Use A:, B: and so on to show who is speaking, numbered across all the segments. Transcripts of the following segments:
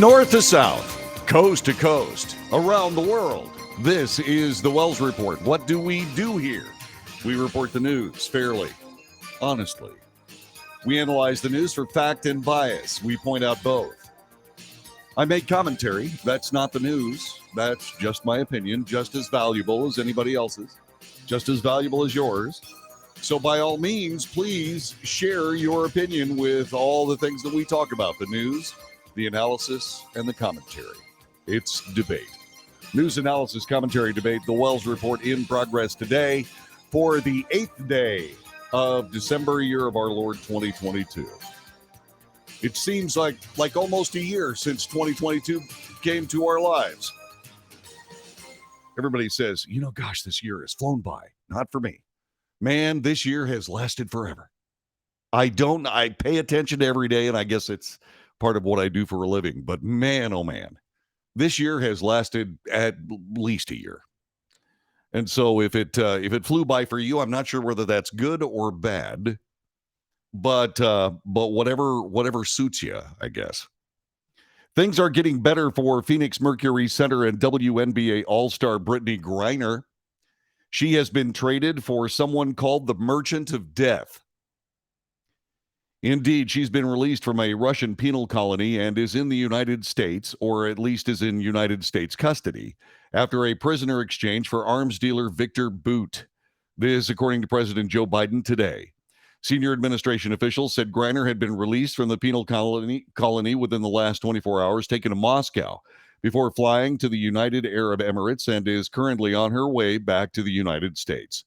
A: north to south, coast to coast, around the world. This is the Wells Report. What do we do here? We report the news fairly, honestly. We analyze the news for fact and bias. We point out both. I make commentary. That's not the news. That's just my opinion, just as valuable as anybody else's, just as valuable as yours. So by all means, please share your opinion with all the things that we talk about, the news, the analysis, and the commentary. It's debate. News, analysis, commentary, debate, the Wells Report in progress today for the 8th day of December, year of our Lord 2022. It seems like almost a year since 2022 came to our lives. Everybody says, gosh, this year has flown by. Not for me. Man, this year has lasted forever. I pay attention to every day, and I guess it's part of what I do for a living. But man, oh man, this year has lasted at least a year. And so if it flew by for you, I'm not sure whether that's good or bad. But whatever suits you, I guess. Things are getting better for Phoenix Mercury center and WNBA All-Star Brittney Griner. She has been traded for someone called the Merchant of Death. Indeed, she's been released from a Russian penal colony and is in the United States, or at least is in United States custody, after a prisoner exchange for arms dealer Victor Bout. This, according to President Joe Biden today. Senior administration officials said Griner had been released from the penal colony within the last 24 hours, taken to Moscow, before flying to the United Arab Emirates, and is currently on her way back to the United States.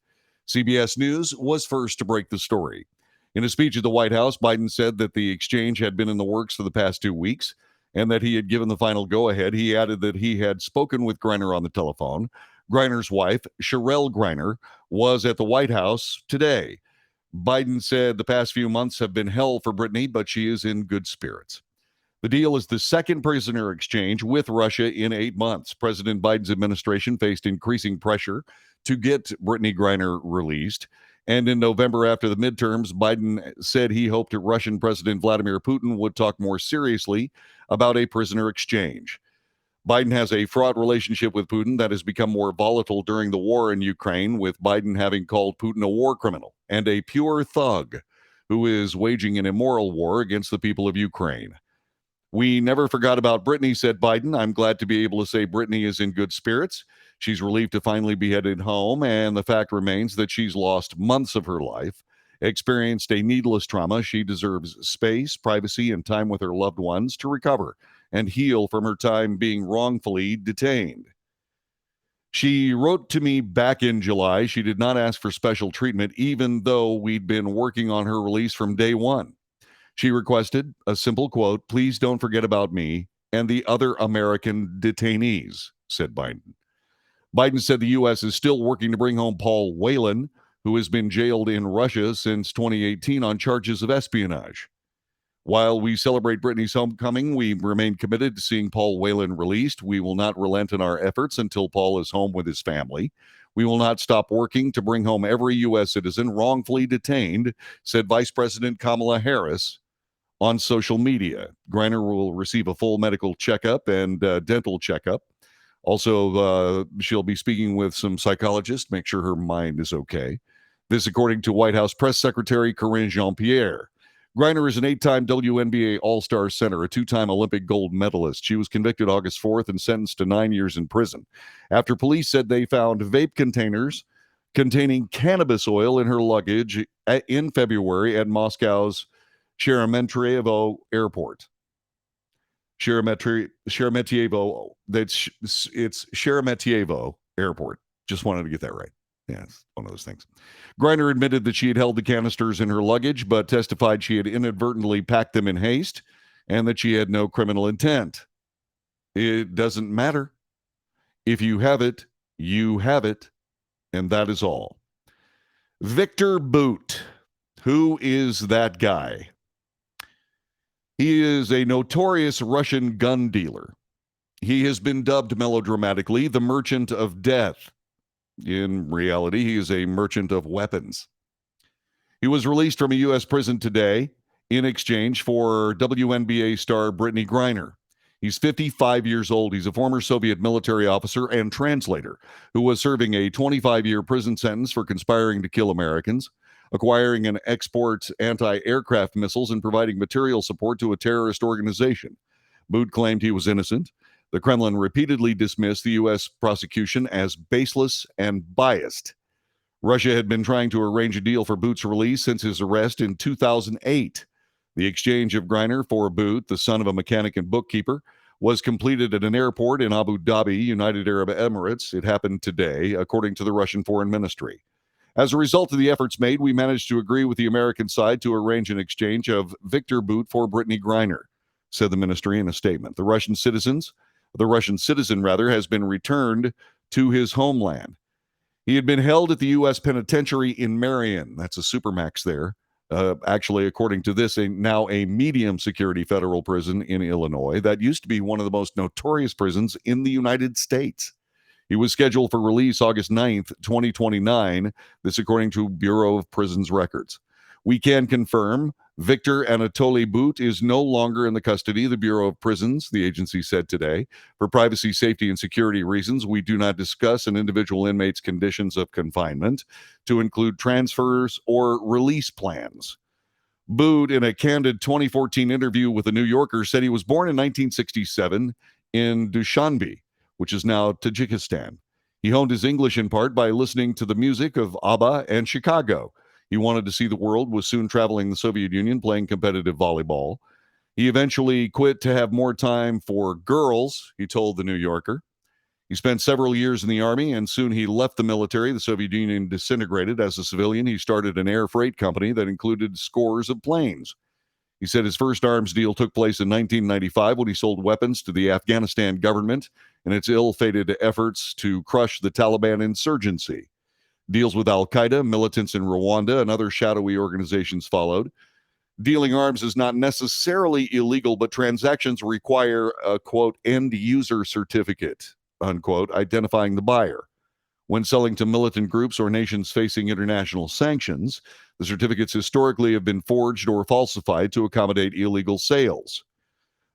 A: CBS News was first to break the story. In a speech at the White House, Biden said that the exchange had been in the works for the past 2 weeks and that he had given the final go-ahead. He added that he had spoken with Griner on the telephone. Griner's wife, Cherelle Griner, was at the White House today. Biden said the past few months have been hell for Brittney, but she is in good spirits. The deal is the second prisoner exchange with Russia in 8 months. President Biden's administration faced increasing pressure to get Brittney Griner released. And in November, after the midterms, Biden said he hoped that Russian President Vladimir Putin would talk more seriously about a prisoner exchange. Biden has a fraught relationship with Putin that has become more volatile during the war in Ukraine, with Biden having called Putin a war criminal and a pure thug who is waging an immoral war against the people of Ukraine. We never forgot about Brittney, said Biden. I'm glad to be able to say Brittney is in good spirits. She's relieved to finally be headed home, and the fact remains that she's lost months of her life, experienced a needless trauma. She deserves space, privacy, and time with her loved ones to recover and heal from her time being wrongfully detained. She wrote to me back in July. She did not ask for special treatment, even though we'd been working on her release from day one. She requested a simple quote, "Please don't forget about me and the other American detainees," said Biden. Biden said the U.S. is still working to bring home Paul Whelan, who has been jailed in Russia since 2018 on charges of espionage. While we celebrate Brittney's homecoming, we remain committed to seeing Paul Whelan released. We will not relent in our efforts until Paul is home with his family. We will not stop working to bring home every U.S. citizen wrongfully detained, said Vice President Kamala Harris on social media. Griner will receive a full medical checkup and dental checkup. Also, she'll be speaking with some psychologists, make sure her mind is okay. This, according to White House Press Secretary Karine Jean-Pierre. Griner is an 8-time WNBA All-Star center, a 2-time Olympic gold medalist. She was convicted August 4th and sentenced to 9 years in prison after police said they found vape containers containing cannabis oil in her luggage in February at Moscow's Sheremetyevo Airport. Sheremetyevo, it's Sheremetyevo Airport. Just wanted to get that right. Yeah, it's one of those things. Griner admitted that she had held the canisters in her luggage, but testified she had inadvertently packed them in haste and that she had no criminal intent. It doesn't matter. If you have it, you have it, and that is all. Victor Bout. Who is that guy? He is a notorious Russian gun dealer. He has been dubbed melodramatically the Merchant of Death. In reality, he is a merchant of weapons. He was released from a U.S. prison today in exchange for WNBA star Brittney Griner. He's 55 years old. He's a former Soviet military officer and translator who was serving a 25-year prison sentence for conspiring to kill Americans, acquiring and export anti-aircraft missiles, and providing material support to a terrorist organization. Bout claimed he was innocent. The Kremlin repeatedly dismissed the U.S. prosecution as baseless and biased. Russia had been trying to arrange a deal for Bout's release since his arrest in 2008. The exchange of Greiner for Bout, the son of a mechanic and bookkeeper, was completed at an airport in Abu Dhabi, United Arab Emirates. It happened today, according to the Russian Foreign Ministry. As a result of the efforts made, we managed to agree with the American side to arrange an exchange of Victor Bout for Brittany Griner, said the ministry in a statement. The Russian citizen, has been returned to his homeland. He had been held at the U.S. penitentiary in Marion. That's a supermax there. Actually, according to this, now a medium security federal prison in Illinois. That used to be one of the most notorious prisons in the United States. He was scheduled for release August 9th, 2029. This according to Bureau of Prisons records. We can confirm Victor Anatoly Bout is no longer in the custody of the Bureau of Prisons, the agency said today. For privacy, safety, and security reasons, we do not discuss an individual inmate's conditions of confinement to include transfers or release plans. Bout, in a candid 2014 interview with The New Yorker, said he was born in 1967 in Dushanbe, which is now Tajikistan. He honed his English in part by listening to the music of ABBA and Chicago. He wanted to see the world, was soon traveling the Soviet Union, playing competitive volleyball. He eventually quit to have more time for girls, he told The New Yorker. He spent several years in the Army, and soon he left the military. The Soviet Union disintegrated. As a civilian, he started an air freight company that included scores of planes. He said his first arms deal took place in 1995 when he sold weapons to the Afghanistan government in its ill-fated efforts to crush the Taliban insurgency. Deals with al-Qaeda, militants in Rwanda, and other shadowy organizations followed. Dealing arms is not necessarily illegal, but transactions require a, quote, end-user certificate, unquote, identifying the buyer. When selling to militant groups or nations facing international sanctions, the certificates historically have been forged or falsified to accommodate illegal sales.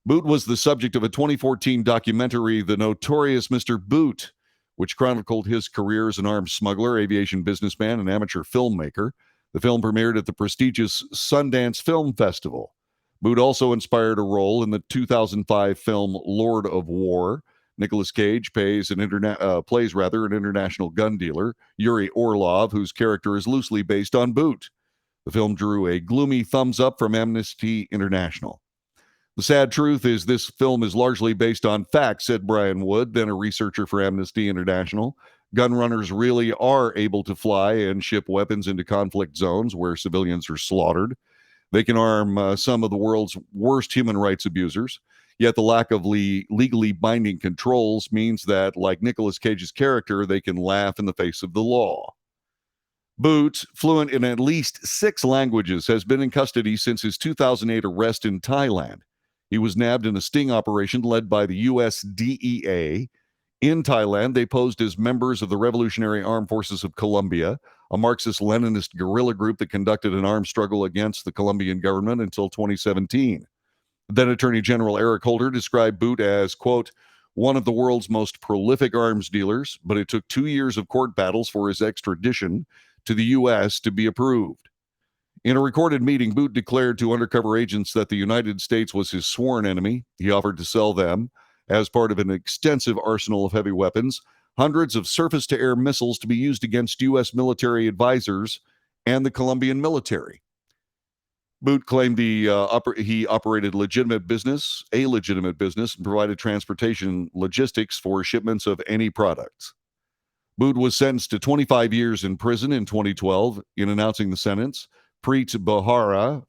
A: Bout was the subject of a 2014 documentary, The Notorious Mr. Bout, which chronicled his career as an arms smuggler, aviation businessman, and amateur filmmaker. The film premiered at the prestigious Sundance Film Festival. Bout also inspired a role in the 2005 film Lord of War. Nicolas Cage plays an international gun dealer, Yuri Orlov, whose character is loosely based on Bout. The film drew a gloomy thumbs up from Amnesty International. The sad truth is this film is largely based on facts, said Brian Wood, then a researcher for Amnesty International. Gun runners really are able to fly and ship weapons into conflict zones where civilians are slaughtered. They can arm some of the world's worst human rights abusers. Yet the lack of legally binding controls means that, like Nicolas Cage's character, they can laugh in the face of the law. Bout, fluent in at least 6 languages, has been in custody since his 2008 arrest in Thailand. He was nabbed in a sting operation led by the U.S. DEA. In Thailand, they posed as members of the Revolutionary Armed Forces of Colombia, a Marxist-Leninist guerrilla group that conducted an armed struggle against the Colombian government until 2017. Then Attorney General Eric Holder described Bout as, quote, one of the world's most prolific arms dealers, but it took 2 years of court battles for his extradition to the U.S. to be approved. In a recorded meeting, Bout declared to undercover agents that the United States was his sworn enemy. He offered to sell them, as part of an extensive arsenal of heavy weapons, hundreds of surface-to-air missiles to be used against U.S. military advisors and the Colombian military. Bout claimed he operated a legitimate business, and provided transportation logistics for shipments of any products. Bout was sentenced to 25 years in prison in 2012. In announcing the sentence, Preet Bharara,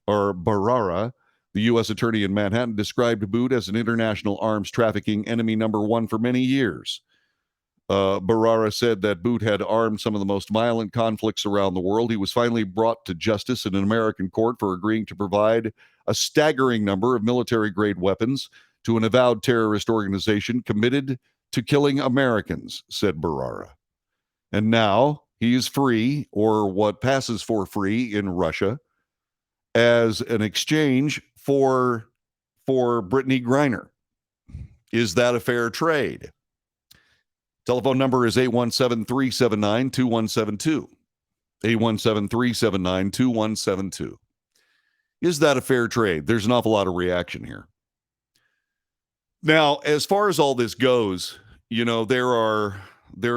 A: the U.S. attorney in Manhattan, described Bout as an international arms trafficking enemy number 1 for many years. Bharara said that Bout had armed some of the most violent conflicts around the world. He was finally brought to justice in an American court for agreeing to provide a staggering number of military-grade weapons to an avowed terrorist organization committed to killing Americans, said Bharara. And now he is free, or what passes for free in Russia, as an exchange for Brittany Griner. Is that a fair trade? Telephone number is 817 379 2172. 817 379 2172. Is that a fair trade? There's an awful lot of reaction here. Now, as far as all this goes, there are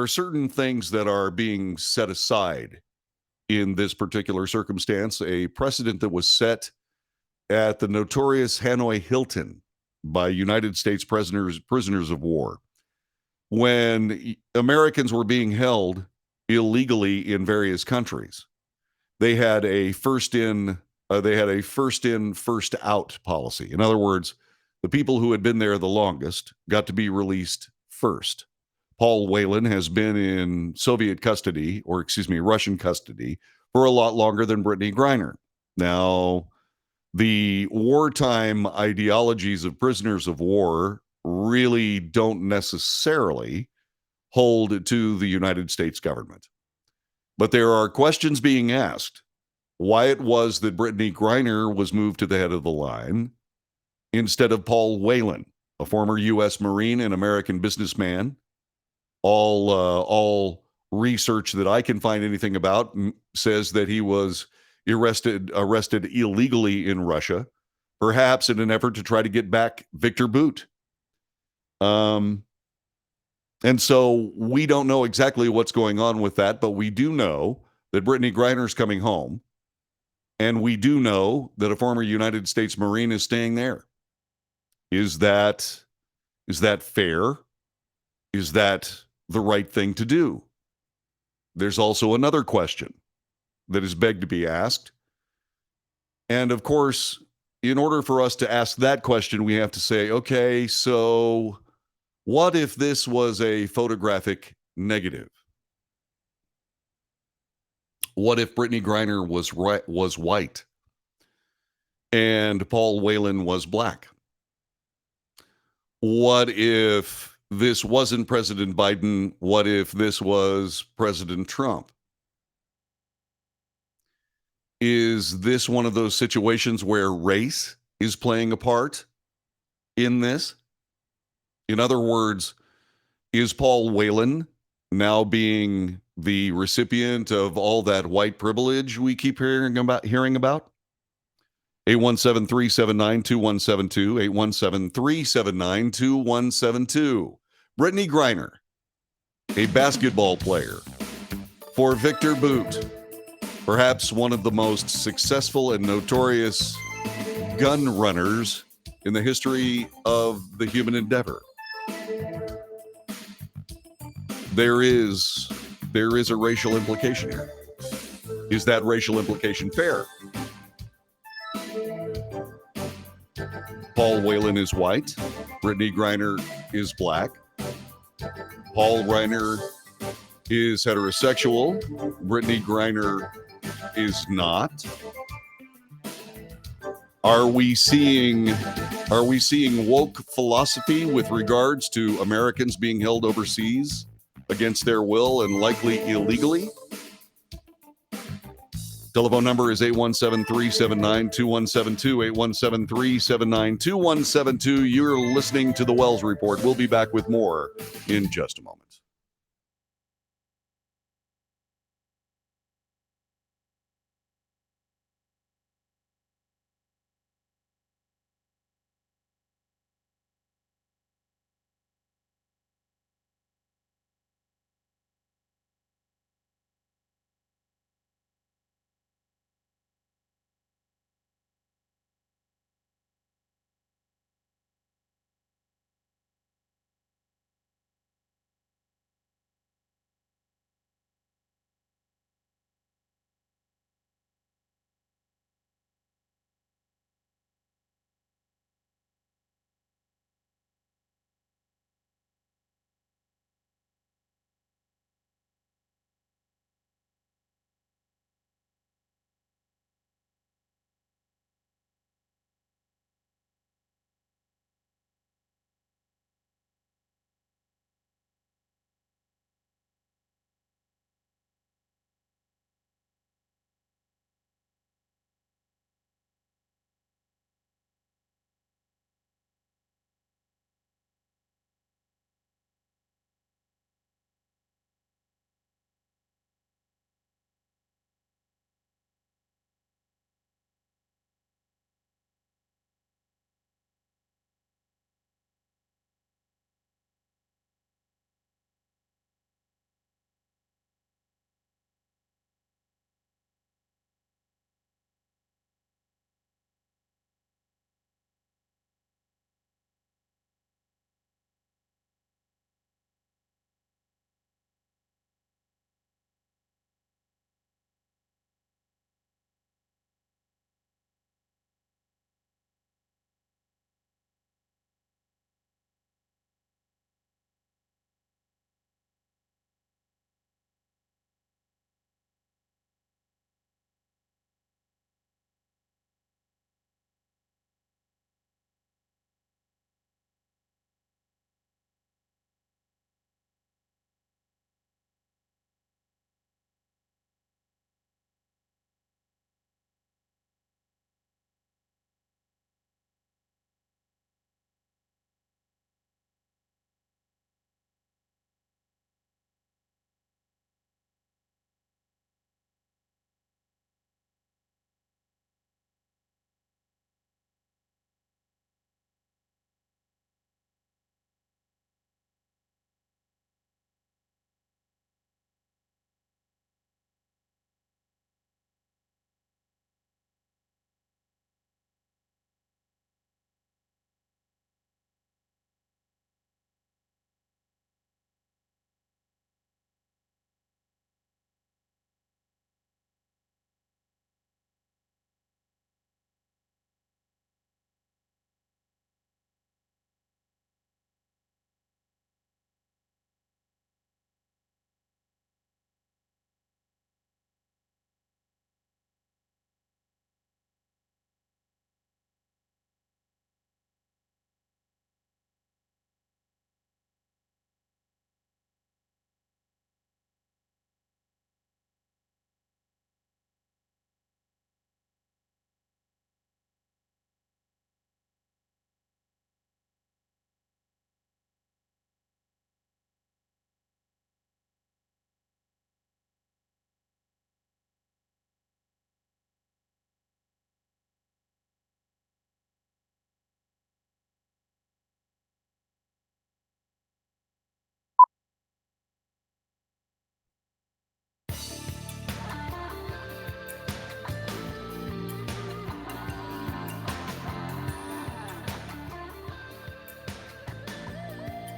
A: certain things that are being set aside in this particular circumstance, a precedent that was set at the notorious Hanoi Hilton by United States prisoners of war when Americans were being held illegally in various countries. They had a first in, first out policy. In other words, the people who had been there the longest got to be released first. Paul Whelan has been in Russian custody for a lot longer than Brittany Griner. Now, the wartime ideologies of prisoners of war really don't necessarily hold to the United States government. But there are questions being asked why it was that Brittany Griner was moved to the head of the line instead of Paul Whelan, a former U.S. Marine and American businessman. All research that I can find anything about says that he was arrested illegally in Russia, perhaps in an effort to try to get back Victor Bout. And so we don't know exactly what's going on with that, but we do know that Brittany Griner's coming home, and we do know that a former United States Marine is staying there. Is that fair? Is that the right thing to do? There's also another question that is begged to be asked. And of course, in order for us to ask that question, we have to say, okay, so what if this was a photographic negative? What if Brittany Griner was white and Paul Whelan was black? What if this wasn't President Biden? What if this was President Trump? Is this one of those situations where race is playing a part in this? In other words, is Paul Whelan now being the recipient of all that white privilege we keep hearing about? 817-379-2172, 817-379-2172. Brittany Griner, a basketball player for Victor Bout, perhaps one of the most successful and notorious gun runners in the history of the human endeavor. There is a racial implication here. Is that racial implication fair? Paul Whelan is white. Brittany Griner is black. Paul Griner is heterosexual. Brittany Griner is not. Are we seeing woke philosophy with regards to Americans being held overseas against their will and likely illegally? Telephone number is 817-379-2172, 817-379-2172. You're listening to The Wells Report. We'll be back with more in just a moment.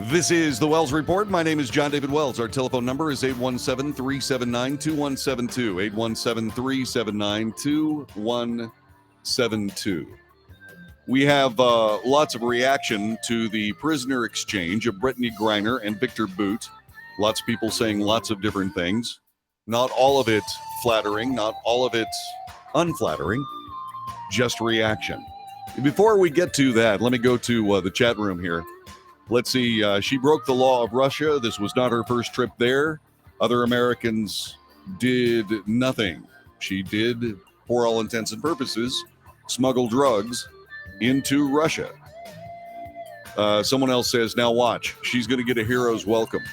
A: This is the Wells Report. My name is John David Wells. Our telephone number is 817-379-2172. 817-379-2172. We have lots of reaction to the prisoner exchange of Brittany Griner and Victor Bout. Lots of people saying lots of different things. Not all of it flattering, not all of it unflattering, just reaction. Before we get to that, let me go to the chat room here. Let's see. She broke the law of Russia. This was not her first trip there. Other Americans did nothing. She did, for all intents and purposes, smuggle drugs into Russia. Someone else says, now watch. She's going to get a hero's welcome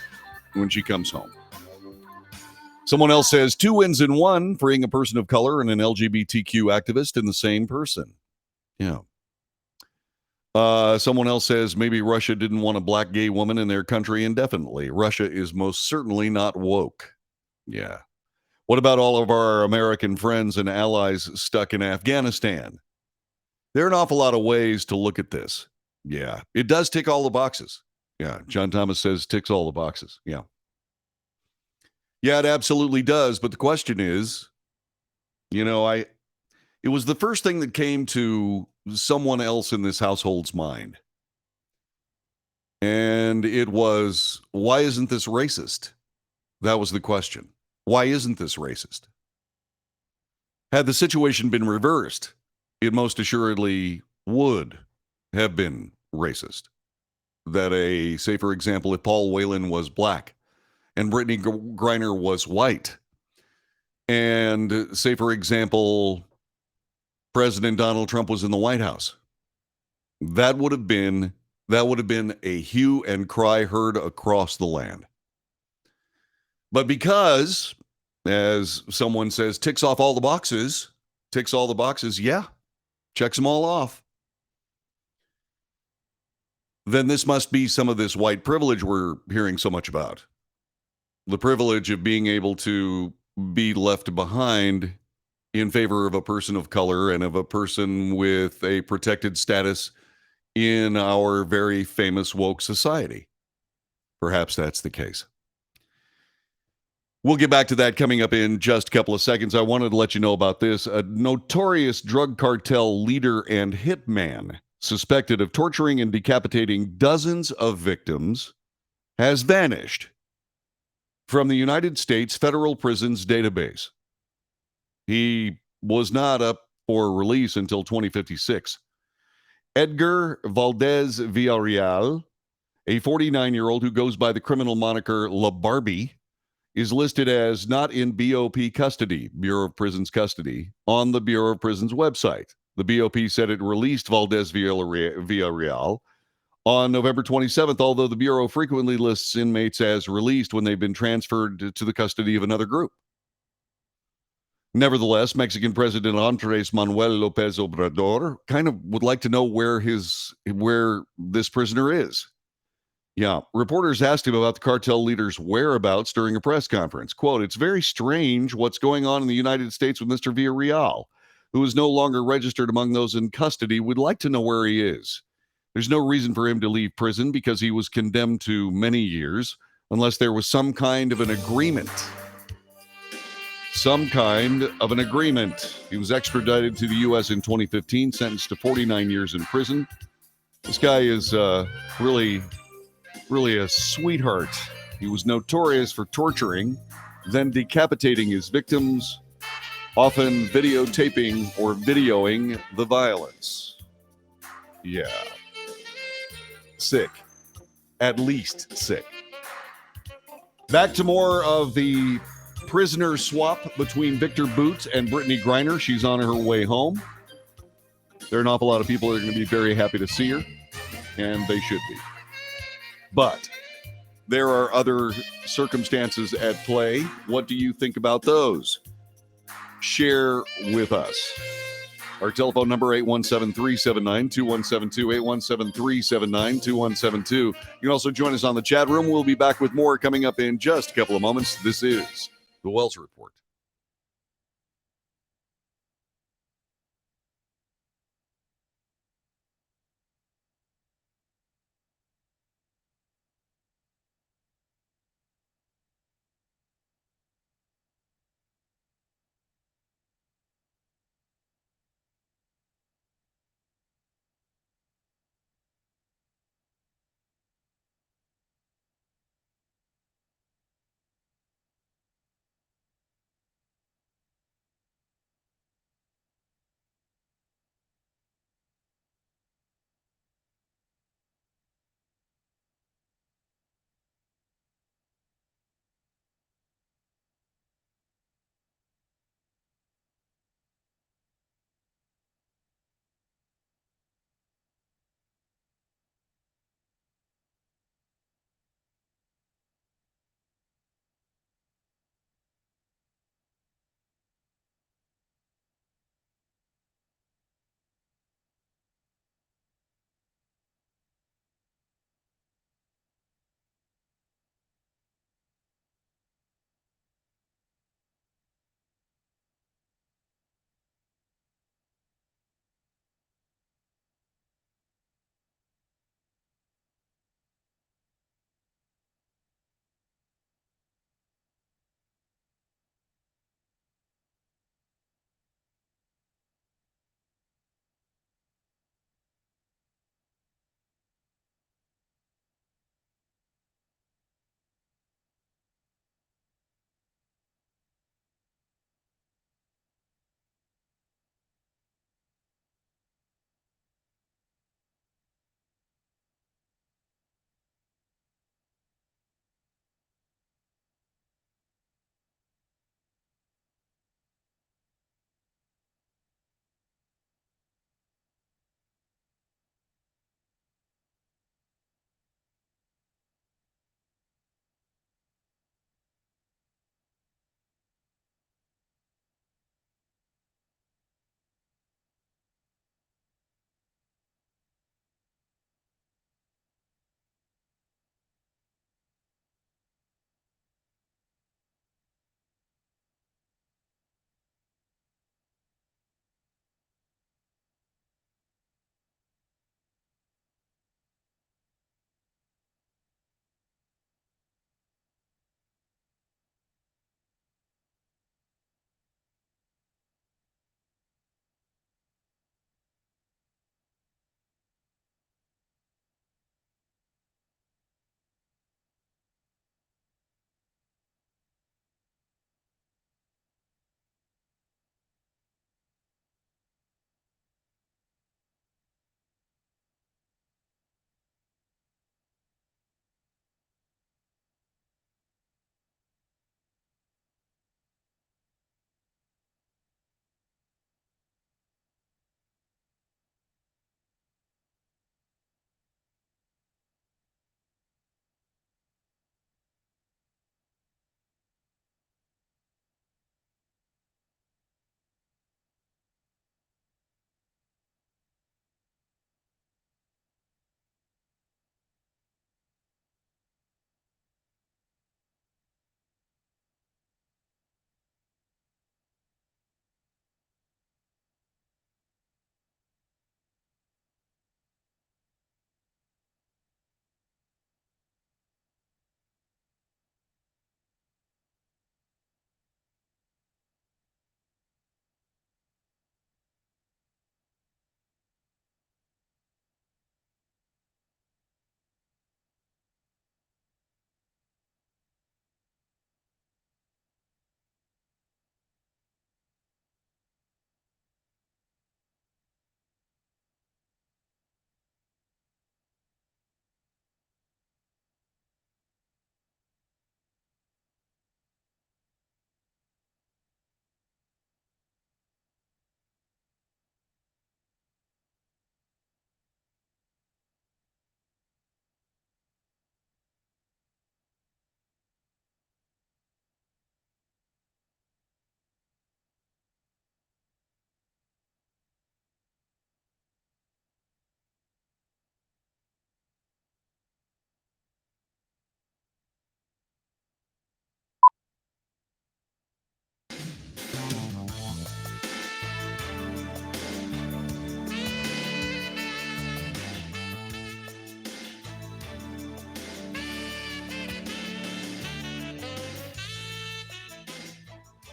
A: when she comes home. Someone else says, 2 wins in one, freeing a person of color and an LGBTQ activist in the same person. Yeah. Someone else says maybe Russia didn't want a black gay woman in their country indefinitely. Russia is most certainly not woke. Yeah. What about all of our American friends and allies stuck in Afghanistan? There are an awful lot of ways to look at this. Yeah. It does tick all the boxes. Yeah. John Thomas says ticks all the boxes. Yeah. Yeah, it absolutely does. But the question is, it was the first thing that came to someone else in this household's mind. And it was, why isn't this racist? That was the question. Why isn't this racist? Had the situation been reversed, it most assuredly would have been racist. That say, for example, if Paul Whelan was black and Brittany Griner was white, and say, for example, President Donald Trump was in the White House, that would have been a hue and cry heard across the land. But because, as someone says, ticks all the boxes, yeah, checks them all off. Then this must be some of this white privilege we're hearing so much about. The privilege of being able to be left behind in favor of a person of color and of a person with a protected status in our very famous woke society. Perhaps that's the case. We'll get back to that coming up in just a couple of seconds. I wanted to let you know about this. A notorious drug cartel leader and hitman suspected of torturing and decapitating dozens of victims has vanished from the United States federal prisons database. He was not up for release until 2056. Edgar Valdez Villarreal, a 49-year-old who goes by the criminal moniker La Barbie, is listed as not in BOP custody, Bureau of Prisons custody, on the Bureau of Prisons website. The BOP said it released Valdez Villarreal on November 27th, although the Bureau frequently lists inmates as released when they've been transferred to the custody of another group. Nevertheless, Mexican President Andrés Manuel López Obrador kind of would like to know where this prisoner is. Yeah, reporters asked him about the cartel leader's whereabouts during a press conference. Quote, "It's very strange what's going on in the United States with Mr. Villarreal, who is no longer registered among those in custody. We'd like to know where he is. There's no reason for him to leave prison because he was condemned to many years, unless there was some kind of an agreement." Some kind of an agreement. He was extradited to the U.S. in 2015, sentenced to 49 years in prison. This guy is really a sweetheart. He was notorious for torturing, then decapitating his victims, often videotaping or videoing the violence. Yeah. Sick. At least sick. Back to more of the prisoner swap between Victor Bout and Brittany Griner. She's on her way home. There are an awful lot of people that are going to be very happy to see her, and they should be. But there are other circumstances at play. What do you think about those? Share with us. Our telephone number, 817-379-2172, 817-379-2172. You can also join us on the chat room. We'll be back with more coming up in just a couple of moments. This is The Wells Report.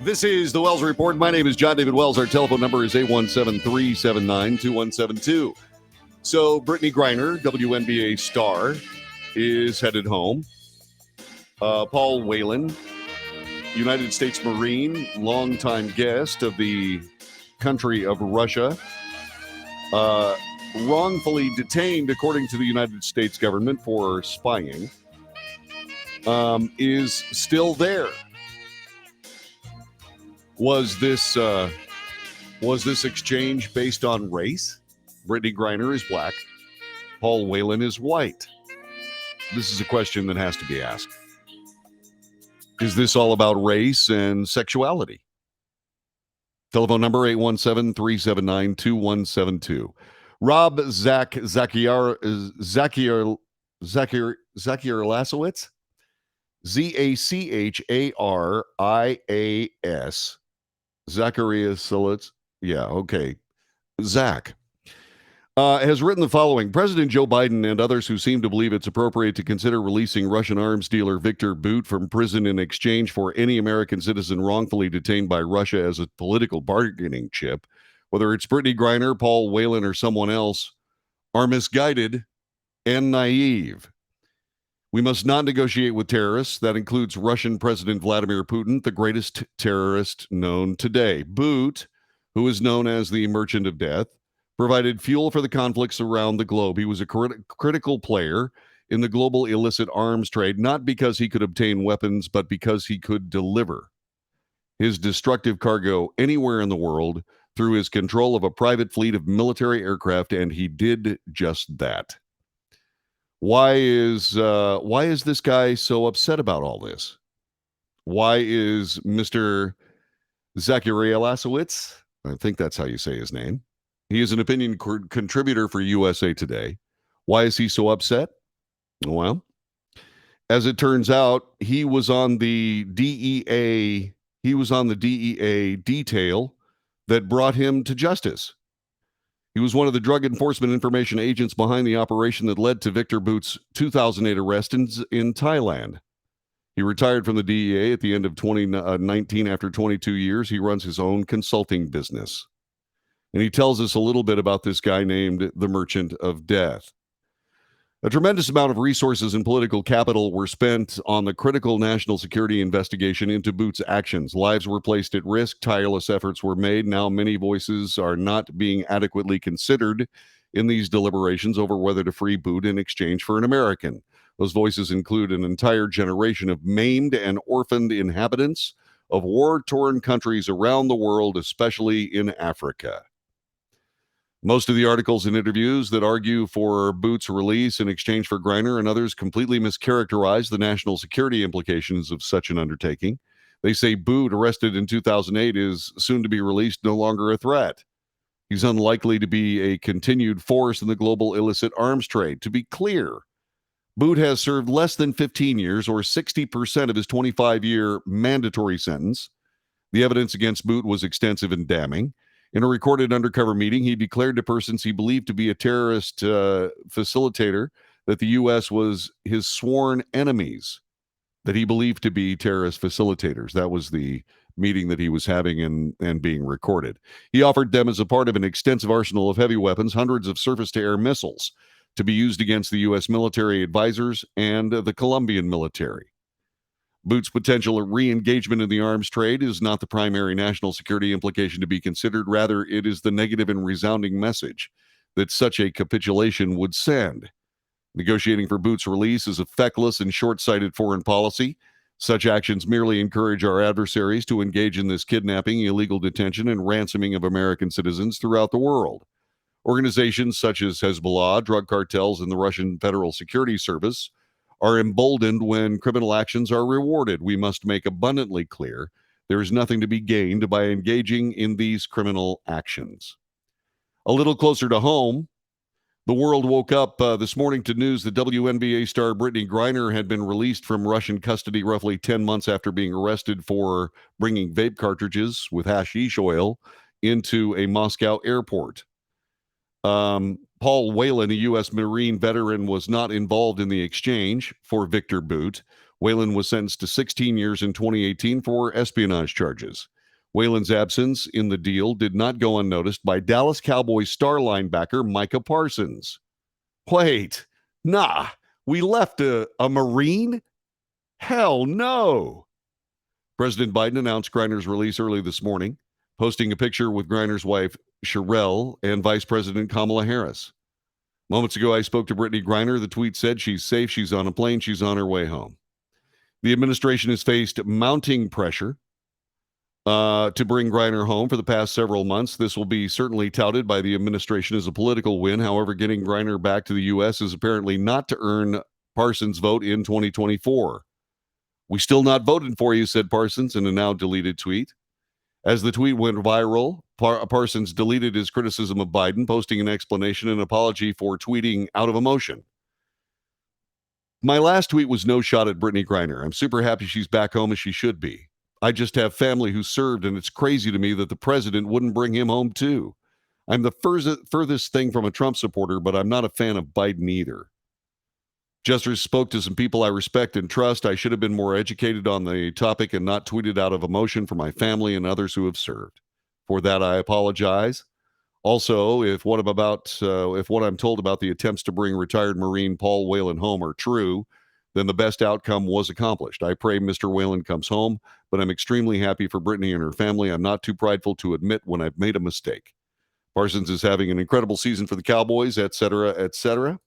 A: This is the Wells Report. My name is John David Wells. Our telephone number is 817-379-2172. So Brittany Griner, WNBA star, is headed home. Paul Whelan, United States Marine, longtime guest of the country of Russia, wrongfully detained, according to the United States government, for spying, is still there. Was this exchange based on race? Brittany Griner is black. Paul Whelan is white. This is a question that has to be asked. Is this all about race and sexuality? Telephone number 817-379-2172. Rob Zakiar Lasowitz, Zacharias. Zacharias Silitz. Yeah, okay. Zach has written the following. President Joe Biden and others who seem to believe it's appropriate to consider releasing Russian arms dealer Viktor Bout from prison in exchange for any American citizen wrongfully detained by Russia as a political bargaining chip, whether it's Brittany Griner, Paul Whelan, or someone else, are misguided and naive. We must not negotiate with terrorists. That includes Russian President Vladimir Putin, the greatest terrorist known today. Bout, who is known as the Merchant of Death, provided fuel for the conflicts around the globe. He was a critical player in the global illicit arms trade, not because he could obtain weapons, but because he could deliver his destructive cargo anywhere in the world through his control of a private fleet of military aircraft, and he did just that. Why is this guy so upset about all this? Why is Mr. Zachariah Lasowitz, I think that's how you say his name, he is an opinion contributor for USA Today. Why is he so upset? Well, as it turns out, he was on the DEA detail that brought him to justice. He was one of the Drug Enforcement Information agents behind the operation that led to Viktor Bout's 2008 arrest in Thailand. He retired from the DEA at the end of 2019 after 22 years. He runs his own consulting business. And he tells us a little bit about this guy named the Merchant of Death. A tremendous amount of resources and political capital were spent on the critical national security investigation into Bout's actions. Lives were placed at risk. Tireless efforts were made. Now many voices are not being adequately considered in these deliberations over whether to free Bout in exchange for an American. Those voices include an entire generation of maimed and orphaned inhabitants of war-torn countries around the world, especially in Africa. Most of the articles and interviews that argue for Bout's release in exchange for Griner and others completely mischaracterize the national security implications of such an undertaking. They say Bout, arrested in 2008, is soon to be released, no longer a threat. He's unlikely to be a continued force in the global illicit arms trade. To be clear, Bout has served less than 15 years, or 60% of his 25-year mandatory sentence. The evidence against Bout was extensive and damning. In a recorded undercover meeting, he declared to persons he believed to be a terrorist facilitator that the U.S. was his sworn enemies, that he believed to be terrorist facilitators. That was the meeting that he was having and being recorded. He offered them as a part of an extensive arsenal of heavy weapons, hundreds of surface-to-air missiles to be used against the U.S. military advisors and the Colombian military. Bout's potential re-engagement in the arms trade is not the primary national security implication to be considered. Rather, it is the negative and resounding message that such a capitulation would send. Negotiating for Bout's release is a feckless and short-sighted foreign policy. Such actions merely encourage our adversaries to engage in this kidnapping, illegal detention, and ransoming of American citizens throughout the world. Organizations such as Hezbollah, drug cartels, and the Russian Federal Security Service are emboldened when criminal actions are rewarded. We must make abundantly clear there is nothing to be gained by engaging in these criminal actions. A little closer to home, the world woke up this morning to news that WNBA star Brittany Griner had been released from Russian custody roughly 10 months after being arrested for bringing vape cartridges with hashish oil into a Moscow airport. Paul Whelan, a U.S. Marine veteran, was not involved in the exchange for Viktor Bout. Whelan was sentenced to 16 years in 2018 for espionage charges. Whelan's absence in the deal did not go unnoticed by Dallas Cowboys star linebacker Micah Parsons. Wait, nah, we left a Marine? Hell no. President Biden announced Griner's release early this morning, posting a picture with Griner's wife, Sherelle, and Vice President Kamala Harris. Moments ago, I spoke to Brittany Griner. The tweet said she's safe, she's on a plane, she's on her way home. The administration has faced mounting pressure to bring Griner home for the past several months. This will be certainly touted by the administration as a political win. However, getting Griner back to the U.S. is apparently not to earn Parsons' vote in 2024. We still not voted for you, said Parsons in a now deleted tweet. As the tweet went viral, Parsons deleted his criticism of Biden, posting an explanation and apology for tweeting out of emotion. My last tweet was no shot at Brittany Griner. I'm super happy she's back home as she should be. I just have family who served, and it's crazy to me that the president wouldn't bring him home too. I'm the furthest thing from a Trump supporter, but I'm not a fan of Biden either. Justice spoke to some people I respect and trust. I should have been more educated on the topic and not tweeted out of emotion for my family and others who have served. For that, I apologize. Also, if what I'm told about the attempts to bring retired Marine Paul Whelan home are true, then the best outcome was accomplished. I pray Mr. Whelan comes home, but I'm extremely happy for Brittany and her family. I'm not too prideful to admit when I've made a mistake. Parsons is having an incredible season for the Cowboys, et cetera, et cetera.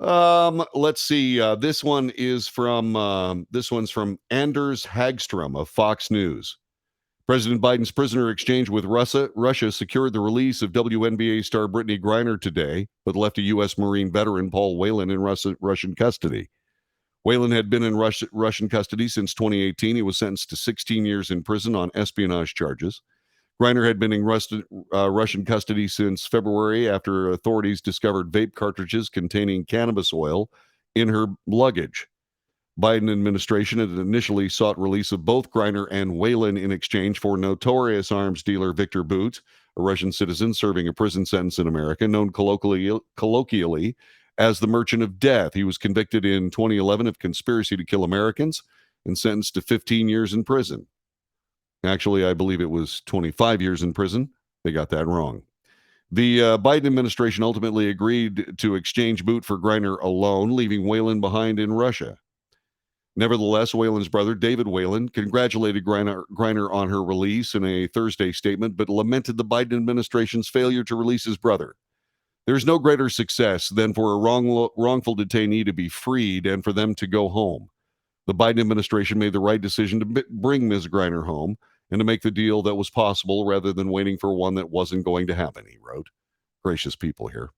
A: Let's see. This one's from Anders Hagstrom of Fox News. President Biden's prisoner exchange with Russia secured the release of WNBA star Brittany Griner today, but left a U.S. Marine veteran Paul Whelan in Russian custody. Whelan had been in Russian custody since 2018. He was sentenced to 16 years in prison on espionage charges. Griner had been in Russian custody since February after authorities discovered vape cartridges containing cannabis oil in her luggage. Biden administration had initially sought release of both Griner and Whelan in exchange for notorious arms dealer Victor Bout, a Russian citizen serving a prison sentence in America, known colloquially as the Merchant of Death. He was convicted in 2011 of conspiracy to kill Americans and sentenced to 15 years in prison. Actually, I believe it was 25 years in prison. They got that wrong. The Biden administration ultimately agreed to exchange Bout for Griner alone, leaving Whelan behind in Russia. Nevertheless, Whelan's brother, David Whelan, congratulated Griner on her release in a Thursday statement, but lamented the Biden administration's failure to release his brother. There's no greater success than for a wrongful detainee to be freed and for them to go home. The Biden administration made the right decision to bring Ms. Griner home and to make the deal that was possible rather than waiting for one that wasn't going to happen, he wrote. Gracious people here.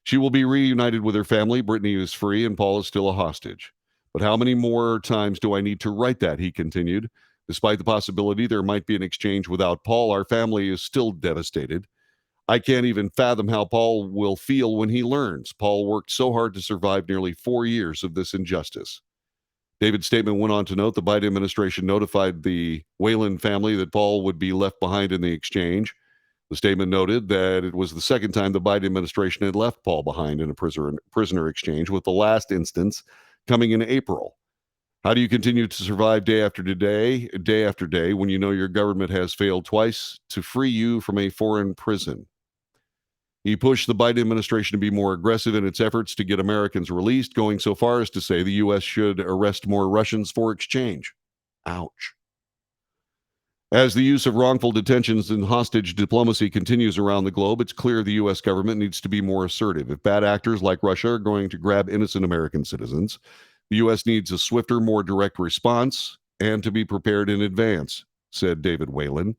A: She will be reunited with her family. Brittany is free and Paul is still a hostage. But how many more times do I need to write that, he continued. Despite the possibility there might be an exchange without Paul, our family is still devastated. I can't even fathom how Paul will feel when he learns. Paul worked so hard to survive nearly 4 years of this injustice. David's statement went on to note the Biden administration notified the Whelan family that Paul would be left behind in the exchange. The statement noted that it was the second time the Biden administration had left Paul behind in a prisoner exchange, with the last instance coming in April. How do you continue to survive day after day, when you know your government has failed twice to free you from a foreign prison? He pushed the Biden administration to be more aggressive in its efforts to get Americans released, going so far as to say the U.S. should arrest more Russians for exchange. Ouch. As the use of wrongful detentions and hostage diplomacy continues around the globe, it's clear the U.S. government needs to be more assertive. If bad actors like Russia are going to grab innocent American citizens, the U.S. needs a swifter, more direct response and to be prepared in advance, said David Whelan.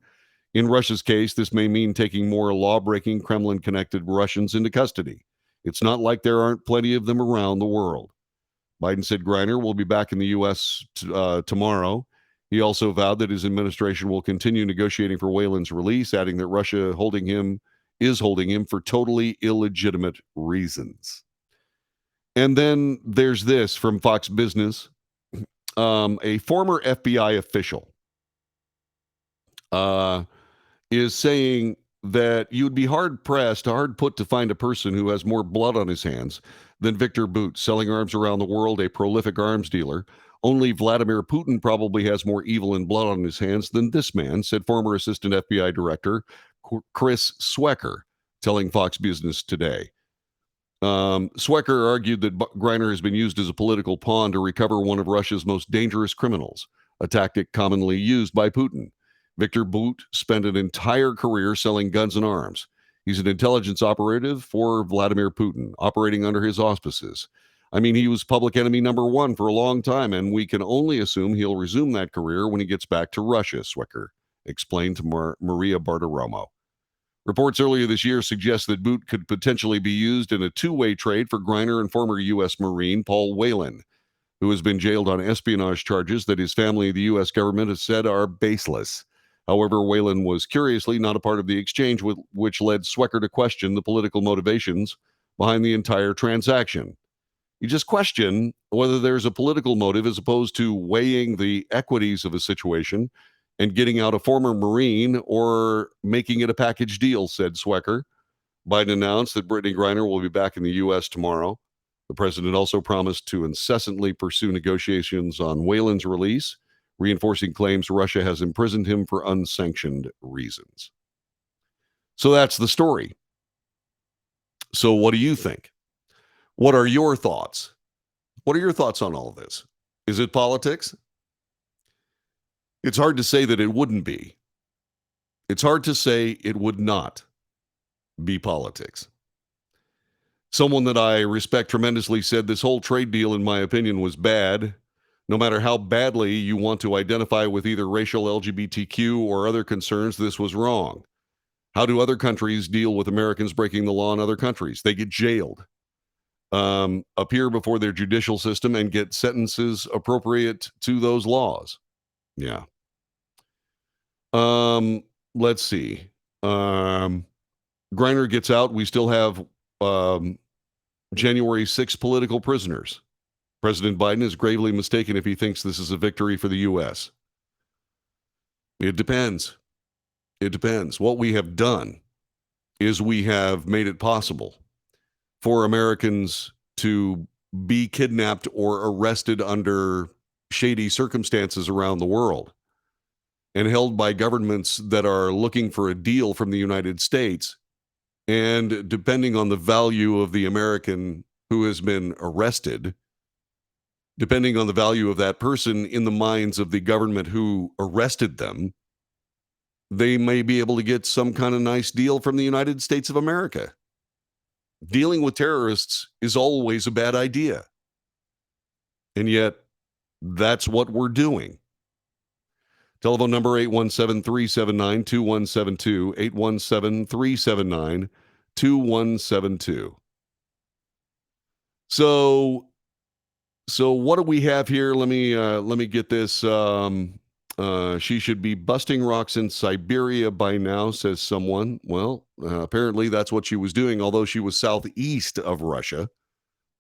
A: In Russia's case, this may mean taking more law-breaking, Kremlin-connected Russians into custody. It's not like there aren't plenty of them around the world. Biden said Griner will be back in the U.S. tomorrow. He also vowed that his administration will continue negotiating for Whelan's release, adding that Russia is holding him for totally illegitimate reasons. And then there's this from Fox Business. A former FBI official is saying that you'd be hard put to find a person who has more blood on his hands than Victor Bout, selling arms around the world, a prolific arms dealer, Only Vladimir Putin probably has more evil and blood on his hands than this man, said former Assistant FBI Director Chris Swecker, telling Fox Business Today. Swecker argued that Griner has been used as a political pawn to recover one of Russia's most dangerous criminals, a tactic commonly used by Putin. Victor Bout spent an entire career selling guns and arms. He's an intelligence operative for Vladimir Putin, operating under his auspices. I mean, he was public enemy number one for a long time, and we can only assume he'll resume that career when he gets back to Russia, Swecker explained to Maria Bartiromo. Reports earlier this year suggest that Bout could potentially be used in a two-way trade for Griner and former U.S. Marine Paul Whelan, who has been jailed on espionage charges that his family and the U.S. government has said are baseless. However, Whelan was curiously not a part of the exchange, which led Swecker to question the political motivations behind the entire transaction. You just question whether there's a political motive as opposed to weighing the equities of a situation and getting out a former Marine or making it a package deal, said Swecker. Biden announced that Brittany Griner will be back in the U.S. tomorrow. The president also promised to incessantly pursue negotiations on Whelan's release, reinforcing claims Russia has imprisoned him for unsanctioned reasons. So that's the story. So what do you think? What are your thoughts? What are your thoughts on all of this? Is it politics? It's hard to say that it wouldn't be. It's hard to say it would not be politics. Someone that I respect tremendously said this whole trade deal, in my opinion, was bad. No matter how badly you want to identify with either racial, LGBTQ, or other concerns, this was wrong. How do other countries deal with Americans breaking the law in other countries? They get jailed, appear before their judicial system, and get sentences appropriate to those laws. Yeah. Let's see. Griner gets out. We still have January 6 political prisoners. President Biden is gravely mistaken if he thinks this is a victory for the U.S. It depends. It depends. What we have done is we have made it possible for Americans to be kidnapped or arrested under shady circumstances around the world and held by governments that are looking for a deal from the United States. And depending on the value of the American who has been arrested, depending on the value of that person in the minds of the government who arrested them, they may be able to get some kind of nice deal from the United States of America. Dealing with terrorists is always a bad idea. And yet, that's what we're doing. Telephone number 817-379-2172, 817-379-2172. So what do we have here? Let me get this. She should be busting rocks in Siberia by now, says someone. Well, apparently that's what she was doing, although she was southeast of Russia.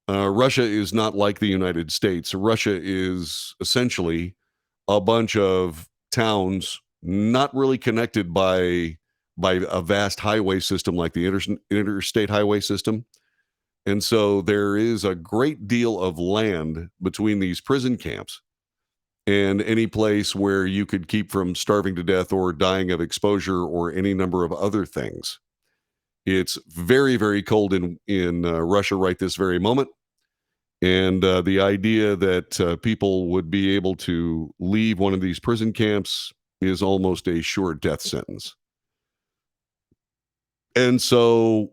A: Russia is not like the United States. Russia is essentially a bunch of towns not really connected by a vast highway system like the interstate highway system. And so there is a great deal of land between these prison camps and any place where you could keep from starving to death or dying of exposure or any number of other things. It's very, very cold in Russia right this very moment. And the idea that people would be able to leave one of these prison camps is almost a sure death sentence. And so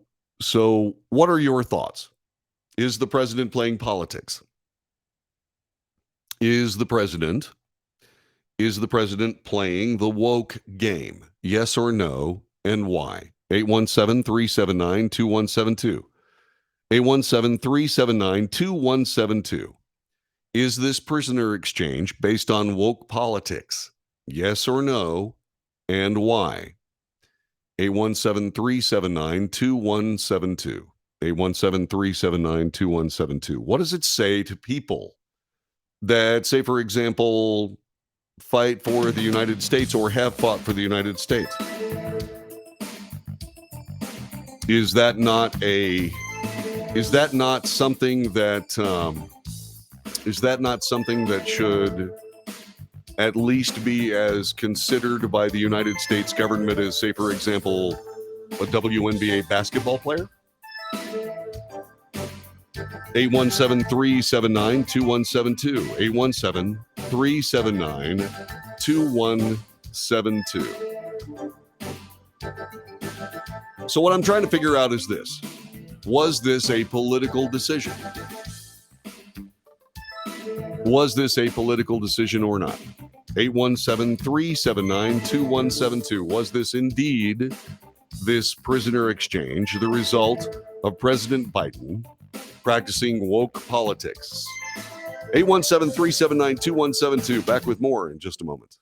A: what are your thoughts? Is the president playing politics? Is the president playing the woke game? Yes or no, and why? 817-379-2172. 817-379-2172. Is this prisoner exchange based on woke politics? Yes or no, and why? 817-379-2172. 817-379-2172. What does it say to people that, say, for example, fight for the United States or have fought for the United States? Is that not something that Is that not something that should at least be as considered by the United States government as, say, for example, a WNBA basketball player? 817-379-2172. 817-379-2172. So what I'm trying to figure out is this. Was this a political decision? Was this a political decision or not? 817-379-2172. Was this indeed, this prisoner exchange, the result of President Biden practicing woke politics? 817-379-2172. Back with more in just a moment.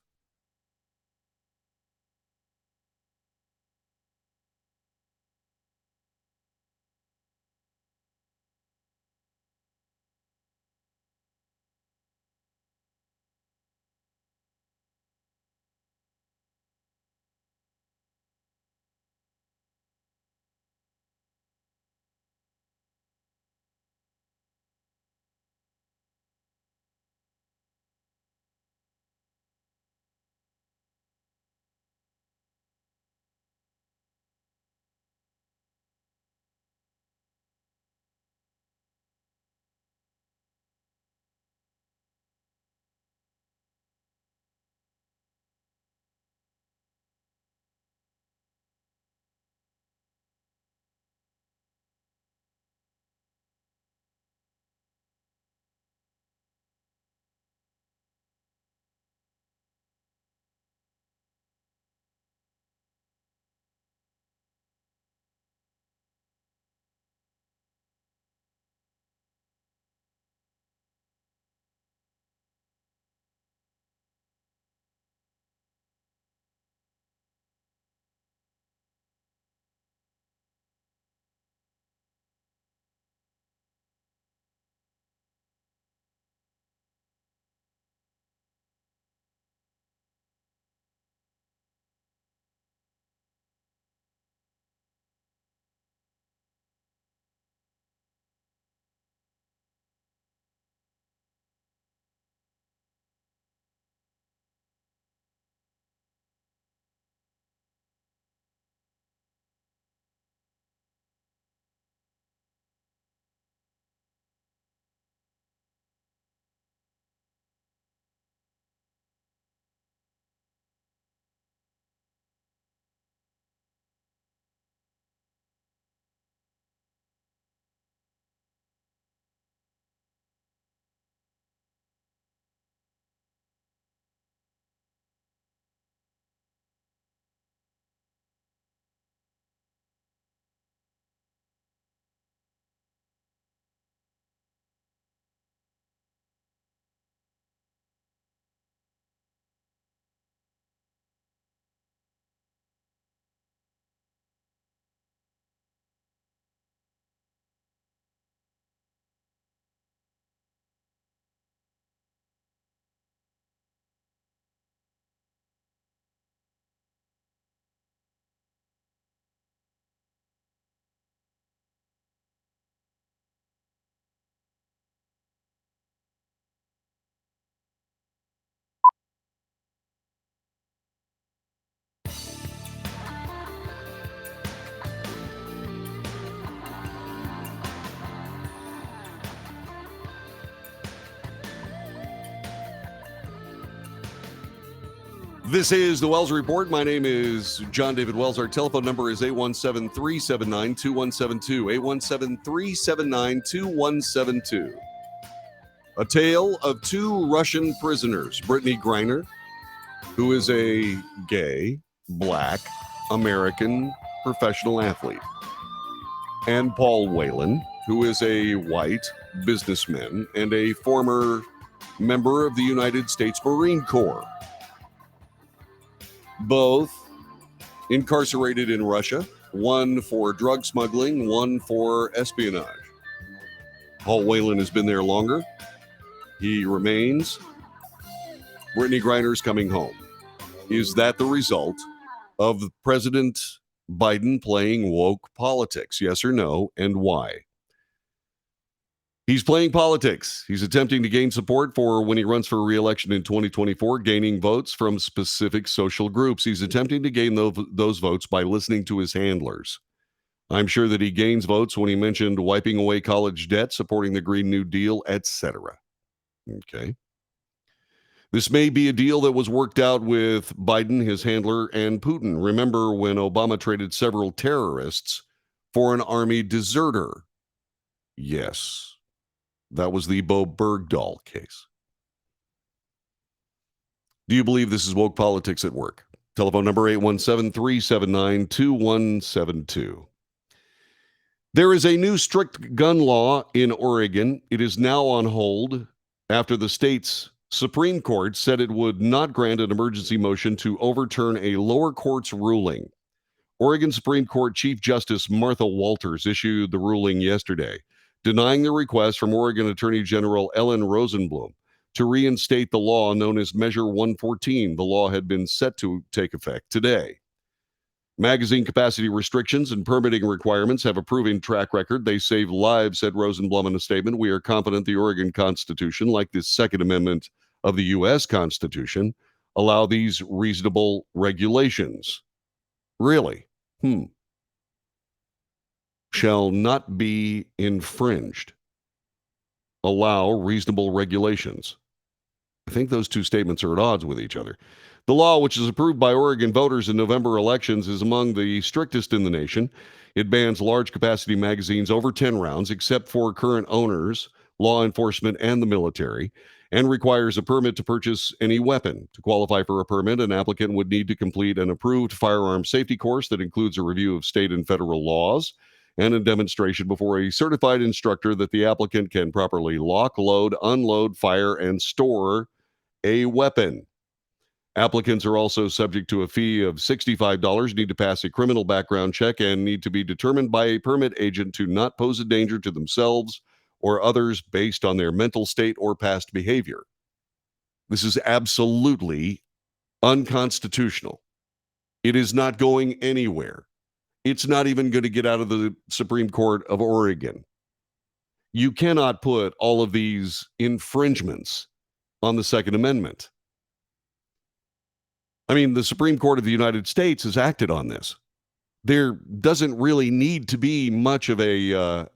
A: This is the Wells Report. My name is John David Wells. Our telephone number is 817-379-2172. 817-379-2172. A tale of two Russian prisoners, Brittany Griner, who is a gay, black, American professional athlete, and Paul Whelan, who is a white businessman and a former member of the United States Marine Corps. Both incarcerated in Russia, one for drug smuggling, one for espionage. Paul Whelan has been there longer. He remains. Brittany Griner's coming home. Is that the result of President Biden playing woke politics? Yes or no, and why? He's playing politics. He's attempting to gain support for when he runs for re-election in 2024, gaining votes from specific social groups. He's attempting to gain those votes by listening to his handlers. I'm sure that he gains votes when he mentioned wiping away college debt, supporting the Green New Deal, etc. Okay. This may be a deal that was worked out with Biden, his handler, and Putin. Remember when Obama traded several terrorists for an army deserter? Yes. That was the Bo Bergdahl case. Do you believe this is woke politics at work? Telephone number 817-379-2172. There is a new strict gun law in Oregon. It is now on hold after the state's Supreme Court said it would not grant an emergency motion to overturn a lower court's ruling. Oregon Supreme Court Chief Justice Martha Walters issued the ruling yesterday, denying the request from Oregon Attorney General Ellen Rosenblum to reinstate the law known as Measure 114. The law had been set to take effect today. Magazine capacity restrictions and permitting requirements have a proven track record. They save lives, said Rosenblum in a statement. We are confident the Oregon Constitution, like the Second Amendment of the U.S. Constitution, allow these reasonable regulations. Really? Shall not be infringed. Allow reasonable regulations. I think those two statements are at odds with each other. The law, which is approved by Oregon voters in November elections, is among the strictest in the nation. It bans large capacity magazines over 10 rounds, except for current owners, law enforcement, and the military, and requires a permit to purchase any weapon. To qualify for a permit, an applicant would need to complete an approved firearm safety course that includes a review of state and federal laws and a demonstration before a certified instructor that the applicant can properly lock, load, unload, fire, and store a weapon. Applicants are also subject to a fee of $65, need to pass a criminal background check, and need to be determined by a permit agent to not pose a danger to themselves or others based on their mental state or past behavior. This is absolutely unconstitutional. It is not going anywhere. It's not even going to get out of the Supreme Court of Oregon. You cannot put all of these infringements on the Second Amendment. I mean, the Supreme Court of the United States has acted on this. There doesn't really need to be much of an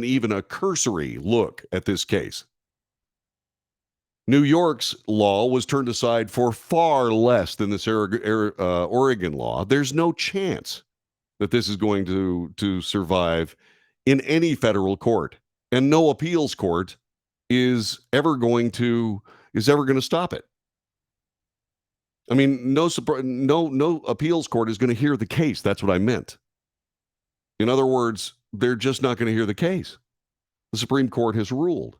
A: even a cursory look at this case. New York's law was turned aside for far less than this Oregon law. There's no chance that this is going to survive in any federal court, and no appeals court is ever going to stop it. I mean, no appeals court is going to hear the case. That's what I meant. In other words, they're just not going to hear the case. The Supreme Court has ruled.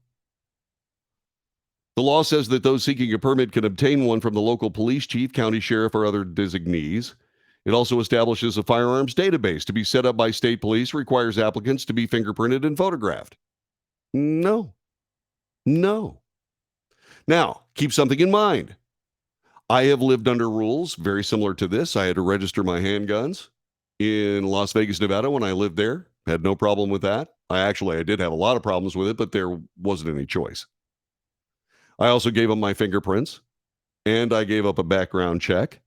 A: The law says that those seeking a permit can obtain one from the local police chief, county sheriff, or other designees. It also establishes a firearms database to be set up by state police, requires applicants to be fingerprinted and photographed. No. Now, keep something in mind. I have lived under rules very similar to this. I had to register my handguns in Las Vegas, Nevada when I lived there. Had no problem with that. I did have a lot of problems with it, but there wasn't any choice. I also gave up my fingerprints, and I gave up a background check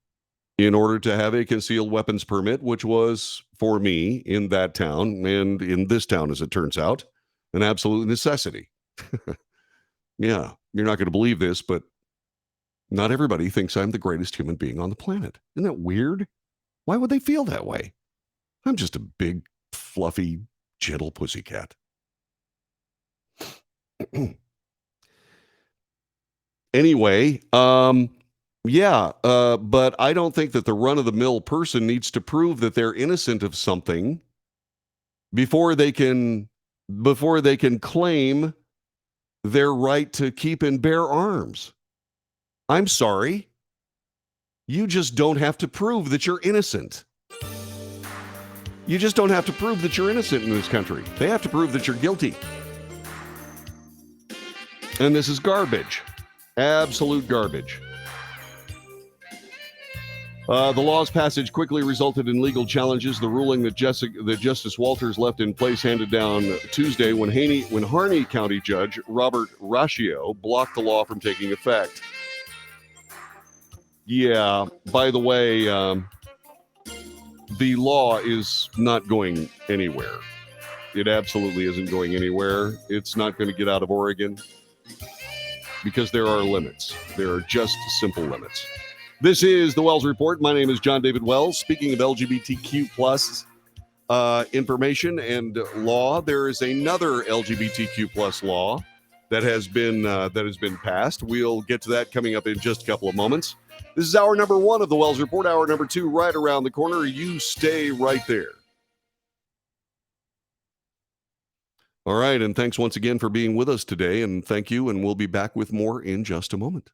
A: in order to have a concealed weapons permit, which was, for me, in that town, and in this town, as it turns out, an absolute necessity. Yeah, you're not going to believe this, but not everybody thinks I'm the greatest human being on the planet. Isn't that weird? Why would they feel that way? I'm just a big, fluffy, gentle pussycat. Anyway, but I don't think that the run-of-the-mill person needs to prove that they're innocent of something before they can claim their right to keep and bear arms. I'm sorry. You just don't have to prove that you're innocent. You just don't have to prove that you're innocent in this country. They have to prove that you're guilty. And this is garbage. Absolute garbage. The law's passage quickly resulted in legal challenges. The ruling that Justice Walters left in place handed down Tuesday when Harney County Judge Robert Raccio blocked the law from taking effect. Yeah, by the way, the law is not going anywhere. It absolutely isn't going anywhere. It's not going to get out of Oregon because there are limits. There are just simple limits. This is the Wells Report. My name is John David Wells. Speaking of LGBTQ plus information and law, there is another LGBTQ plus law that has been passed. We'll get to that coming up in just a couple of moments. This is hour number 1 of the Wells Report. Hour number 2 right around the corner. You stay right there. All right, and thanks once again for being with us today, and thank you, and we'll be back with more in just a moment.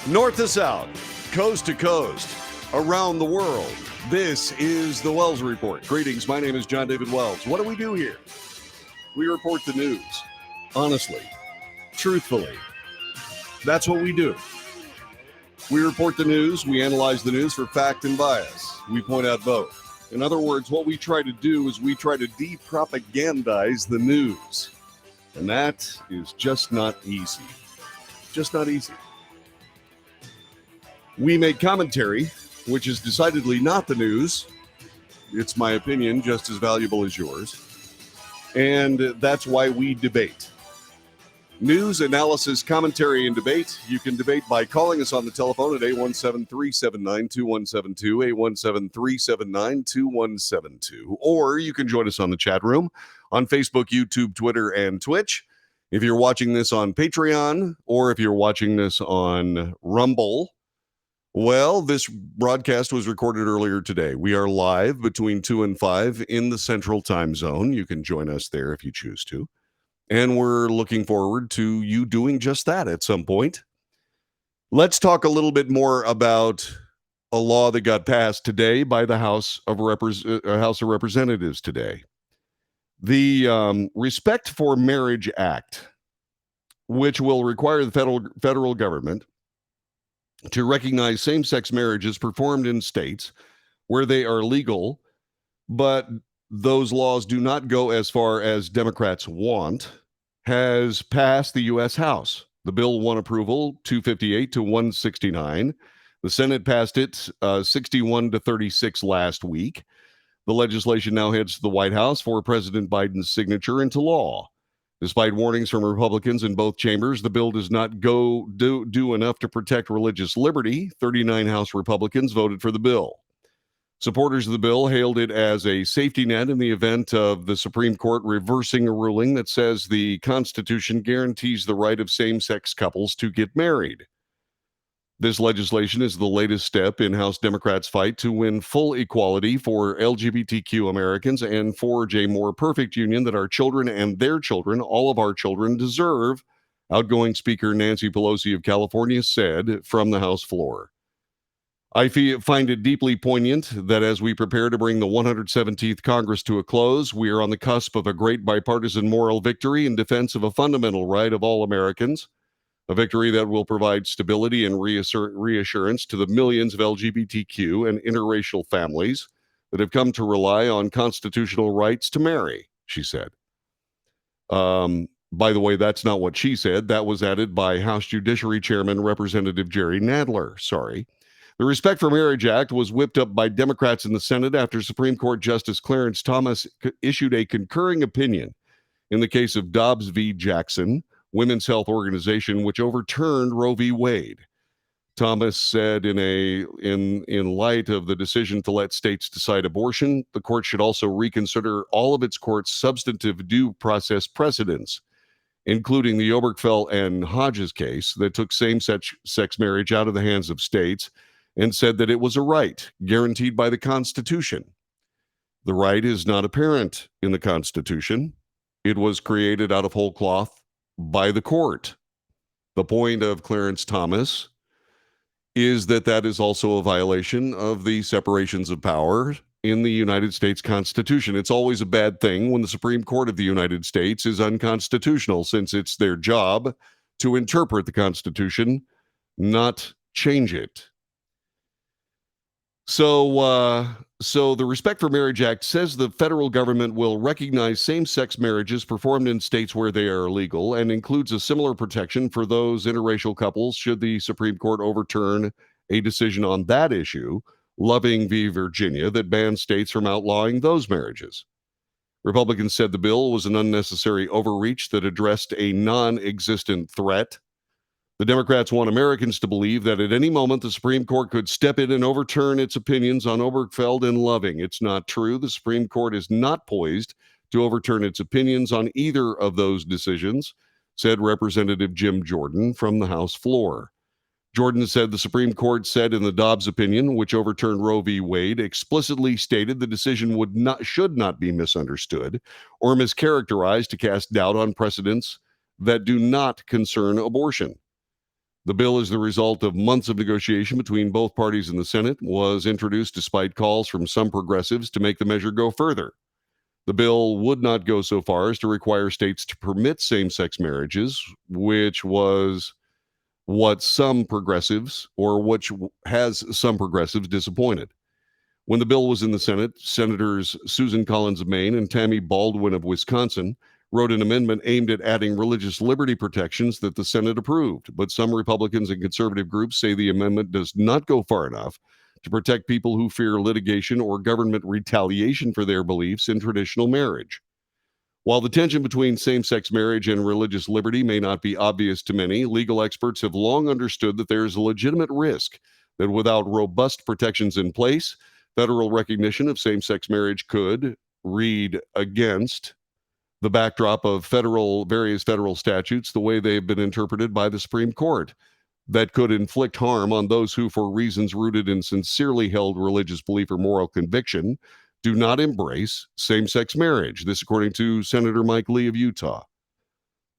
B: North to south, coast to coast, around the world. This is the Wells Report. Greetings, my name is John David Wells. What do we do here? We report the news. Honestly, truthfully. That's what we do. We report the news, we analyze the news for fact and bias. We point out both. In other words, what we try to do is we try to de-propagandize the news. And that is just not easy. Just not easy. We make commentary, which is decidedly not the news. It's my opinion, just as valuable as yours. And that's why we debate. News, analysis, commentary, and debate. You can debate by calling us on the telephone at 817-379-2172, 817-379-2172. Or you can join us on the chat room on Facebook, YouTube, Twitter, and Twitch. If you're watching this on Patreon, or if you're watching this on Rumble, well, this broadcast was recorded earlier today. We are live between 2 and 5 in the Central Time Zone. You can join us there if you choose to. And we're looking forward to you doing just that at some point. Let's talk a little bit more about a law that got passed today by the House of Representatives today. The Respect for Marriage Act, which will require the federal government to recognize same-sex marriages performed in states where they are legal, but those laws do not go as far as Democrats want, has passed the U.S. House. The bill won approval 258 to 169. The Senate passed it 61 to 36 last week. The legislation now heads to the White House for President Biden's signature into law. Despite warnings from Republicans in both chambers, the bill does not do enough to protect religious liberty. 39 House Republicans voted for the bill. Supporters of the bill hailed it as a safety net in the event of the Supreme Court reversing a ruling that says the Constitution guarantees the right of same-sex couples to get married. This legislation is the latest step in House Democrats' fight to win full equality for LGBTQ Americans and forge a more perfect union that our children and their children, all of our children, deserve, outgoing Speaker Nancy Pelosi of California said from the House floor. I find it deeply poignant that as we prepare to bring the 117th Congress to a close, we are on the cusp of a great bipartisan moral victory in defense of a fundamental right of all Americans. A victory that will provide stability and reassurance to the millions of LGBTQ and interracial families that have come to rely on constitutional rights to marry, she said. By the way, that's not what she said. That was added by House Judiciary Chairman Representative Jerry Nadler. Sorry. The Respect for Marriage Act was whipped up by Democrats in the Senate after Supreme Court Justice Clarence Thomas issued a concurring opinion in the case of Dobbs v. Jackson, Women's Health Organization, which overturned Roe v. Wade. Thomas said in light of the decision to let states decide abortion, the court should also reconsider all of its court's substantive due process precedents, including the Obergefell and Hodges case that took same-sex marriage out of the hands of states and said that it was a right guaranteed by the Constitution. The right is not apparent in the Constitution. It was created out of whole cloth by the court. The point of Clarence Thomas is that is also a violation of the separations of power in the United States Constitution. It's always a bad thing when the Supreme Court of the United States is unconstitutional, since it's their job to interpret the Constitution, not change it. So the Respect for Marriage Act says the federal government will recognize same-sex marriages performed in states where they are legal and includes a similar protection for those interracial couples should the Supreme Court overturn a decision on that issue, Loving v. Virginia, that bans states from outlawing those marriages. Republicans said the bill was an unnecessary overreach that addressed a non-existent threat. The Democrats want Americans to believe that at any moment the Supreme Court could step in and overturn its opinions on Obergefell and Loving. It's not true. The Supreme Court is not poised to overturn its opinions on either of those decisions, said Representative Jim Jordan from the House floor. Jordan said the Supreme Court said in the Dobbs opinion, which overturned Roe v. Wade, explicitly stated the decision should not be misunderstood or mischaracterized to cast doubt on precedents that do not concern abortion.
A: The bill is the result of months of negotiation between both parties in the Senate, was introduced despite calls from some progressives to make the measure go further. The bill would not go so far as to require states to permit same-sex marriages, which was what some progressives, or which has some progressives disappointed. When the bill was in the Senate, Senators Susan Collins of Maine and Tammy Baldwin of Wisconsin wrote an amendment aimed at adding religious liberty protections that the Senate approved. But some Republicans and conservative groups say the amendment does not go far enough to protect people who fear litigation or government retaliation for their beliefs in traditional marriage. While the tension between same sex marriage and religious liberty may not be obvious to many, legal experts have long understood that there is a legitimate risk that without robust protections in place, federal recognition of same sex marriage could read against the backdrop of various federal statutes, the way they've been interpreted by the Supreme Court, that could inflict harm on those who, for reasons rooted in sincerely held religious belief or moral conviction, do not embrace same-sex marriage. This, according to Senator Mike Lee of Utah.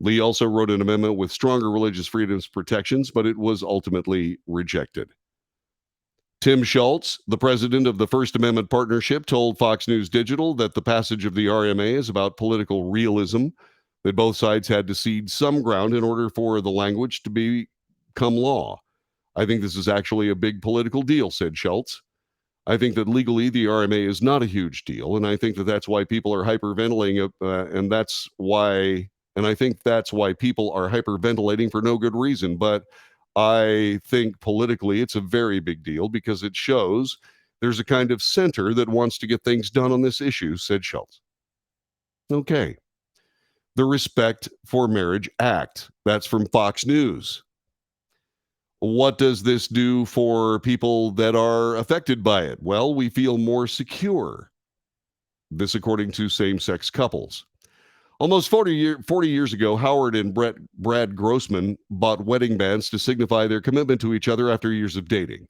A: Lee also wrote an amendment with stronger religious freedoms protections, but it was ultimately rejected. Tim Schultz, the president of the First Amendment Partnership, told Fox News Digital that the passage of the RMA is about political realism, that both sides had to cede some ground in order for the language to become law. I think this is actually a big political deal, said Schultz. I think that legally the RMA is not a huge deal, and I think that that's why people are hyperventilating, and I think that's why people are hyperventilating for no good reason. But I think politically it's a very big deal because it shows there's a kind of center that wants to get things done on this issue, said Schultz. Okay. The Respect for Marriage Act. That's from Fox News. What does this do for people that are affected by it? Well, we feel more secure. This according to same-sex couples. Almost 40 years ago, Howard and Brad Grossman bought wedding bands to signify their commitment to each other after years of dating.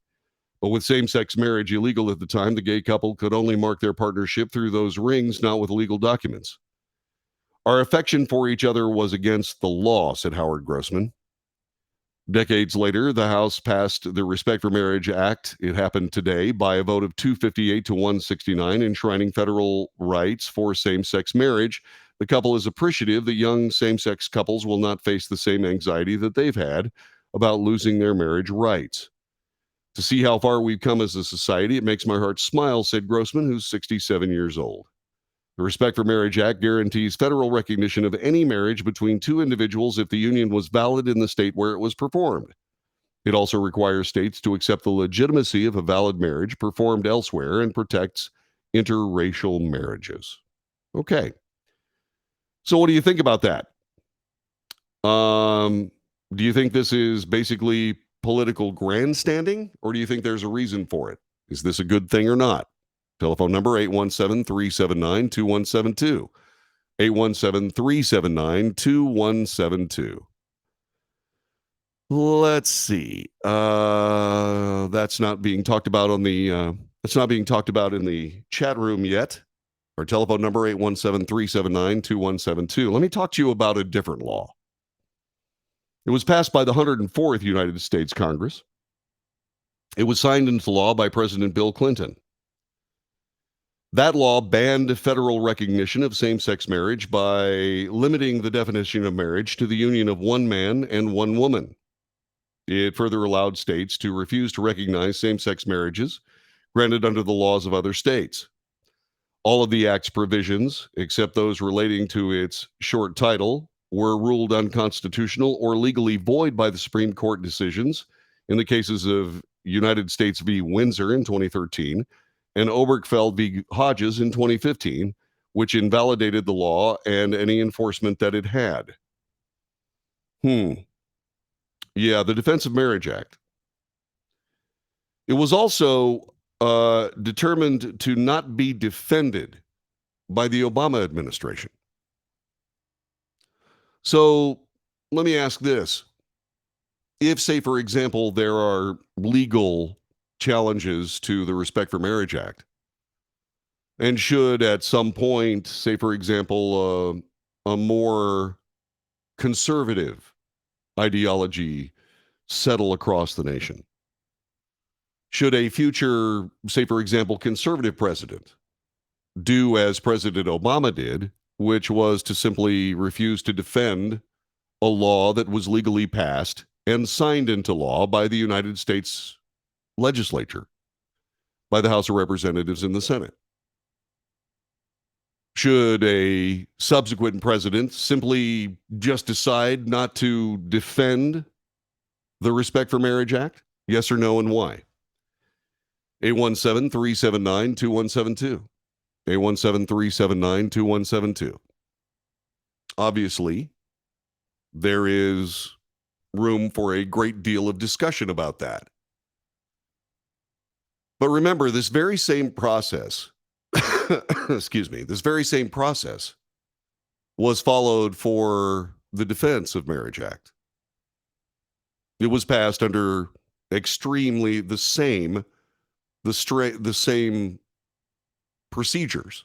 A: But with same-sex marriage illegal at the time, the gay couple could only mark their partnership through those rings, not with legal documents. Our affection for each other was against the law, said Howard Grossman. Decades later, the House passed the Respect for Marriage Act. It happened today by a vote of 258 to 169, enshrining federal rights for same-sex marriage. The couple is appreciative that young same-sex couples will not face the same anxiety that they've had about losing their marriage rights. To see how far we've come as a society, it makes my heart smile, said Grossman, who's 67 years old. The Respect for Marriage Act guarantees federal recognition of any marriage between two individuals if the union was valid in the state where it was performed. It also requires states to accept the legitimacy of a valid marriage performed elsewhere and protects interracial marriages. Okay. So what do you think about that? Do you think this is basically political grandstanding, or do you think there's a reason for it? Is this a good thing or not? Telephone number 817-379-2172. 817-379-2172. Let's see. That's not being talked about in the chat room yet. Our telephone number 817-379-2172. Let me talk to you about a different law. It was passed by the 104th United States Congress. It was signed into law by President Bill Clinton. That law banned federal recognition of same-sex marriage by limiting the definition of marriage to the union of one man and one woman. It further allowed states to refuse to recognize same-sex marriages granted under the laws of other states. All of the Act's provisions, except those relating to its short title, were ruled unconstitutional or legally void by the Supreme Court decisions in the cases of United States v. Windsor in 2013 and Obergefell v. Hodges in 2015, which invalidated the law and any enforcement that it had. The Defense of Marriage Act. It was also determined to not be defended by the Obama administration. So let me ask this. If, say, for example, there are legal challenges to the Respect for Marriage Act, and should at some point, say, for example, a more conservative ideology
B: settle across the nation. Should a future, say, for example, conservative president do as President Obama did, which was to simply refuse to defend a law that was legally passed and signed into law by the United States legislature, by the House of Representatives and the Senate? Should a subsequent president simply just decide not to defend the Respect for Marriage Act? Yes or no, and why? 817-379-2172. 817-379-2172. Obviously, there is room for a great deal of discussion about that. But remember, this very same process, this very same process was followed for the Defense of Marriage Act. It was passed under extremely the same procedures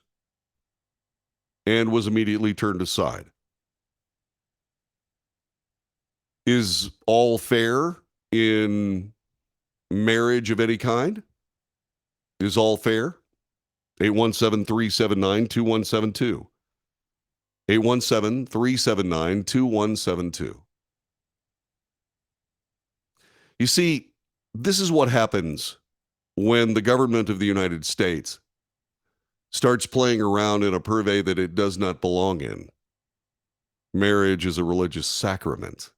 B: and was immediately turned aside. Is all fair in marriage of any kind? Is all fair? 817-379-2172. 817-379-2172. You see, this is what happens when the government of the United States starts playing around in a purvey that it does not belong in. Marriage is a religious sacrament.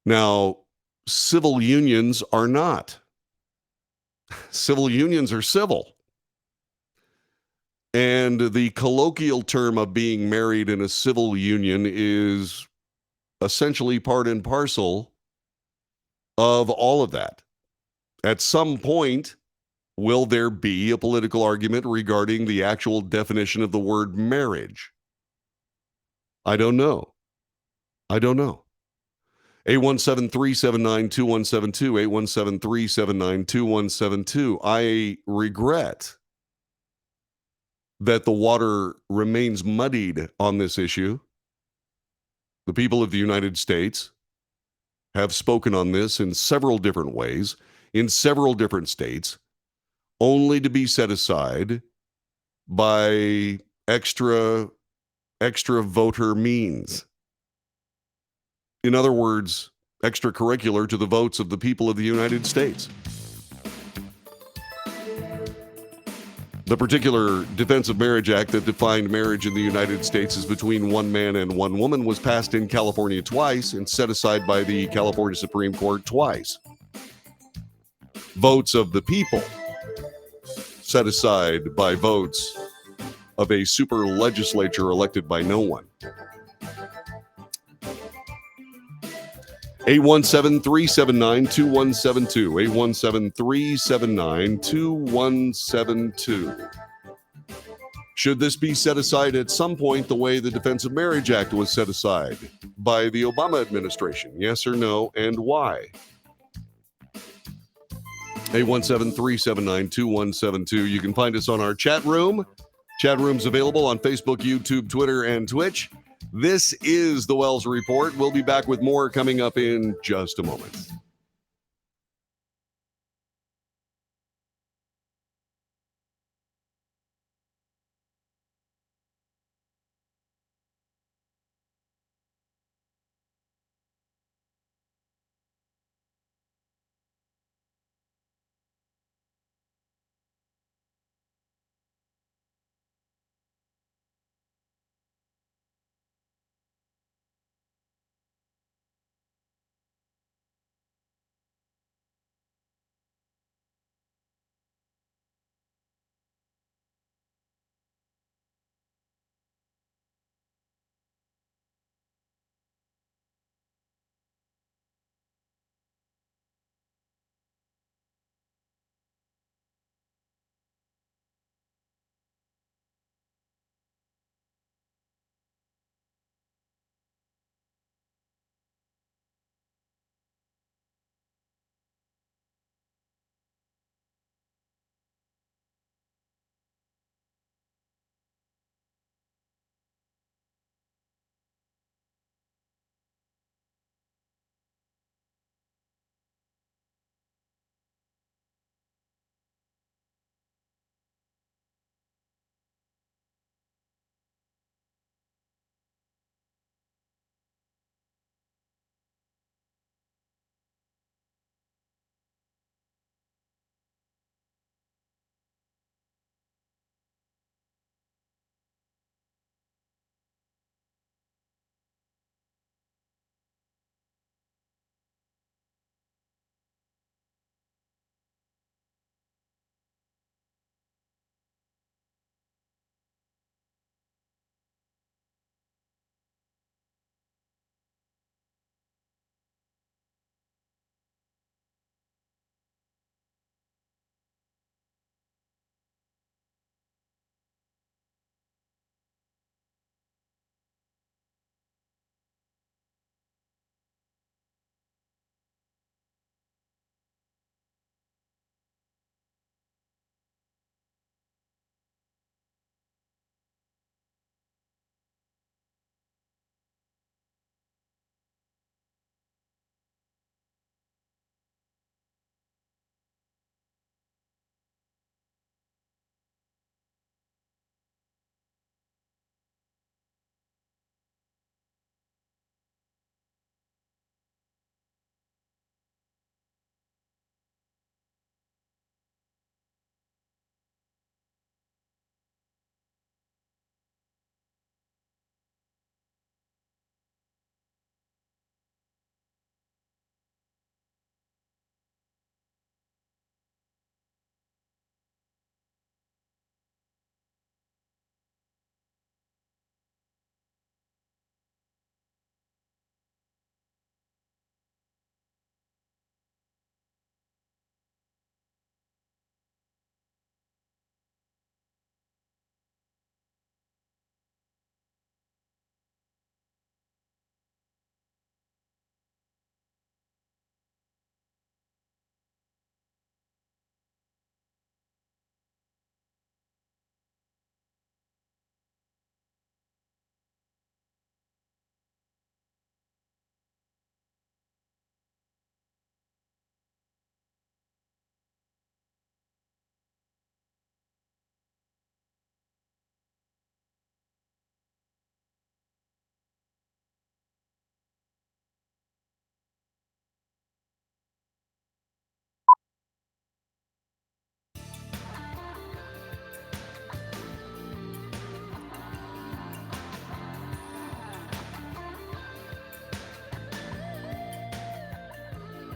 B: Now, civil unions are not. Civil unions are civil. And the colloquial term of being married in a civil union is essentially part and parcel of all of that. At some point, will there be a political argument regarding the actual definition of the word marriage? I don't know. 817-379-2172, 817-379-2172. I regret that the water remains muddied on this issue. The people of the United States have spoken on this in several different ways, in several different states, only to be set aside by extra voter means. In other words, extracurricular to the votes of the people of the United States. The particular Defense of Marriage Act that defined marriage in the United States as between one man and one woman was passed in California twice and set aside by the California Supreme Court twice. Votes of the people set aside by votes of a super legislature elected by no one. 817-379-2172. 817-379-2172. Should this be set aside at some point the way the Defense of Marriage Act was set aside by the Obama administration? Yes or no, and why? 817-379-2172. You can find us on our chat room. Chat room's available on Facebook, YouTube, Twitter, and Twitch. This is the Wells Report. We'll be back with more coming up in just a moment.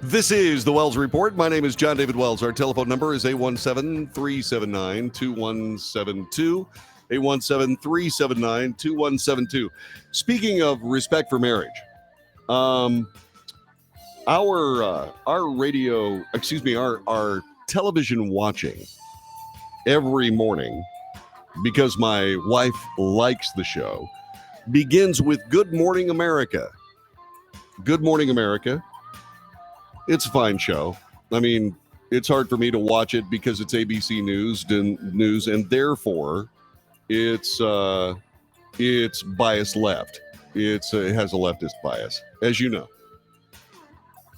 B: This is the Wells Report. My name is John David Wells. Our telephone number is 817-379-2172. 817-379-2172. Speaking of respect for marriage, our television watching every morning, because my wife likes the show, begins with Good Morning America. Good Morning America. It's a fine show. I mean, it's hard for me to watch it because it's ABC News, and therefore it's biased left. It has a leftist bias, as you know.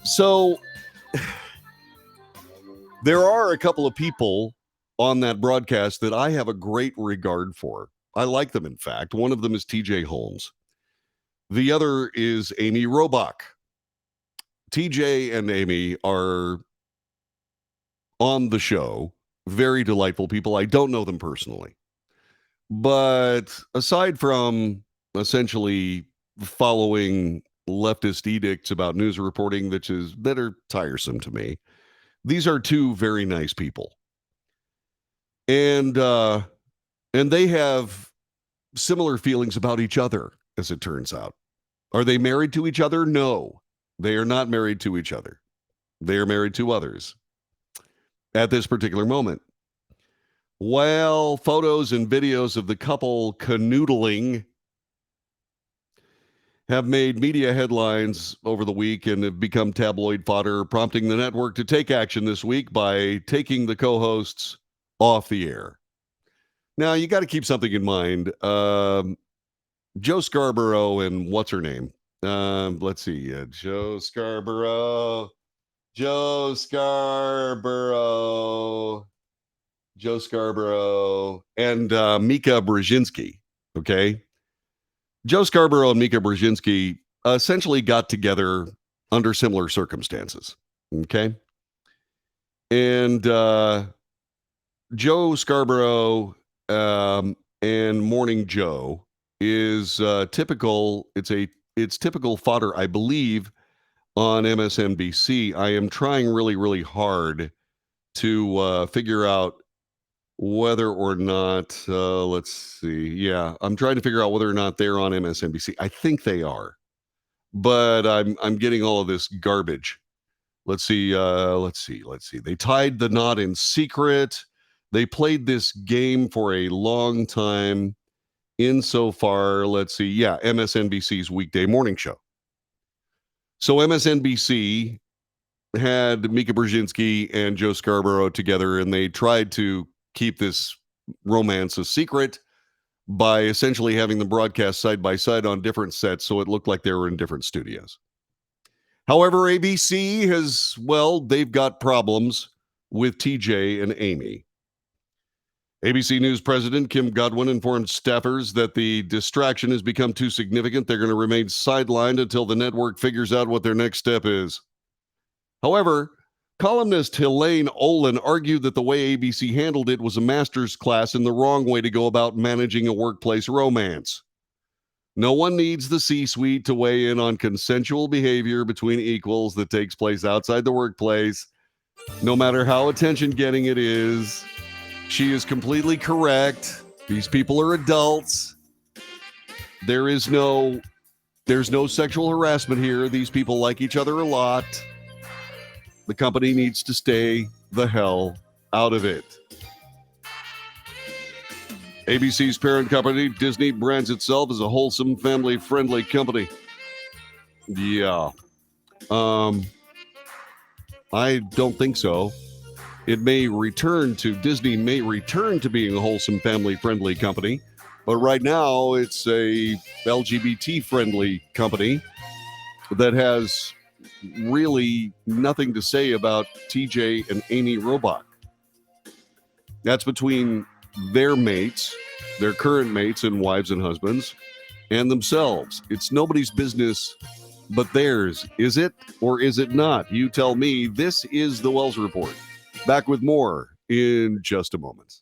B: So there are a couple of people on that broadcast that I have a great regard for. I like them, in fact. One of them is TJ Holmes. The other is Amy Robach. TJ and Amy are on the show. Very delightful people. I don't know them personally. But aside from essentially following leftist edicts about news reporting that are tiresome to me, these are two very nice people. And they have similar feelings about each other, as it turns out. Are they married to each other? No. They are not married to each other. They are married to others at this particular moment. Well, photos and videos of the couple canoodling have made media headlines over the week and have become tabloid fodder, prompting the network to take action this week by taking the co-hosts off the air. Now, you got to keep something in mind. Joe Scarborough and what's her name? Let's see. Joe Scarborough, and Mika Brzezinski. Okay. Joe Scarborough and Mika Brzezinski essentially got together under similar circumstances. Okay. And Joe Scarborough and Morning Joe is typical. It's typical fodder, I believe, on MSNBC. I am trying really, really hard to figure out whether or not, let's see. Yeah, I'm trying to figure out whether or not they're on MSNBC. I think they are, but I'm getting all of this garbage. Let's see. They tied the knot in secret. They played this game for a long time. Insofar, let's see. Yeah, MSNBC's weekday morning show. So MSNBC had Mika Brzezinski and Joe Scarborough together, and they tried to keep this romance a secret by essentially having them broadcast side by side on different sets, so it looked like they were in different studios. However, ABC they've got problems with TJ and Amy. ABC News President Kim Godwin informed staffers that the distraction has become too significant. They're going to remain sidelined until the network figures out what their next step is. However, columnist Helene Olin argued that the way ABC handled it was a master's class in the wrong way to go about managing a workplace romance. No one needs the C-suite to weigh in on consensual behavior between equals that takes place outside the workplace, no matter how attention-getting it is. She is completely correct. These people are adults. There's no sexual harassment here. These people like each other a lot. The company needs to stay the hell out of it. ABC's parent company, Disney, brands itself as a wholesome, family-friendly company. Yeah. I don't think so. Disney may return to being a wholesome, family-friendly company, but right now it's a LGBT-friendly company that has really nothing to say about TJ and Amy Robach. That's between their mates, their current mates and wives and husbands, and themselves. It's nobody's business but theirs. Is it or is it not? You tell me. This is the Wells Report. Back with more in just a moment.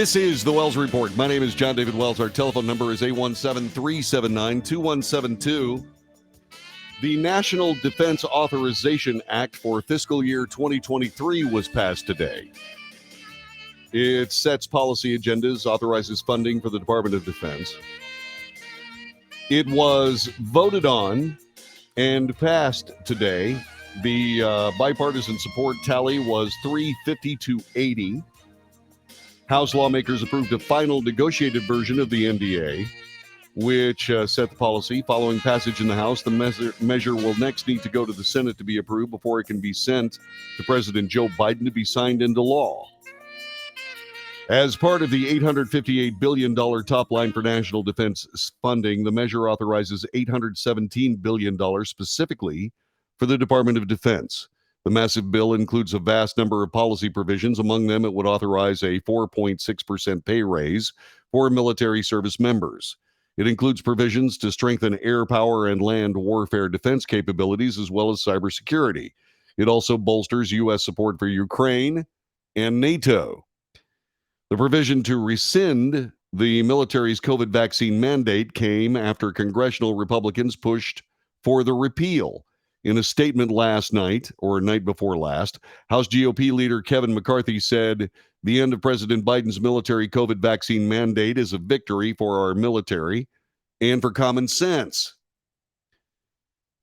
A: This is the Wells Report. My name is John David Wells. Our telephone number is 817-379-2172. The National Defense Authorization Act for fiscal year 2023 was passed today. It sets policy agendas, authorizes funding for the Department of Defense. It was voted on and passed today. The bipartisan support tally was 350 to 80. House lawmakers approved a final negotiated version of the NDA, which set the policy. Following passage in the House, the measure will next need to go to the Senate to be approved before it can be sent to President Joe Biden to be signed into law. As part of the $858 billion top line for national defense funding, the measure authorizes $817 billion specifically for the Department of Defense. The massive bill includes a vast number of policy provisions. Among them, it would authorize a 4.6% pay raise for military service members. It includes provisions to strengthen air power and land warfare defense capabilities, as well as cybersecurity. It also bolsters U.S. support for Ukraine and NATO. The provision to rescind the military's COVID vaccine mandate came after congressional Republicans pushed for the repeal. In a statement last night, or night before last, House GOP leader Kevin McCarthy said the end of President Biden's military COVID vaccine mandate is a victory for our military and for common sense.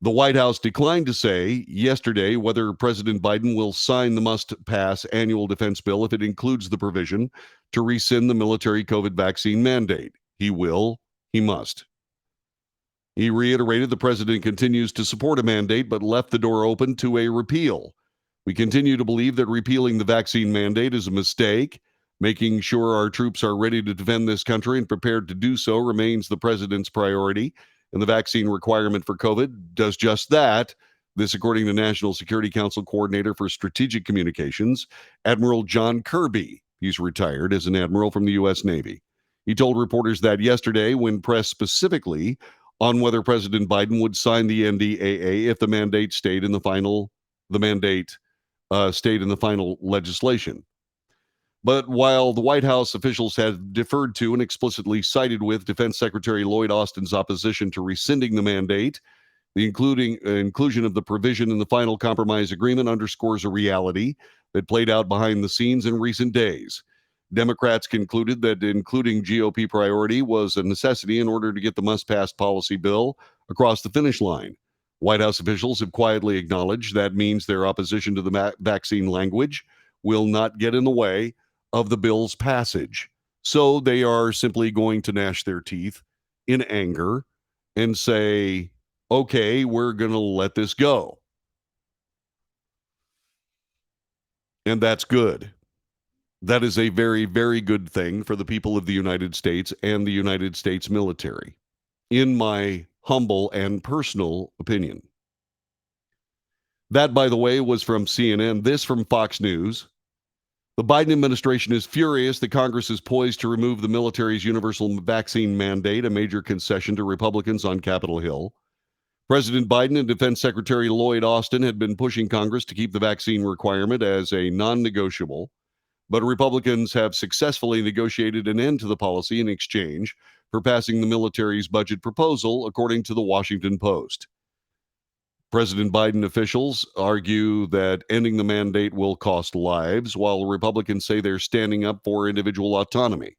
A: The White House declined to say yesterday whether President Biden will sign the must-pass annual defense bill if it includes the provision to rescind the military COVID vaccine mandate. He will, he must. He reiterated the president continues to support a mandate, but left the door open to a repeal. We continue to believe that repealing the vaccine mandate is a mistake. Making sure our troops are ready to defend this country and prepared to do so remains the president's priority, and the vaccine requirement for COVID does just that. This, according to National Security Council Coordinator for Strategic Communications, Admiral John Kirby. He's retired as an admiral from the U.S. Navy. He told reporters that yesterday when pressed specifically on whether President Biden would sign the NDAA if the mandate stayed in the final legislation. But while the White House officials had deferred to and explicitly sided with Defense Secretary Lloyd Austin's opposition to rescinding the mandate, the inclusion of the provision in the final compromise agreement underscores a reality that played out behind the scenes in recent days. Democrats concluded that including GOP priority was a necessity in order to get the must-pass policy bill across the finish line. White House officials have quietly acknowledged that means their opposition to the vaccine language will not get in the way of the bill's passage. So they are simply going to gnash their teeth in anger and say, okay, we're going to let this go. And that's good. That is a very, very good thing for the people of the United States and the United States military, in my humble and personal opinion. That, by the way, was from CNN. This from Fox News. The Biden administration is furious that Congress is poised to remove the military's universal vaccine mandate, a major concession to Republicans on Capitol Hill. President Biden and Defense Secretary Lloyd Austin had been pushing Congress to keep the vaccine requirement as a non-negotiable, but Republicans have successfully negotiated an end to the policy in exchange for passing the military's budget proposal, according to the Washington Post. President Biden officials argue that ending the mandate will cost lives, while Republicans say they're standing up for individual autonomy.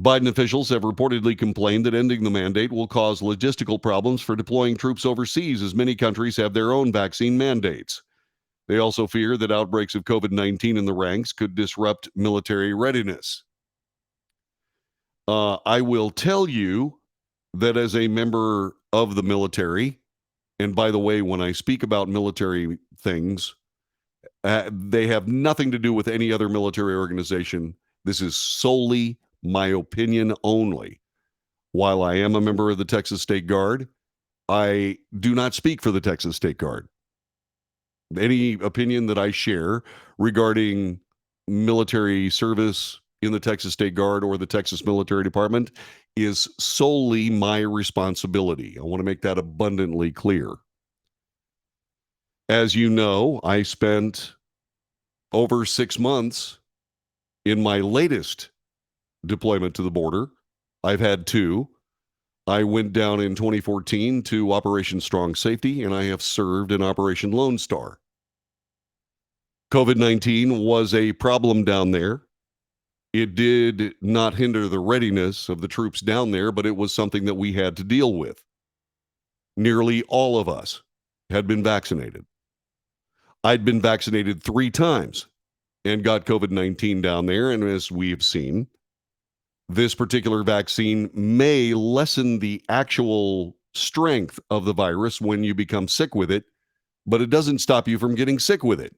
A: Biden officials have reportedly complained that ending the mandate will cause logistical problems for deploying troops overseas, as many countries have their own vaccine mandates. They also fear that outbreaks of COVID-19 in the ranks could disrupt military readiness. I will tell you that as a member of the military, and by the way, when I speak about military things, they have nothing to do with any other military organization. This is solely my opinion only. While I am a member of the Texas State Guard, I do not speak for the Texas State Guard. Any opinion that I share regarding military service in the Texas State Guard or the Texas Military Department is solely my responsibility. I want to make that abundantly clear. As you know, I spent over 6 months In my latest deployment to the border, I've had 2. I went down in 2014 to Operation Strong Safety, and I have served in Operation Lone Star. COVID-19 was a problem down there. It did not hinder the readiness of the troops down there, but it was something that we had to deal with. Nearly all of us had been vaccinated. I'd been vaccinated 3 times and got COVID-19 down there. And as we've seen, this particular vaccine may lessen the actual strength of the virus when you become sick with it, but it doesn't stop you from getting sick with it.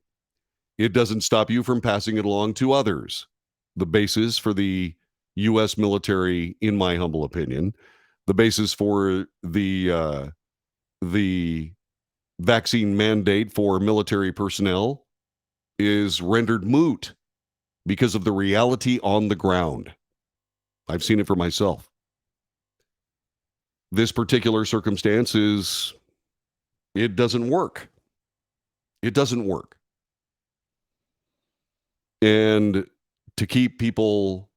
A: It doesn't stop you from passing it along to others. The basis for the U.S. military, in my humble opinion, the basis for the vaccine mandate for military personnel is rendered moot because of the reality on the ground. I've seen it for myself. This particular circumstance it doesn't work. It doesn't work. And to keep people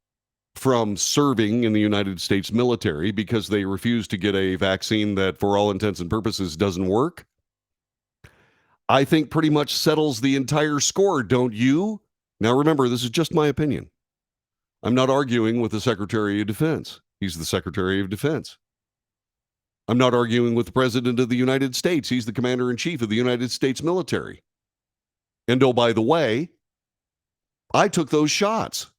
A: from serving in the United States military because they refuse to get a vaccine that, for all intents and purposes, doesn't work, I think pretty much settles the entire score, don't you? Now, remember, this is just my opinion. I'm not arguing with the Secretary of Defense. He's the Secretary of Defense. I'm not arguing with the President of the United States. He's the Commander-in-Chief of the United States military. And oh, by the way, I took those shots.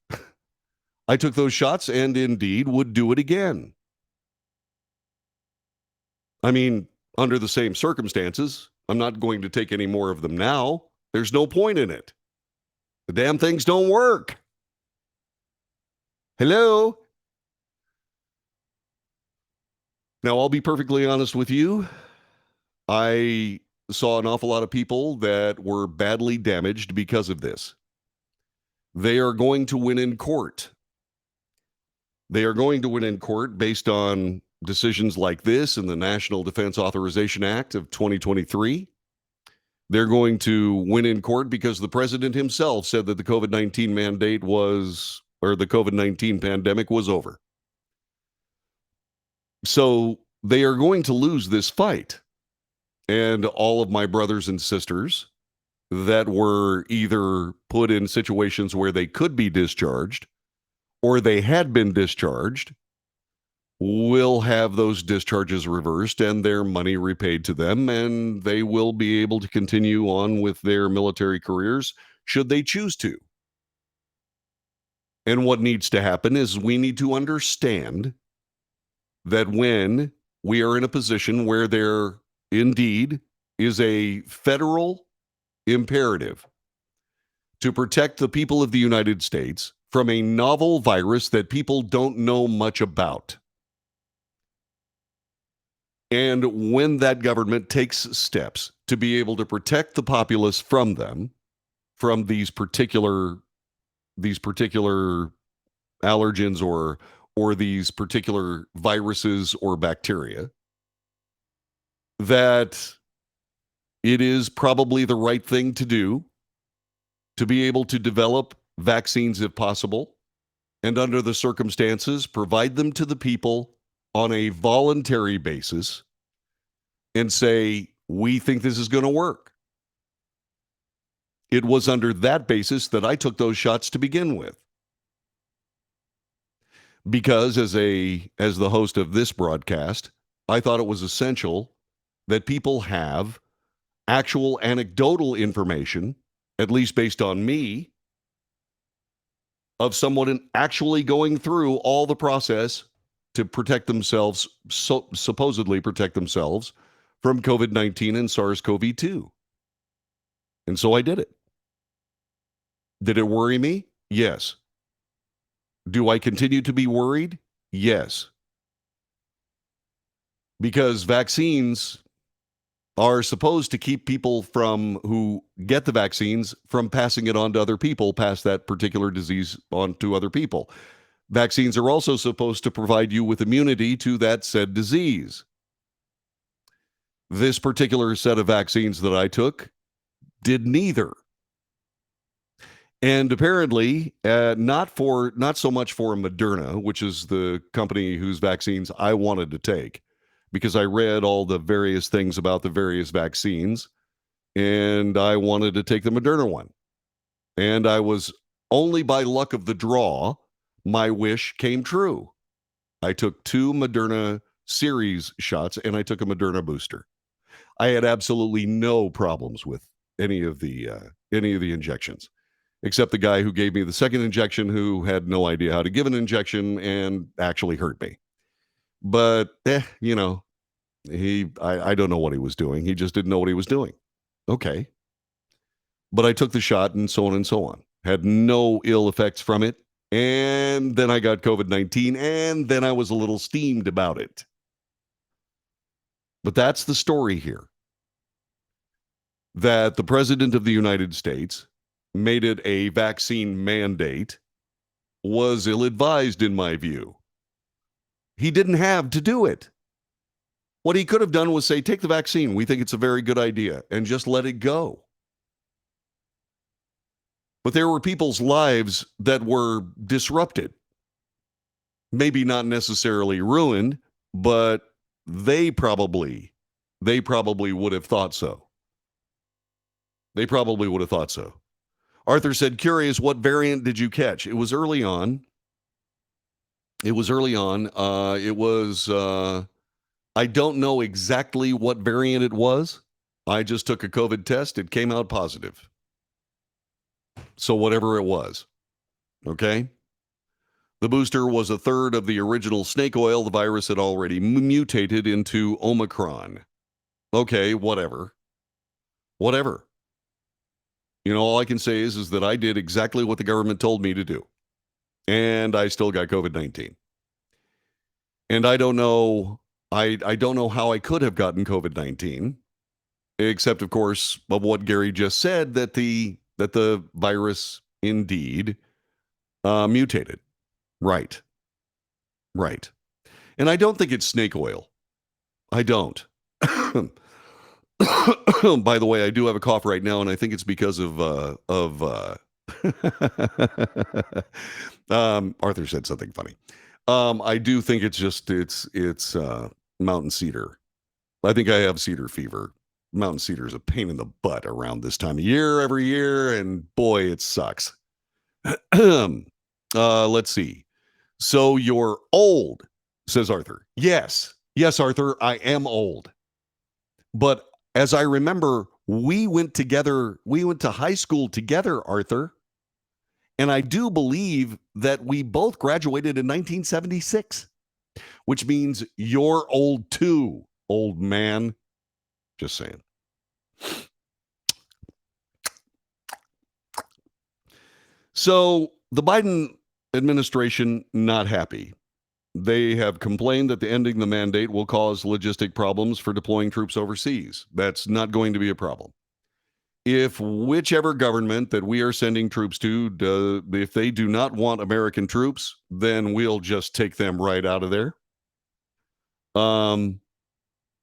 A: I took those shots and indeed would do it again. I mean, under the same circumstances, I'm not going to take any more of them now. There's no point in it. The damn things don't work. Hello? Now, I'll be perfectly honest with you. I saw an awful lot of people that were badly damaged because of this. They are going to win in court. They are going to win in court based on decisions like this in the National Defense Authorization Act of 2023. They're going to win in court because the president himself said that the COVID-19 mandate was, or the COVID-19 pandemic was over. So they are going to lose this fight. And all of my brothers and sisters that were either put in situations where they could be discharged or they had been discharged will have those discharges reversed and their money repaid to them, and they will be able to continue on with their military careers should they choose to. And what needs to happen is we need to understand that when we are in a position where there indeed is a federal imperative to protect the people of the United States from a novel virus that people don't know much about. And when that government takes steps to be able to protect the populace from them, from these particular allergens or these particular viruses or bacteria, that it is probably the right thing to do to be able to develop vaccines if possible, and under the circumstances, provide them to the people on a voluntary basis and say, we think this is going to work. It was under that basis that I took those shots to begin with. Because as the host of this broadcast, I thought it was essential that people have actual anecdotal information, at least based on me, of someone actually going through all the process to protect themselves, supposedly protect themselves from COVID-19 and SARS-CoV-2. And so I did it. Did it worry me? Yes. Do I continue to be worried? Yes. Because vaccines are supposed to keep people who get the vaccines from passing it on to other people, pass that particular disease on to other people. Vaccines are also supposed to provide you with immunity to that said disease. This particular set of vaccines that I took did neither. And apparently, not so much for Moderna, which is the company whose vaccines I wanted to take, because I read all the various things about the various vaccines, and I wanted to take the Moderna one. And I was only by luck of the draw, my wish came true. I took 2 Moderna series shots, and I took a Moderna booster. I had absolutely no problems with any of the injections, except the guy who gave me the second injection, who had no idea how to give an injection and actually hurt me. But I don't know what he was doing. He just didn't know what he was doing. Okay. But I took the shot and so on and so on. Had no ill effects from it. And then I got COVID-19, and then I was a little steamed about it. But that's the story here. That the President of the United States made it a vaccine mandate was ill-advised, in my view. He didn't have to do it. What he could have done was say, take the vaccine. We think it's a very good idea, and just let it go. But there were people's lives that were disrupted. Maybe not necessarily ruined, but they probably would have thought so. They probably would have thought so. Arthur said, curious, what variant did you catch? It was early on. I don't know exactly what variant it was. I just took a COVID test. It came out positive. So whatever it was. Okay? The booster was a third of the original snake oil. The virus had already mutated into Omicron. Okay, whatever. Whatever. All I can say is that I did exactly what the government told me to do. And I still got COVID-19. And I don't know how I could have gotten COVID-19, except, of course, of what Gary just said, that the virus indeed mutated. Right. And I don't think it's snake oil. I don't. By the way, I do have a cough right now, and I think it's because of Arthur said something funny. I do think it's mountain cedar. I think I have cedar fever. Mountain cedar is a pain in the butt around this time of year every year, and boy, it sucks. Let's see. So you're old, says Arthur. Yes, Arthur, I am old. But as I remember, we went to high school together, Arthur. And I do believe that we both graduated in 1976, which means you're old too, old man. Just saying. So the Biden administration, not happy. They have complained that ending the mandate will cause logistic problems for deploying troops overseas. That's not going to be a problem. If whichever government that we are sending troops to, if they do not want American troops, then we'll just take them right out of there.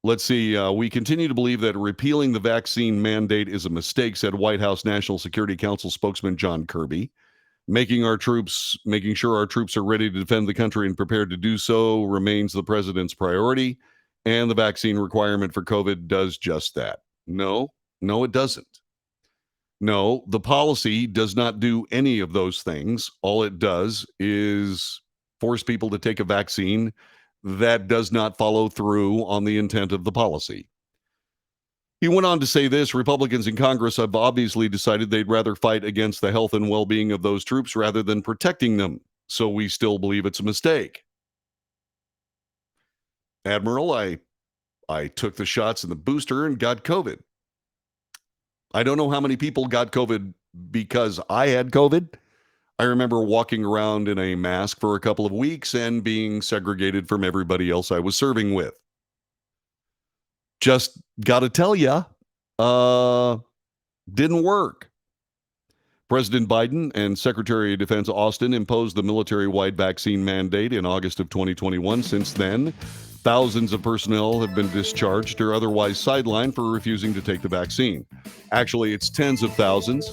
A: Let's see. We continue to believe that repealing the vaccine mandate is a mistake, said White House National Security Council spokesman John Kirby. Making sure our troops are ready to defend the country and prepared to do so remains the president's priority, and the vaccine requirement for COVID does just that. No, it doesn't. No, the policy does not do any of those things. All it does is force people to take a vaccine that does not follow through on the intent of the policy. He went on to say this: Republicans in Congress have obviously decided they'd rather fight against the health and well-being of those troops rather than protecting them. So we still believe it's a mistake. Admiral, I took the shots in the booster and got COVID. I don't know how many people got COVID because I had COVID. I remember walking around in a mask for a couple of weeks and being segregated from everybody else I was serving with. Just got to tell you, didn't work. President Biden and Secretary of Defense Austin imposed the military-wide vaccine mandate in August of 2021. Since then, thousands of personnel have been discharged or otherwise sidelined for refusing to take the vaccine. Actually, it's tens of thousands.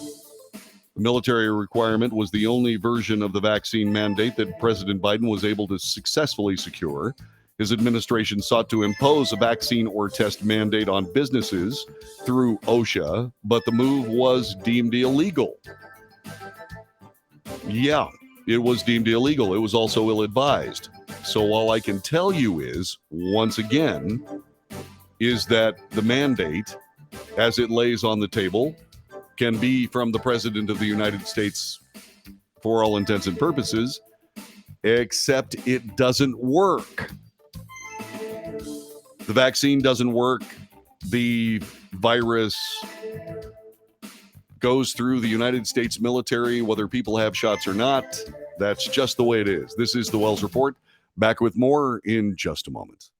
A: The military requirement was the only version of the vaccine mandate that President Biden was able to successfully secure. His administration sought to impose a vaccine or test mandate on businesses through OSHA, but the move was deemed illegal. Yeah, it was deemed illegal. It was also ill-advised. So all I can tell you is, once again, is that the mandate, as it lays on the table, can be from the President of the United States for all intents and purposes, except it doesn't work. The vaccine doesn't work. The virus goes through the United States military, whether people have shots or not. That's just the way it is. This is the Wells Report. Back with more in just a moment.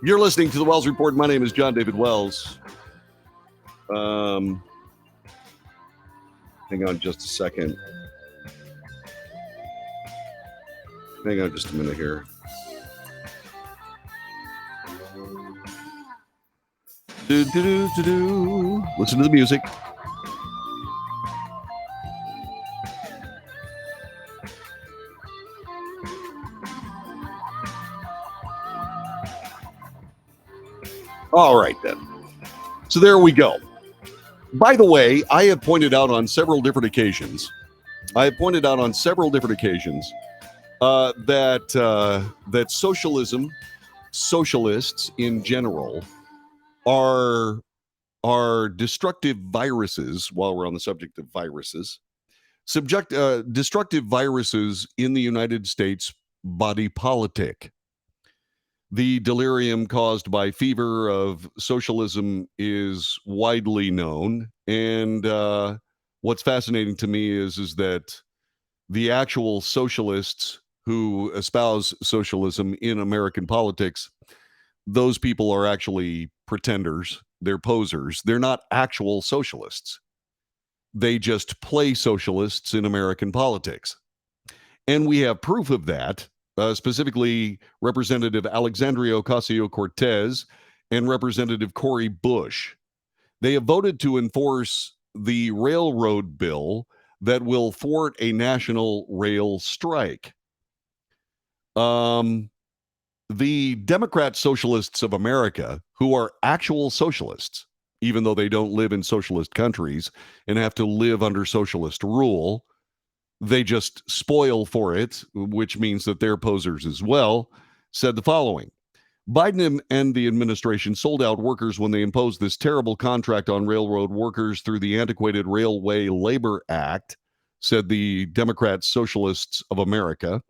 A: You're listening to the Wells Report. My name is John David Wells. Hang on just a second. Hang on just a minute here. Listen to the music. All right, then. So there we go. By the way, I have pointed out on several different occasions, that socialists in general, are destructive viruses. While we're on the subject of viruses, Destructive viruses in the United States body politic. The delirium caused by fever of socialism is widely known. And what's fascinating to me is that the actual socialists who espouse socialism in American politics, those people are actually pretenders. They're posers. They're not actual socialists. They just play socialists in American politics. And we have proof of that, specifically Representative Alexandria Ocasio-Cortez and Representative Cori Bush. They have voted to enforce the railroad bill that will thwart a national rail strike. The Democrat Socialists of America, who are actual socialists, even though they don't live in socialist countries and have to live under socialist rule, they just spoil for it, which means that they're posers as well, said the following. Biden and the administration sold out workers when they imposed this terrible contract on railroad workers through the antiquated Railway Labor Act, said the Democrat Socialists of America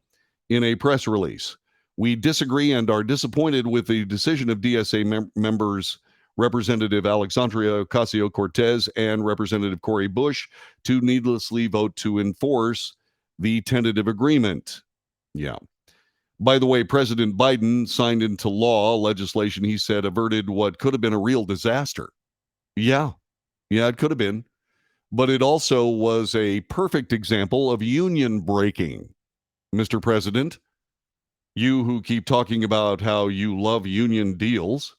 A: in a press release. We disagree and are disappointed with the decision of DSA members Representative Alexandria Ocasio-Cortez and Representative Cori Bush to needlessly vote to enforce the tentative agreement. Yeah. By the way, President Biden signed into law legislation he said averted what could have been a real disaster. Yeah, it could have been. But it also was a perfect example of union breaking. Mr. President, you who keep talking about how you love union deals,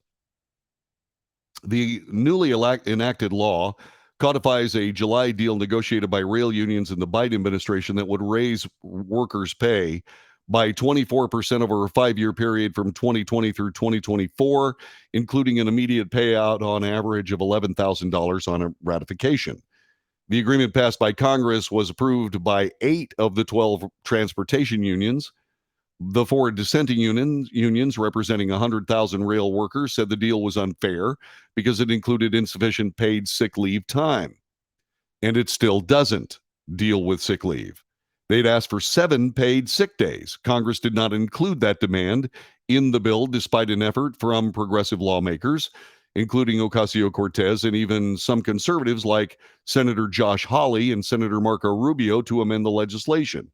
A: the newly enacted law codifies a July deal negotiated by rail unions in the Biden administration that would raise workers' pay by 24% over a 5-year period from 2020 through 2024, including an immediate payout on average of $11,000 on a ratification. The agreement passed by Congress was approved by 8 of the 12 transportation unions. The 4 dissenting unions representing 100,000 rail workers said the deal was unfair because it included insufficient paid sick leave time. And it still doesn't deal with sick leave. They'd asked for 7 paid sick days. Congress did not include that demand in the bill, despite an effort from progressive lawmakers, including Ocasio-Cortez and even some conservatives like Senator Josh Hawley and Senator Marco Rubio to amend the legislation.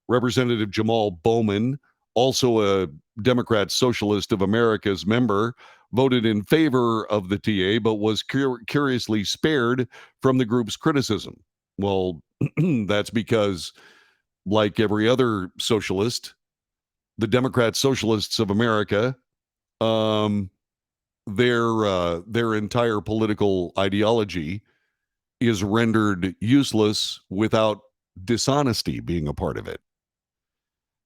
A: Representative Jamal Bowman, also a Democrat Socialist of America's member, voted in favor of the TA, but was curiously spared from the group's criticism. Well, that's because, like every other socialist, the Democrat Socialists of America, their entire political ideology is rendered useless without dishonesty being a part of it.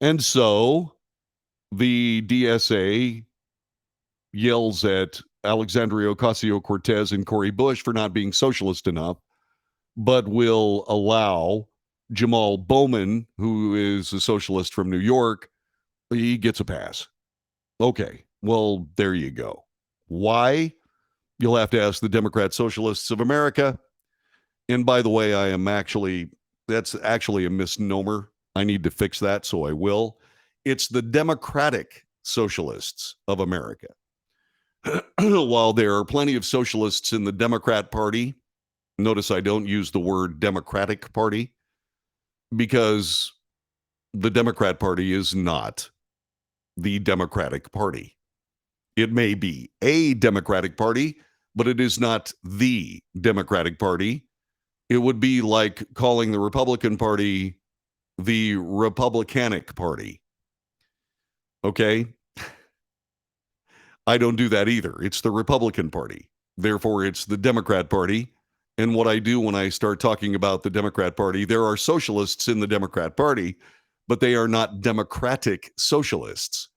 A: And so the DSA yells at Alexandria Ocasio-Cortez and Cori Bush for not being socialist enough, but will allow Jamal Bowman, who is a socialist from New York, he gets a pass. Okay, well, there you go. Why? You'll have to ask the Democrat Socialists of America. And by the way, that's actually a misnomer. I need to fix that, so I will. It's the Democratic Socialists of America. While there are plenty of socialists in the Democrat Party, notice I don't use the word Democratic Party because the Democrat Party is not the Democratic Party. It may be a Democratic Party, but it is not the Democratic Party. It would be like calling the Republican Party the Republicanic Party. Okay? I don't do that either. It's the Republican Party. Therefore, it's the Democrat Party. And what I do when I start talking about the Democrat Party, there are socialists in the Democrat Party, but they are not democratic socialists.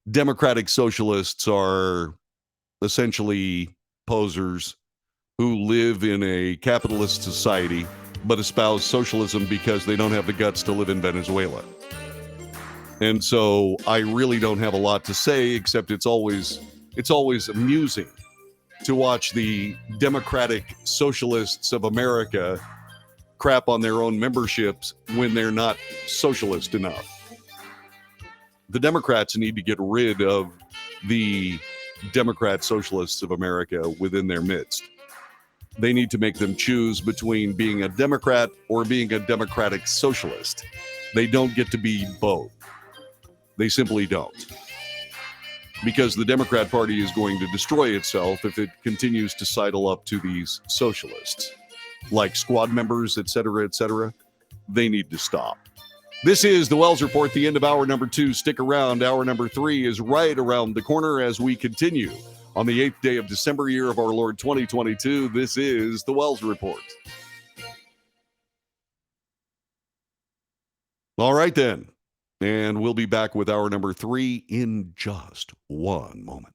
A: Democratic socialists are essentially posers who live in a capitalist society but espouse socialism because they don't have the guts to live in Venezuela. And so I really don't have a lot to say, except it's always amusing to watch the Democratic Socialists of America
B: crap on their own memberships when they're not socialist enough. The Democrats need to get rid of the Democrat Socialists of America within their midst. They need to make them choose between being a Democrat or being a Democratic Socialist. They don't get to be both. They simply don't. Because the Democrat Party is going to destroy itself if it continues to sidle up to these socialists, like squad members, et cetera, et cetera. They need to stop. This is the Wells Report, the end of hour number 2. Stick around. Hour number 3 is right around the corner as we continue on the 8th day of December, year of our Lord 2022. This is the Wells Report. All right, then. And we'll be back with hour number 3 in just one moment.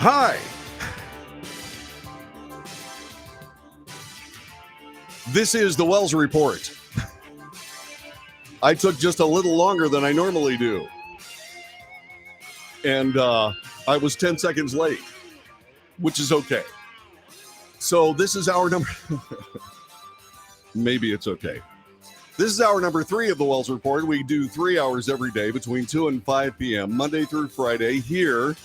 B: Hi. This is the Wells Report. I took just a little longer than I normally do. And I was 10 seconds late, which is okay. So this is our number. Maybe it's okay. This is our number 3 of the Wells Report. We do 3 hours every day between 2 and 5 p.m., Monday through Friday, here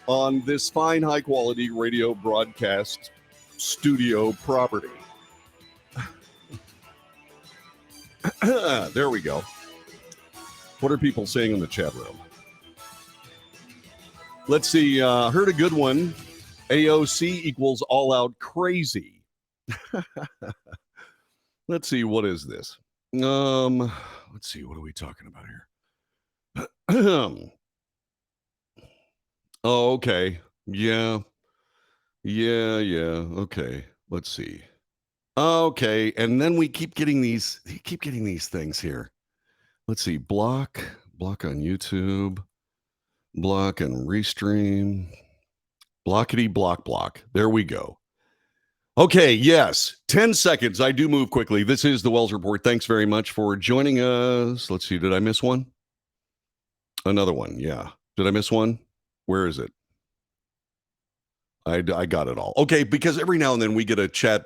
B: on this fine, high-quality radio broadcast studio property. There we go. What are people saying in the chat room? Let's see. Heard a good one. AOC equals all out crazy. Let's see. What is this? Let's see. What are we talking about here? Oh, okay. Yeah. Okay. Let's see. Okay. And then we keep getting these things here. Let's see. Block on YouTube. Block and restream. Blockity block. There we go. Okay, yes. 10 seconds. I do move quickly. This is the Wells Report. Thanks very much for joining us. Let's see. Did I miss one? Another one. Yeah. Did I miss one? Where is it? I got it all. Okay, because every now and then we get chat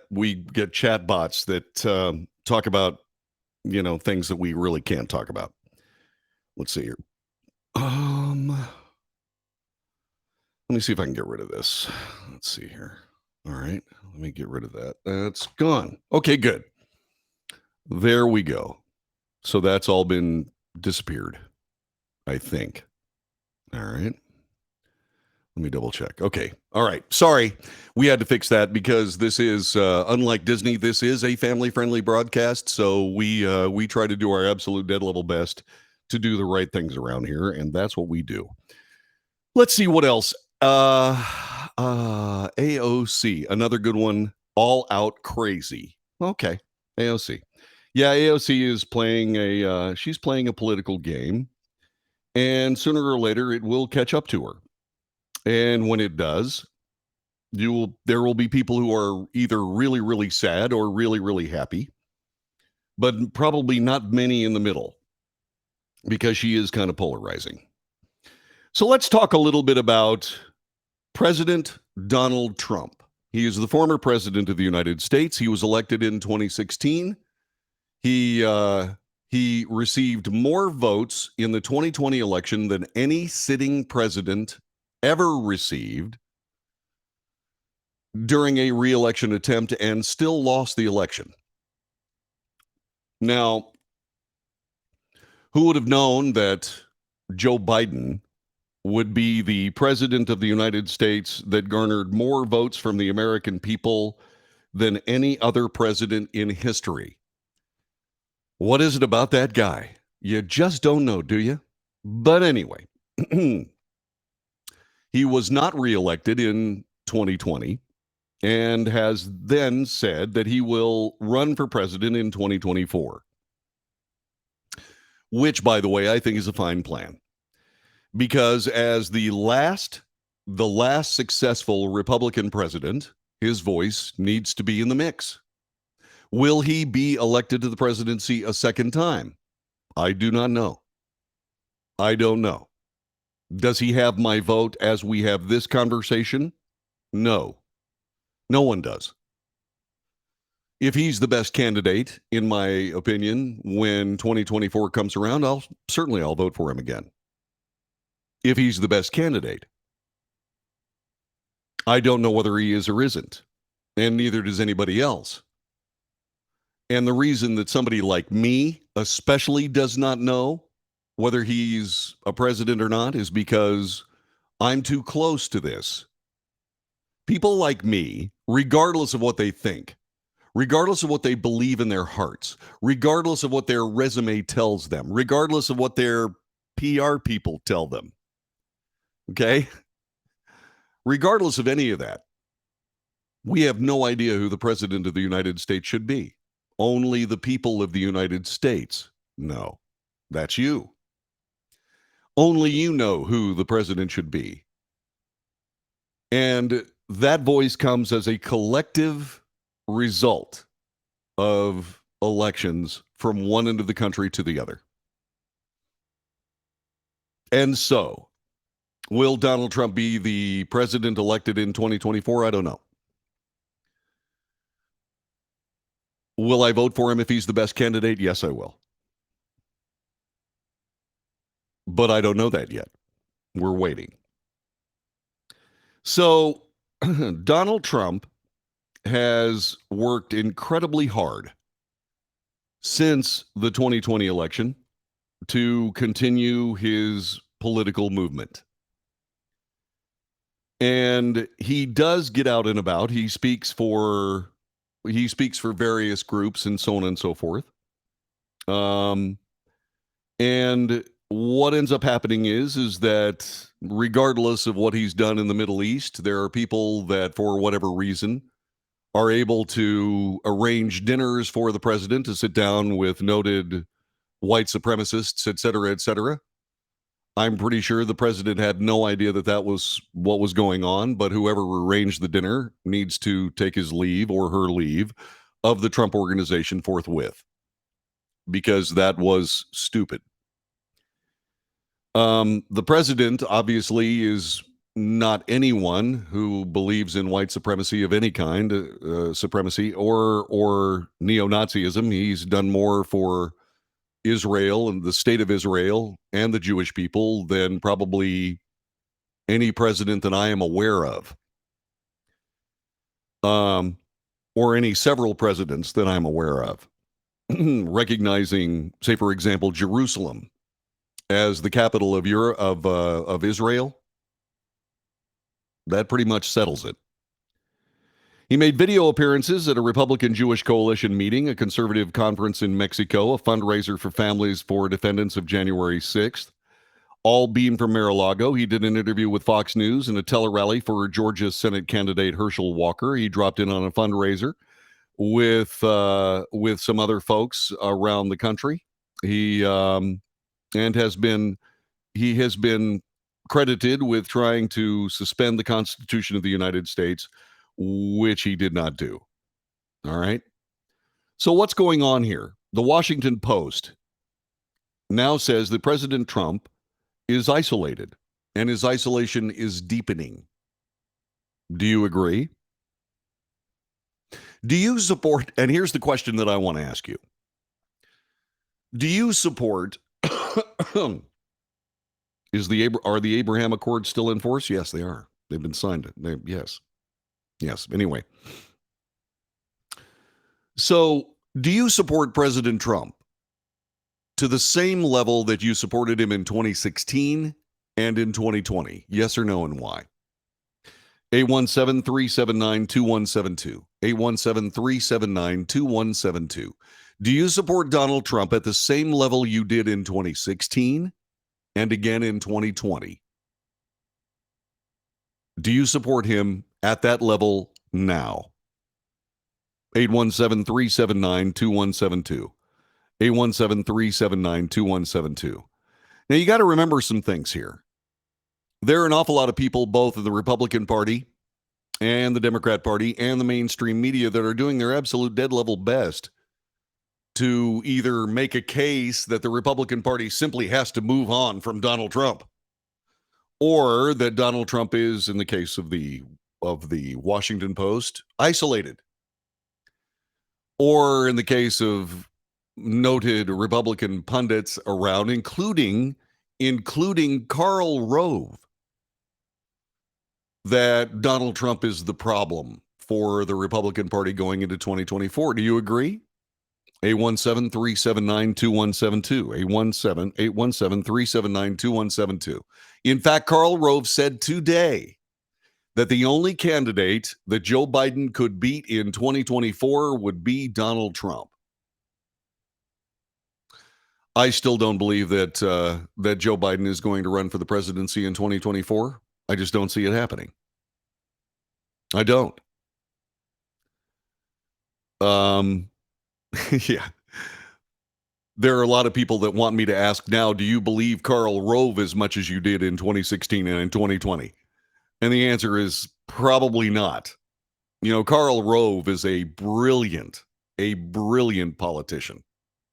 B: bots that talk about, things that we really can't talk about. Let's see here. Let me see if I can get rid of this. Let's see here. All right, let me get rid of that. That's gone. Okay, good. There we go. So that's all been disappeared, I think. All right. Let me double check. Okay. All right. Sorry. We had to fix that because this is, unlike Disney, this is a family-friendly broadcast. So we try to do our absolute dead level best to do the right things around here, and that's what we do. Let's see what else. AOC, another good one. All out crazy. Okay. AOC. Yeah, AOC is playing she's playing a political game, and sooner or later it will catch up to her. And when it does, there will be people who are either really, really sad or really, really happy, but probably not many in the middle because she is kind of polarizing. So let's talk a little bit about President Donald Trump. He is the former president of the United States. He was elected in 2016. He received more votes in the 2020 election than any sitting president ever received during a re-election attempt and still lost the election. Now, who would have known that Joe Biden would be the president of the United States that garnered more votes from the American people than any other president in history? What is it about that guy? You just don't know, do you? But anyway, he was not reelected in 2020 and has then said that he will run for president in 2024, which, by the way, I think is a fine plan. Because as the last successful Republican president, his voice needs to be in the mix. Will he be elected to the presidency a second time? I do not know. I don't know. Does he have my vote as we have this conversation? No. No one does. If he's the best candidate, in my opinion, when 2024 comes around, I'll vote for him again. If he's the best candidate. I don't know whether he is or isn't, and neither does anybody else. And the reason that somebody like me especially does not know whether he's a president or not is because I'm too close to this. People like me, regardless of what they think, regardless of what they believe in their hearts, regardless of what their resume tells them, regardless of what their PR people tell them, okay? Regardless of any of that, we have no idea who the president of the United States should be. Only the people of the United States know. That's you. Only you know who the president should be.
A: And that voice comes as a collective result of elections from one end of the country to the other. And so, will Donald Trump be the president elected in 2024? I don't know. Will I vote for him if he's the best candidate? Yes, I will. But I don't know that yet. We're waiting. So, Donald Trump has worked incredibly hard since the 2020 election to continue his political movement. And he does get out and about. He speaks for various groups and so on and so forth. And what ends up happening is that regardless of what he's done in the Middle East, there are people that, for whatever reason, are able to arrange dinners for the president to sit down with noted white supremacists, et cetera, et cetera. I'm pretty sure the president had no idea that that was what was going on, but whoever arranged the dinner needs to take his leave or her leave of the Trump organization forthwith, because that was stupid. The president obviously is not anyone who believes in white supremacy of any kind, supremacy or neo-Nazism. He's done more for Israel and the state of Israel and the Jewish people than probably any president that I am aware of, or any several presidents that I'm aware of, recognizing, say, for example, Jerusalem as the capital of Europe, of Israel. That pretty much settles it. He made video appearances at a Republican Jewish Coalition meeting, a conservative conference in Mexico, a fundraiser for families for defendants of January 6th. All beamed from Mar-a-Lago. He did an interview with Fox News and a tele-rally for Georgia Senate candidate Herschel Walker. He dropped in on a fundraiser with some other folks around the country. He has been credited with trying to suspend the Constitution of the United States, which he did not do. All right. So what's going on here? The Washington Post now says that President Trump is isolated and his isolation is deepening. Do you agree? Do you support, and here's the question that I want to ask you. Do you support, are the Abraham Accords still in force? Yes, they are. They've been signed. Yes. Anyway. So, do you support President Trump to the same level that you supported him in 2016 and in 2020? Yes or no, and why? 817-379-2172. 817-379-2172. Do you support Donald Trump at the same level you did in 2016 and again in 2020? Do you support him at that level now? 817-379-2172. 817-379-2172. Now, you got to remember some things here. There are an awful lot of people, both in the Republican Party and the Democrat Party and the mainstream media, that are doing their absolute dead level best to either make a case that the Republican Party simply has to move on from Donald Trump, or that Donald Trump is, in the case of the Washington Post, isolated, or in the case of noted Republican pundits around, including Karl Rove, that Donald Trump is the problem for the Republican Party going into 2024. Do you agree? 817-379-2172. 817-379-2172. In fact, Karl Rove said today that the only candidate that Joe Biden could beat in 2024 would be Donald Trump. I still don't believe that Joe Biden is going to run for the presidency in 2024. I just don't see it happening. I don't. Yeah. There are a lot of people that want me to ask now, do you believe Karl Rove as much as you did in 2016 and in 2020? And the answer is Probably not. You know, Karl Rove is a brilliant politician.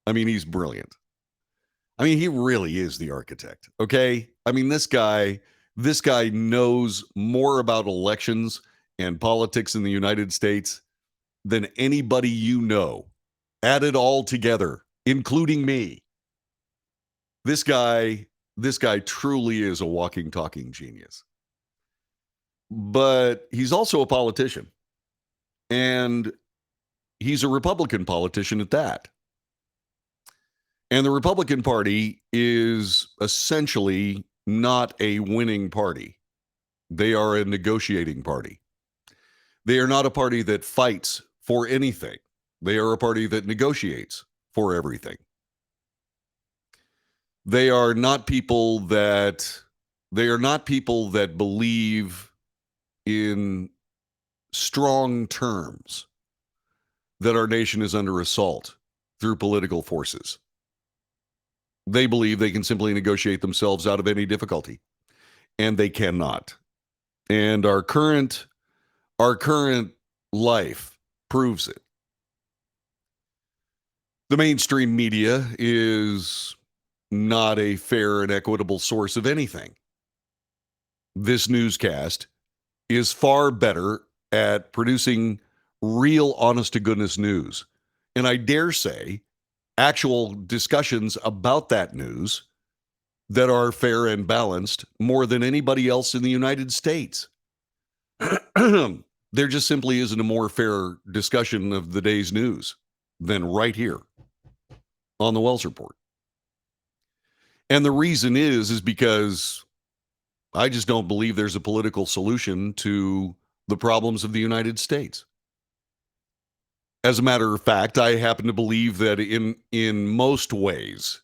A: I mean, he's brilliant. I mean, he really is the architect. Okay. I mean, this guy knows more about elections and politics in the United States than anybody you know. Add it all together, including me. This guy truly is a walking, talking genius. But he's also a politician. And he's a Republican politician at that. And the Republican Party is essentially not a winning party. They are a negotiating party. They are not a party that fights for anything. They are a party that negotiates for everything. They are not people that believe in strong terms that our nation is under assault through political forces. They believe they can simply negotiate themselves out of any difficulty, and they cannot. And our current life proves it. The mainstream media is not a fair and equitable source of anything. This newscast is far better at producing real, honest to goodness news. And I dare say, actual discussions about that news that are fair and balanced more than anybody else in the United States. There just simply isn't a more fair discussion of the day's news than right here on the Wells Report. And the reason is because I just don't believe there's a political solution to the problems of the United States. As a matter of fact, I happen to believe that in most ways,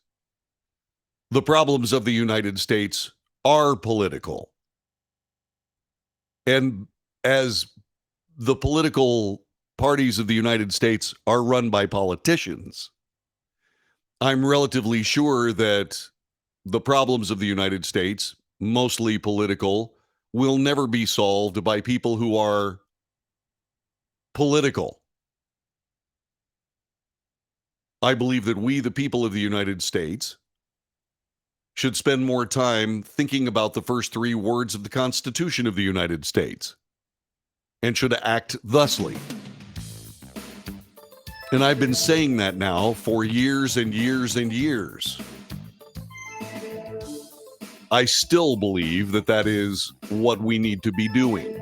A: the problems of the United States are political. And as the political parties of the United States are run by politicians, I'm relatively sure that the problems of the United States, mostly political, will never be solved by people who are political. I believe that we, the people of the United States, should spend more time thinking about the first three words of the Constitution of the United States and should act thusly. And I've been saying that now for years and years and years. I still believe that that is what we need to be doing.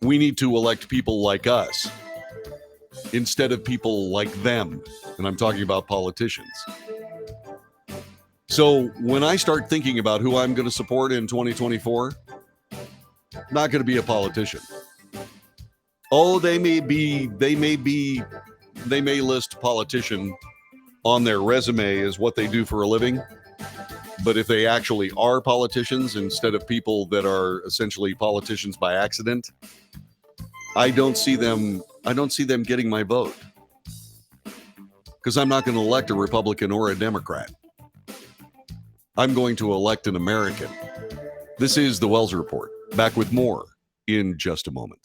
A: We need to elect people like us instead of people like them. And I'm talking about politicians. So when I start thinking about who I'm going to support in 2024, not going to be a politician. Oh, they may list politician on their resume as what they do for a living. But if they actually are politicians instead of people that are essentially politicians by accident, I don't see them getting my vote. Because I'm not going to elect a Republican or a Democrat. I'm going to elect an American. This is the Wells Report. Back with more in just a moment.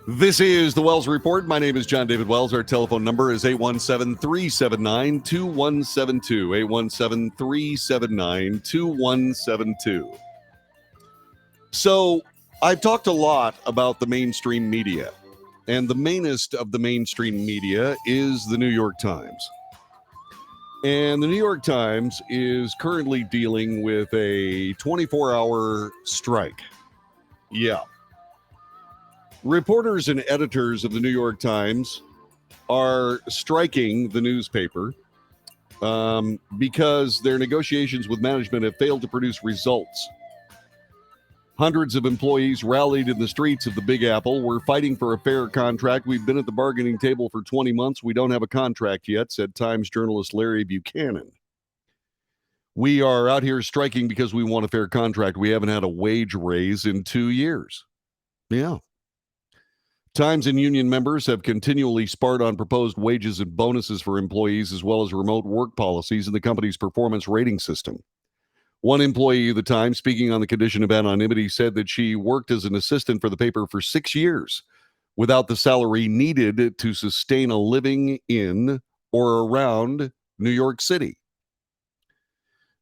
A: This is the Wells Report. My name is John David Wells. Our telephone number is 817-379-2172. 817-379-2172. So I've talked a lot about the mainstream media, and the mainest of the mainstream media is the New York Times. And the New York Times is currently dealing with a 24-hour strike. Yeah. Reporters and editors of the New York Times are striking the newspaper because their negotiations with management have failed to produce results. Hundreds of employees rallied in the streets of the Big Apple. We're fighting for a fair contract. We've been at the bargaining table for 20 months. We don't have a contract yet, said Times journalist Larry Buchanan. We are out here striking because we want a fair contract. We haven't had a wage raise in 2 years. Yeah. Times and union members have continually sparred on proposed wages and bonuses for employees, as well as remote work policies in the company's performance rating system. One employee of the Times, speaking on the condition of anonymity, said that she worked as an assistant for the paper for 6 years without the salary needed to sustain a living in or around New York City.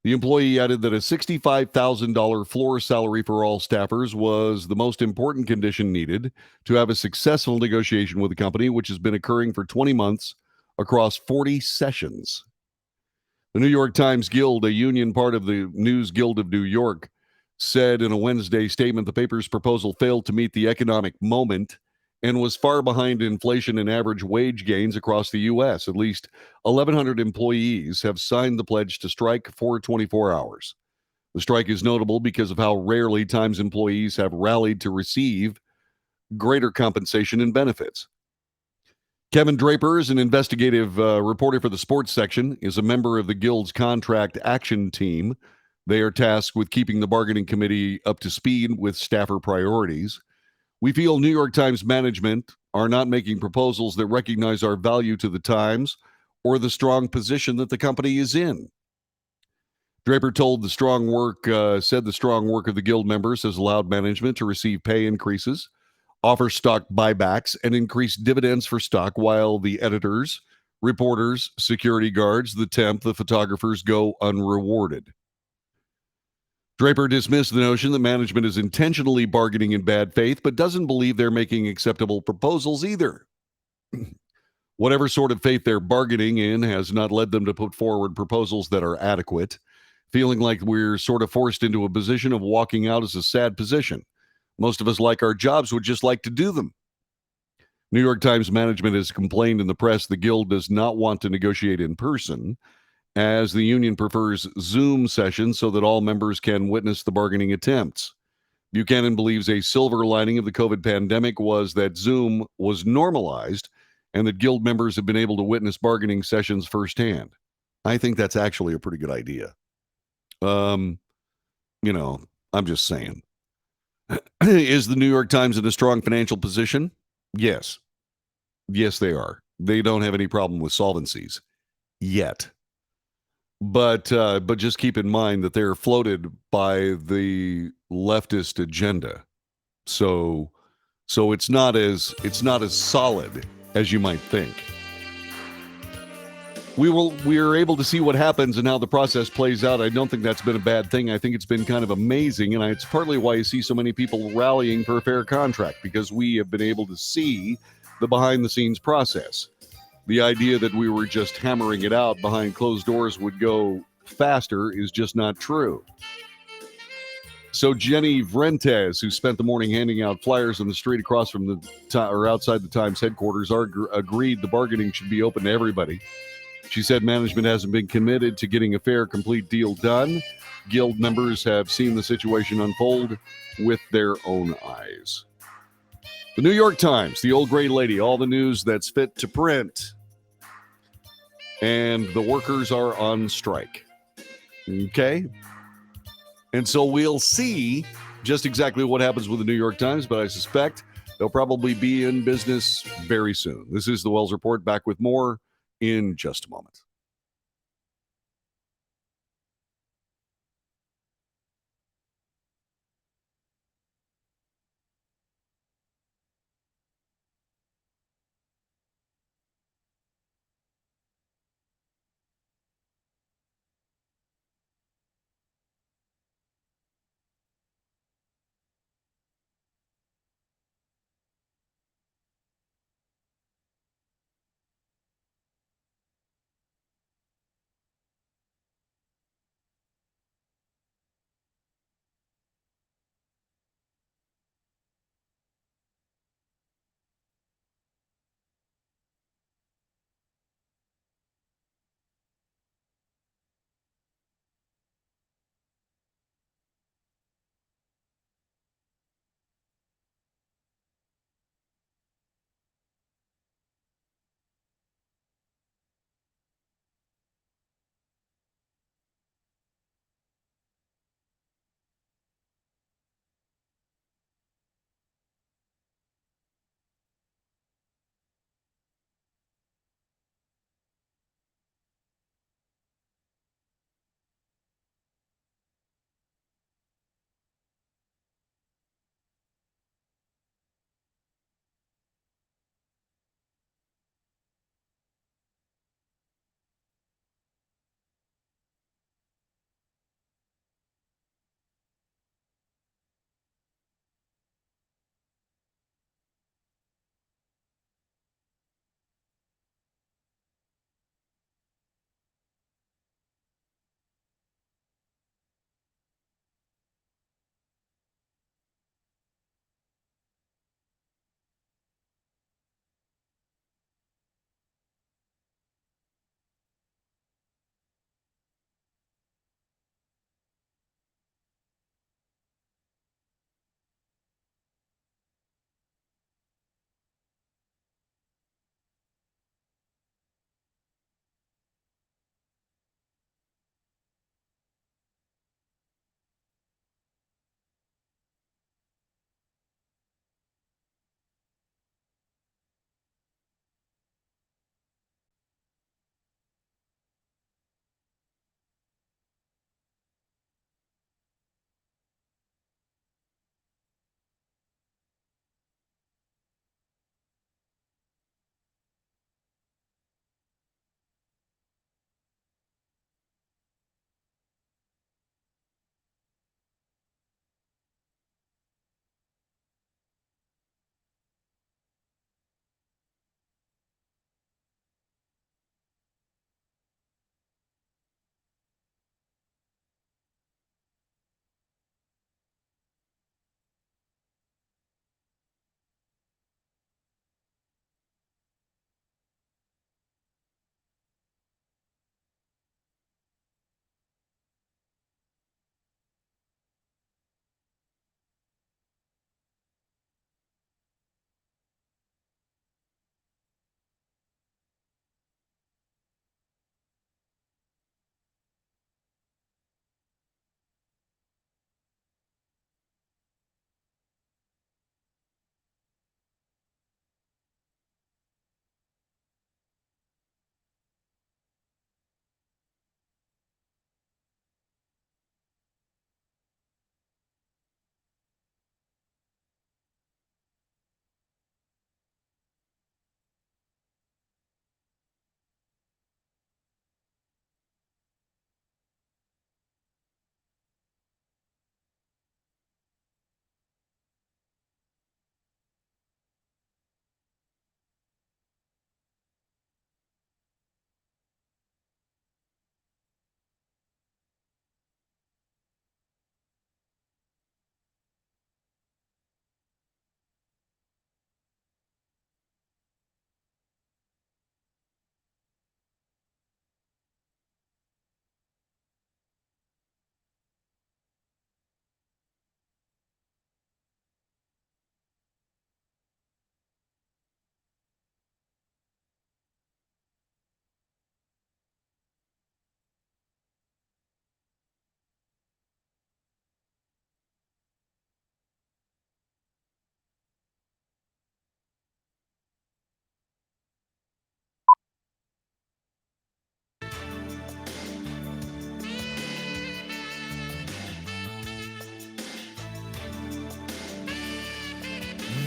A: The employee added that a $65,000 floor salary for all staffers was the most important condition needed to have a successful negotiation with the company, which has been occurring for 20 months across 40 sessions. The New York Times Guild, a union part of the News Guild of New York, said in a Wednesday statement the paper's proposal failed to meet the economic moment and was far behind inflation and average wage gains across the U.S. At least 1,100 employees have signed the pledge to strike for 24 hours. The strike is notable because of how rarely Times employees have rallied to receive greater compensation and benefits. Kevin Draper is an investigative reporter for the sports section, is a member of the Guild's contract action team. They are tasked with keeping the bargaining committee up to speed with staffer priorities. We feel New York Times management are not making proposals that recognize our value to the Times or the strong position that the company is in. Draper said the strong work of the Guild members has allowed management to receive pay increases, offer stock buybacks, and increase dividends for stock, while the editors, reporters, security guards, the temp, the photographers go unrewarded. Draper dismissed the notion that management is intentionally bargaining in bad faith, but doesn't believe they're making acceptable proposals either. Whatever sort of faith they're bargaining in has not led them to put forward proposals that are adequate. Feeling like we're sort of forced into a position of walking out is a sad position. Most of us like our jobs, would just like to do them. New York Times management has complained in the press the Guild does not want to negotiate in person, as the union prefers Zoom sessions so that all members can witness the bargaining attempts. Buchanan believes a silver lining of the COVID pandemic was that Zoom was normalized and that Guild members have been able to witness bargaining sessions firsthand. I think that's actually a pretty good idea. I'm just saying. Is the New York Times in a strong financial position? Yes. Yes, they are. They don't have any problem with solvencies yet. But just keep in mind that they're floated by the leftist agenda. So it's not as solid as you might think. We are able to see what happens and how the process plays out. I don't think that's been a bad thing. I think it's been kind of amazing, and it's partly why you see so many people rallying for a fair contract, because we have been able to see the behind-the-scenes process. The idea that we were just hammering it out behind closed doors would go faster is just not true. So Jenny Vrentes, who spent the morning handing out flyers on the street across from outside the Times headquarters, agreed the bargaining should be open to everybody. She said management hasn't been committed to getting a fair, complete deal done. Guild members have seen the situation unfold with their own eyes. The New York Times, the old gray lady, all the news that's fit to print. And the workers are on strike. Okay? And so we'll see just exactly what happens with the New York Times, but I suspect they'll probably be in business very soon. This is the Wells Report, back with more in just a moment.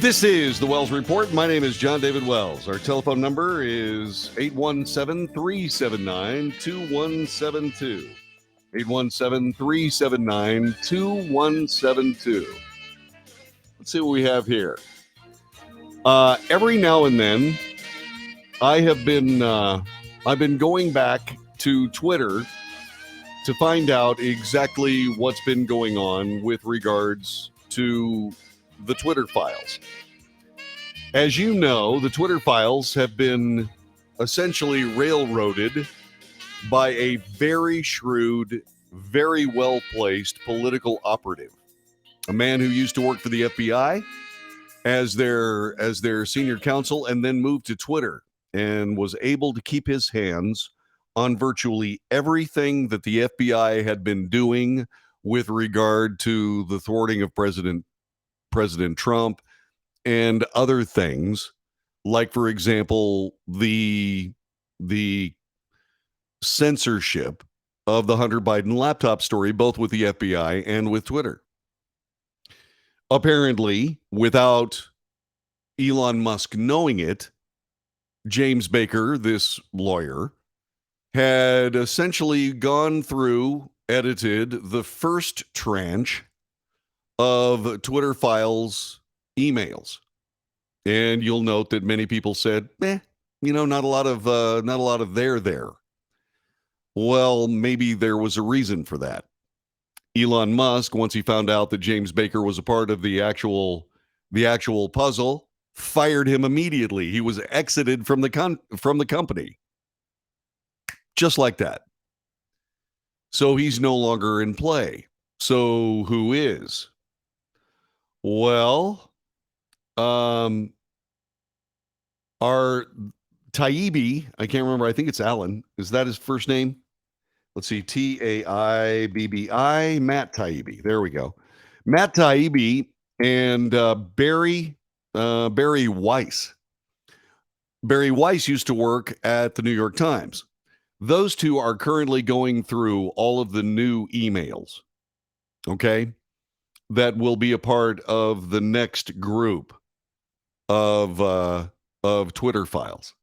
A: This is the Wells Report. My name is John David Wells. Our telephone number is 817-379-2172. 817-379-2172. Let's see what we have here. Every now and then, I've been going back to Twitter to find out exactly what's been going on with regards to the Twitter files. As you know, the Twitter files have been essentially railroaded by a very shrewd, very well-placed political operative, a man who used to work for the FBI as their senior counsel and then moved to Twitter and was able to keep his hands on virtually everything that the FBI had been doing with regard to the thwarting of President Trump and other things, like, for example, the censorship of the Hunter Biden laptop story, both with the FBI and with Twitter. Apparently, without Elon Musk knowing it, James Baker, this lawyer, had essentially gone through, edited the first tranche of Twitter files emails. And you'll note that many people said, not a lot of there. Well, maybe there was a reason for that. Elon Musk, once he found out that James Baker was a part of the actual puzzle, fired him immediately. He was exited from the company. Just like that. So he's no longer in play. So who is? Well, our Taibbi, I can't remember. I think it's Alan. Is that his first name? Let's see. Taibbi, Matt Taibbi. There we go. Matt Taibbi and Barry Weiss. Barry Weiss used to work at the New York Times. Those two are currently going through all of the new emails, okay, that will be a part of the next group of Twitter files.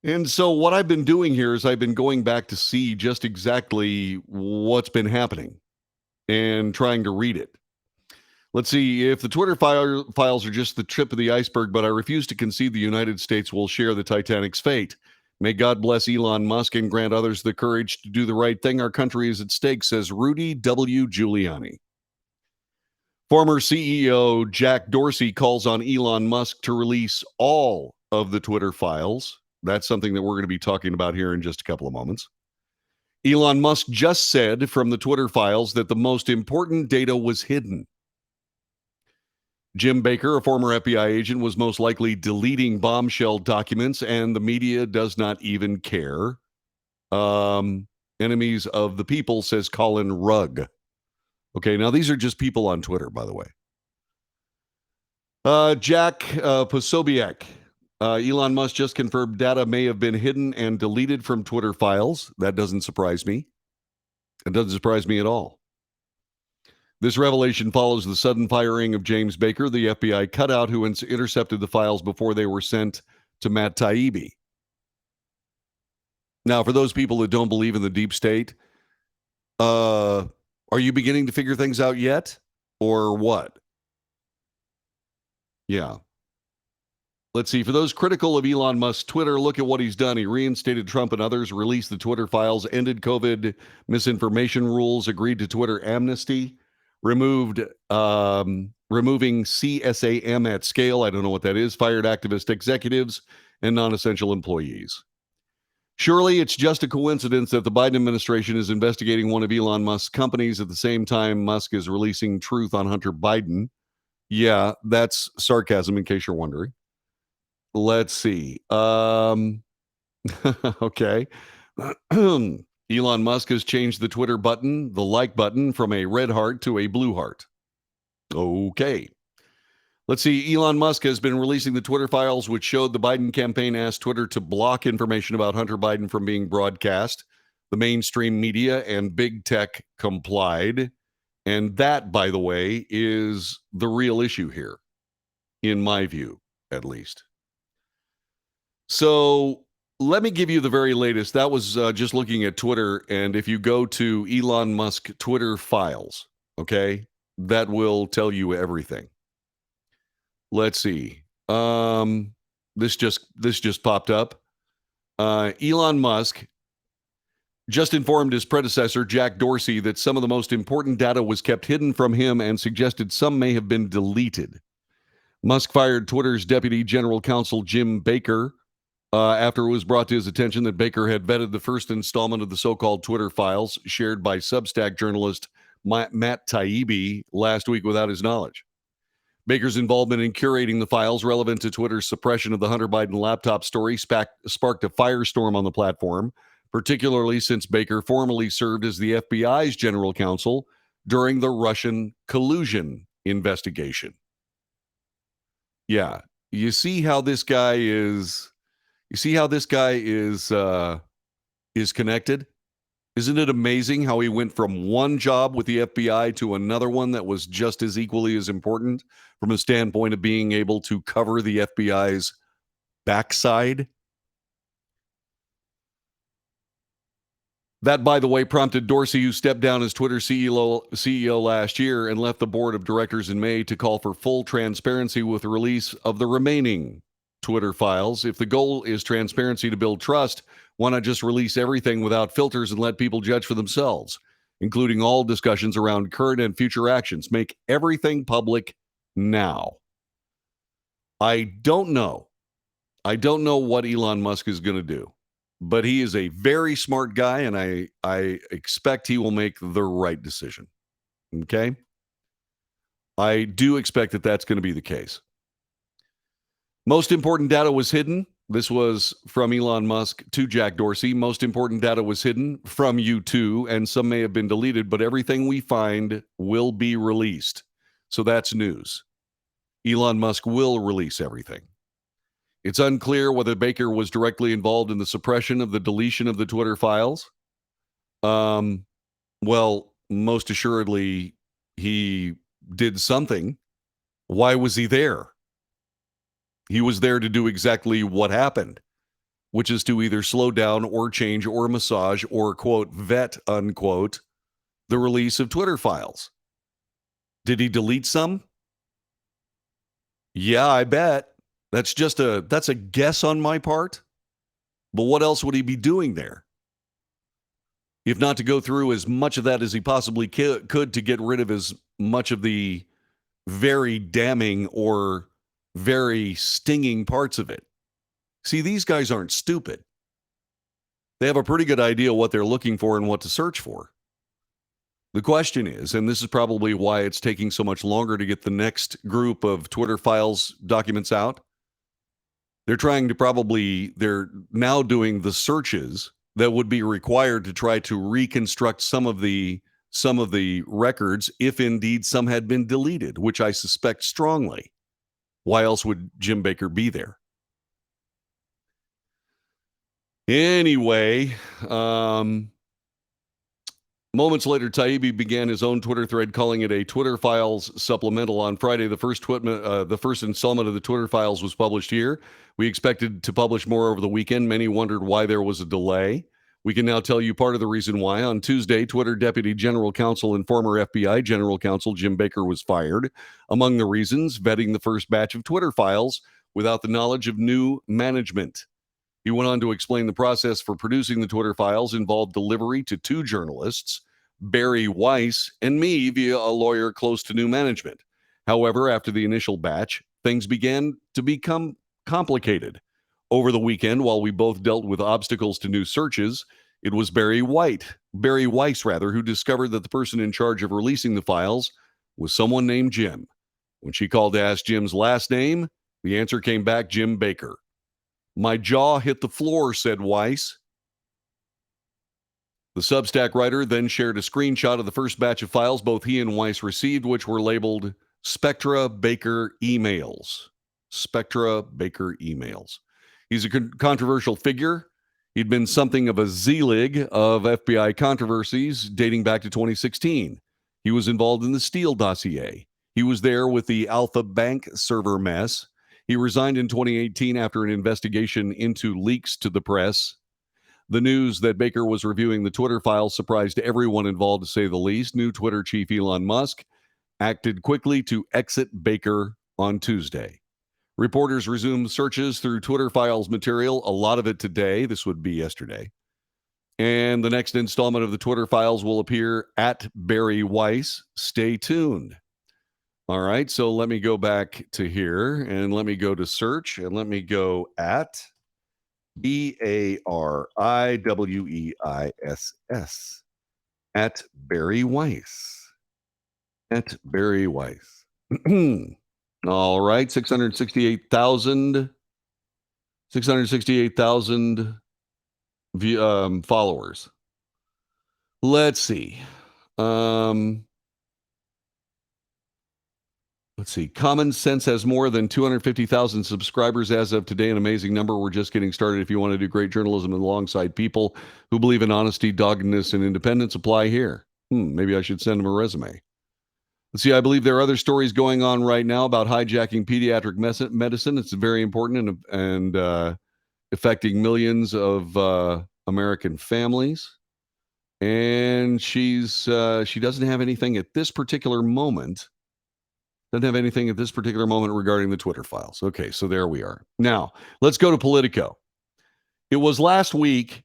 A: And so what I've been doing here is I've been going back to see just exactly what's been happening and trying to read it. Let's see if the Twitter files are just the tip of the iceberg, but I refuse to concede the United States will share the Titanic's fate. May God bless Elon Musk and grant others the courage to do the right thing. Our country is at stake, says Rudy W. Giuliani. Former CEO Jack Dorsey calls on Elon Musk to release all of the Twitter files. That's something that we're going to be talking about here in just a couple of moments. Elon Musk just said from the Twitter files that the most important data was hidden. Jim Baker, a former FBI agent, was most likely deleting bombshell documents, and the media does not even care. Enemies of the people, says Colin Rugg. Okay, now these are just people on Twitter, by the way. Jack Posobiec. Elon Musk just confirmed data may have been hidden and deleted from Twitter files. That doesn't surprise me. It doesn't surprise me at all. This revelation follows the sudden firing of James Baker, the FBI cutout who intercepted the files before they were sent to Matt Taibbi. Now, for those people that don't believe in the deep state, are you beginning to figure things out yet? Or what? Yeah. Let's see. For those critical of Elon Musk's Twitter, look at what he's done. He reinstated Trump and others, released the Twitter files, ended COVID misinformation rules, agreed to Twitter amnesty, removing CSAM at scale. I don't know what that is. Fired activist executives and non-essential employees. Surely it's just a coincidence that the Biden administration is investigating one of Elon Musk's companies at the same time Musk is releasing truth on Hunter Biden. Yeah, that's sarcasm in case you're wondering. Let's see. Okay. Elon Musk has changed the Twitter button, the like button, from a red heart to a blue heart. Okay. Let's see. Elon Musk has been releasing the Twitter files, which showed the Biden campaign asked Twitter to block information about Hunter Biden from being broadcast. The mainstream media and big tech complied. And that, by the way, is the real issue here. in my view, at least. So let me give you the very latest. That was just looking at Twitter. And if you go to Elon Musk Twitter files, okay, that will tell you everything. Let's see. This just popped up. Elon Musk just informed his predecessor, Jack Dorsey, that some of the most important data was kept hidden from him and suggested some may have been deleted. Musk fired Twitter's deputy general counsel, Jim Baker, after it was brought to his attention that Baker had vetted the first installment of the so-called Twitter files shared by Substack journalist Matt Taibbi last week without his knowledge. Baker's involvement in curating the files relevant to Twitter's suppression of the Hunter Biden laptop story sparked a firestorm on the platform, particularly since Baker formerly served as the FBI's general counsel during the Russian collusion investigation. Yeah, you see how this guy is connected? Isn't it amazing how he went from one job with the FBI to another one that was just as equally as important from a standpoint of being able to cover the FBI's backside? That, by the way, prompted Dorsey, who stepped down as Twitter CEO last year and left the board of directors in May, to call for full transparency with the release of the remaining Twitter files. If the goal is transparency to build trust, why not just release everything without filters and let people judge for themselves, including all discussions around current and future actions? Make everything public now. I don't know what Elon Musk is going to do, but he is a very smart guy, and I expect he will make the right decision. Okay? I do expect that that's going to be the case. Most important data was hidden. This was from Elon Musk to Jack Dorsey. Most important data was hidden from you too, and some may have been deleted, but everything we find will be released. So that's news. Elon Musk will release everything. It's unclear whether Baker was directly involved in the suppression of the deletion of the Twitter files. Well, most assuredly, he did something. Why was he there? He was there to do exactly what happened, which is to either slow down or change or massage or, quote, vet, unquote, the release of Twitter files. Did he delete some? Yeah, I bet. That's a guess on my part. But what else would he be doing there? If not to go through as much of that as he possibly could to get rid of as much of the very damning or very stinging parts of it. See, these guys aren't stupid. They have a pretty good idea what they're looking for and what to search for. The question is, and this is probably why it's taking so much longer to get the next group of Twitter files documents out. They're now doing the searches that would be required to try to reconstruct some of the records, if indeed some had been deleted, which I suspect strongly. Why else would Jim Baker be there? Anyway, moments later, Taibbi began his own Twitter thread, calling it a Twitter Files supplemental. On Friday, the first installment of the Twitter Files was published here. We expected to publish more over the weekend. Many wondered why there was a delay. We can now tell you part of the reason why. On Tuesday, Twitter Deputy General Counsel and former FBI General Counsel Jim Baker was fired. Among the reasons, vetting the first batch of Twitter files without the knowledge of new management. He went on to explain the process for producing the Twitter files involved delivery to two journalists, Barry Weiss and me, via a lawyer close to new management. However, after the initial batch, things began to become complicated. Over the weekend, while we both dealt with obstacles to new searches, it was Barry Weiss, who discovered that the person in charge of releasing the files was someone named Jim. When she called to ask Jim's last name, the answer came back, Jim Baker. My jaw hit the floor, said Weiss. The Substack writer then shared a screenshot of the first batch of files both he and Weiss received, which were labeled Spectra Baker emails. Spectra Baker emails. He's a controversial figure. He'd been something of a Z-Lig of FBI controversies dating back to 2016. He was involved in the Steele dossier. He was there with the Alpha Bank server mess. He resigned in 2018 after an investigation into leaks to the press. The news that Baker was reviewing the Twitter files surprised everyone involved, to say the least. New Twitter chief Elon Musk acted quickly to exit Baker on Tuesday. Reporters resumed searches through Twitter files material, a lot of it today. This would be yesterday. And the next installment of the Twitter files will appear at Barry Weiss. Stay tuned. All right, so let me go back to here and let me go to search and let me go at BARIWEISS at Barry Weiss. At Barry Weiss. All right, 668,000 followers. Let's see. Let's see. Common Sense has more than 250,000 subscribers as of today. An amazing number. We're just getting started. If you want to do great journalism alongside people who believe in honesty, doggedness, and independence, apply here. Maybe I should send them a resume. Let's see. I believe there are other stories going on right now about hijacking pediatric medicine. It's very important and affecting millions of American families. And she doesn't have anything at this particular moment. Doesn't have anything at this particular moment regarding the Twitter files. Okay, so there we are. Now, let's go to Politico. It was last week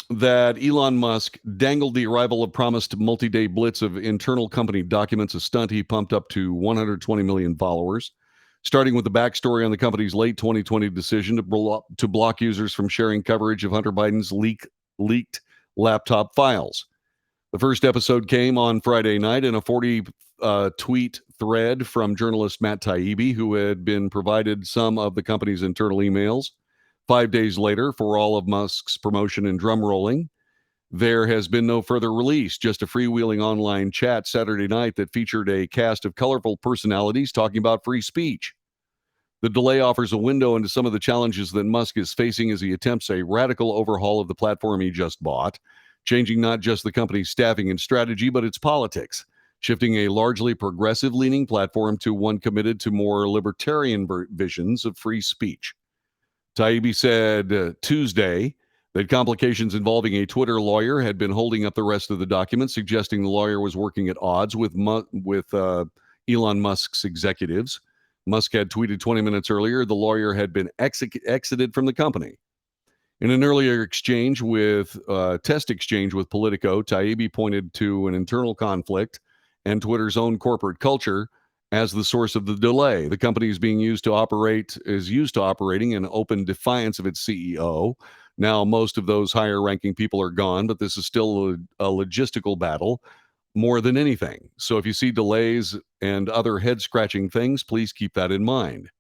A: that Elon Musk dangled the arrival of promised multi-day blitz of internal company documents, a stunt he pumped up to 120 million followers, starting with the backstory on the company's late 2020 decision to block users from sharing coverage of Hunter Biden's leaked laptop files. The first episode came on Friday night in a 40-tweet thread from journalist Matt Taibbi, who had been provided some of the company's internal emails. 5 days later, for all of Musk's promotion and drum rolling, there has been no further release, just a freewheeling online chat Saturday night that featured a cast of colorful personalities talking about free speech. The delay offers a window into some of the challenges that Musk is facing as he attempts a radical overhaul of the platform he just bought, changing not just the company's staffing and strategy, but its politics, shifting a largely progressive-leaning platform to one committed to more libertarian visions of free speech. Taibbi said Tuesday that complications involving a Twitter lawyer had been holding up the rest of the document, suggesting the lawyer was working at odds with Elon Musk's executives. Musk had tweeted 20 minutes earlier the lawyer had been exited from the company. In an earlier test exchange with Politico, Taibbi pointed to an internal conflict and Twitter's own corporate culture as the source of the delay. The company is used to operating in open defiance of its CEO. Now, most of those higher-ranking people are gone, but this is still a logistical battle more than anything. So if you see delays and other head-scratching things, please keep that in mind.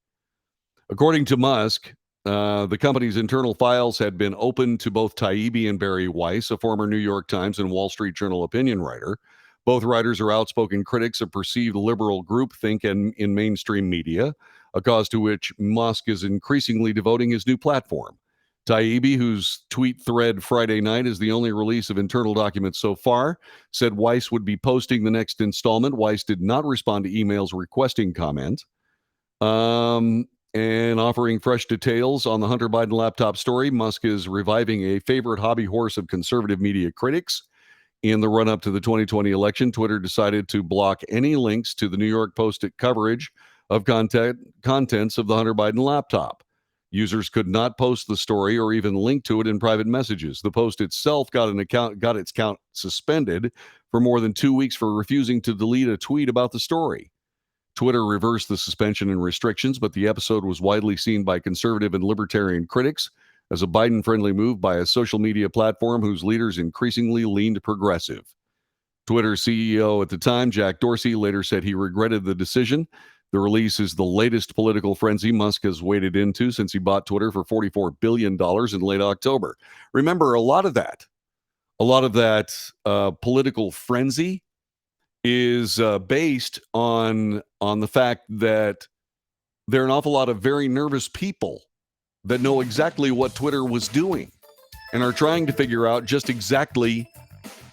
A: According to Musk, the company's internal files had been open to both Taibbi and Barry Weiss, a former New York Times and Wall Street Journal opinion writer. Both writers are outspoken critics of perceived liberal groupthink in mainstream media, a cause to which Musk is increasingly devoting his new platform. Taibbi, whose tweet thread Friday night is the only release of internal documents so far, said Weiss would be posting the next installment. Weiss did not respond to emails requesting comment. And offering fresh details on the Hunter Biden laptop story, Musk is reviving a favorite hobby horse of conservative media critics. In the run-up to the 2020 election, Twitter decided to block any links to the New York Post coverage of contents of the Hunter Biden laptop. Users could not post the story or even link to it in private messages. The Post itself got its account suspended for more than 2 weeks for refusing to delete a tweet about the story. Twitter reversed the suspension and restrictions, but the episode was widely seen by conservative and libertarian critics as a Biden-friendly move by a social media platform whose leaders increasingly leaned progressive. Twitter CEO at the time, Jack Dorsey, later said he regretted the decision. The release is the latest political frenzy Musk has waded into since he bought Twitter for $44 billion in late October. Remember, a lot of that political frenzy is based on the fact that there are an awful lot of very nervous people that know exactly what Twitter was doing and are trying to figure out just exactly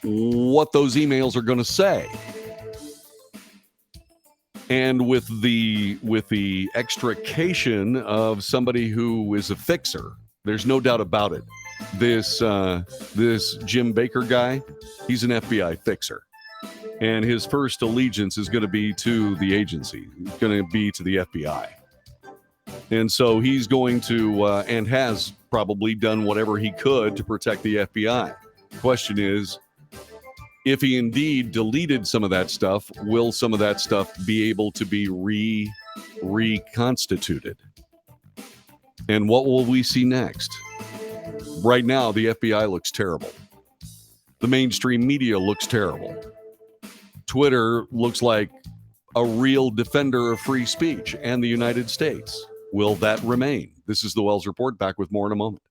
A: what those emails are going to say. and with the extrication of somebody who is a fixer. There's no doubt about it. This Jim Baker guy, he's an FBI fixer, and his first allegiance is going to be to the agency. It's going to be to the FBI, and so he's going to and has probably done whatever he could to protect the FBI. Question is, if he indeed deleted some of that stuff, will some of that stuff be able to be reconstituted? And what will we see next? Right now, the FBI looks terrible. The mainstream media looks terrible. Twitter looks like a real defender of free speech and the United States. Will that remain? This is the Wells Report. Back with more in a moment.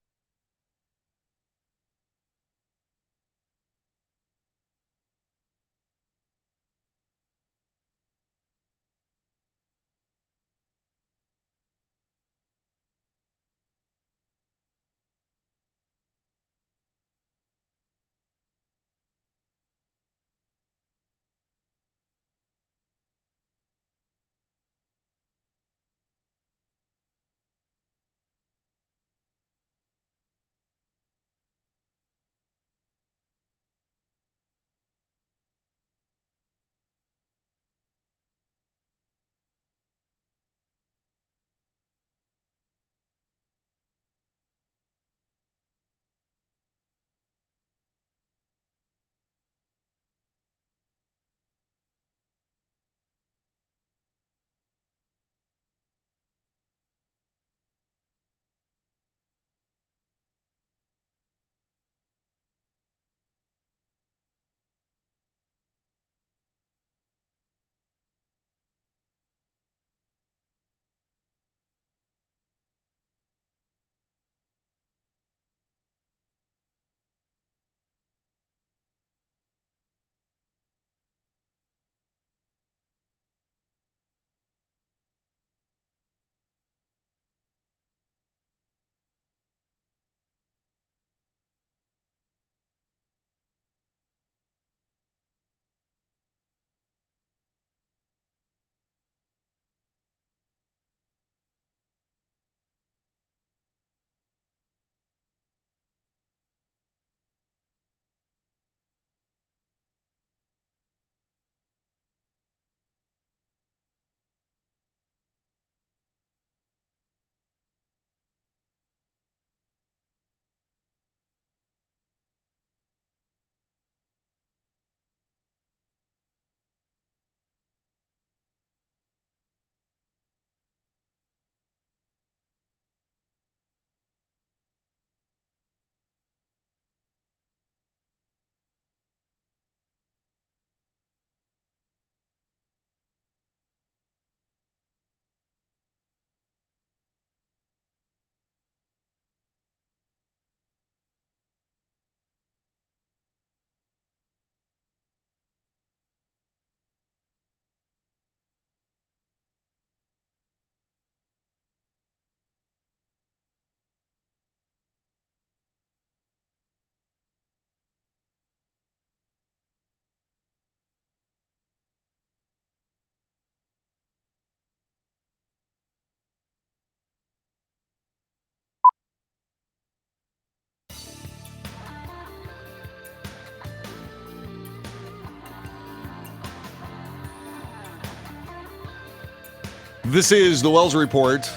A: This is the Wells Report.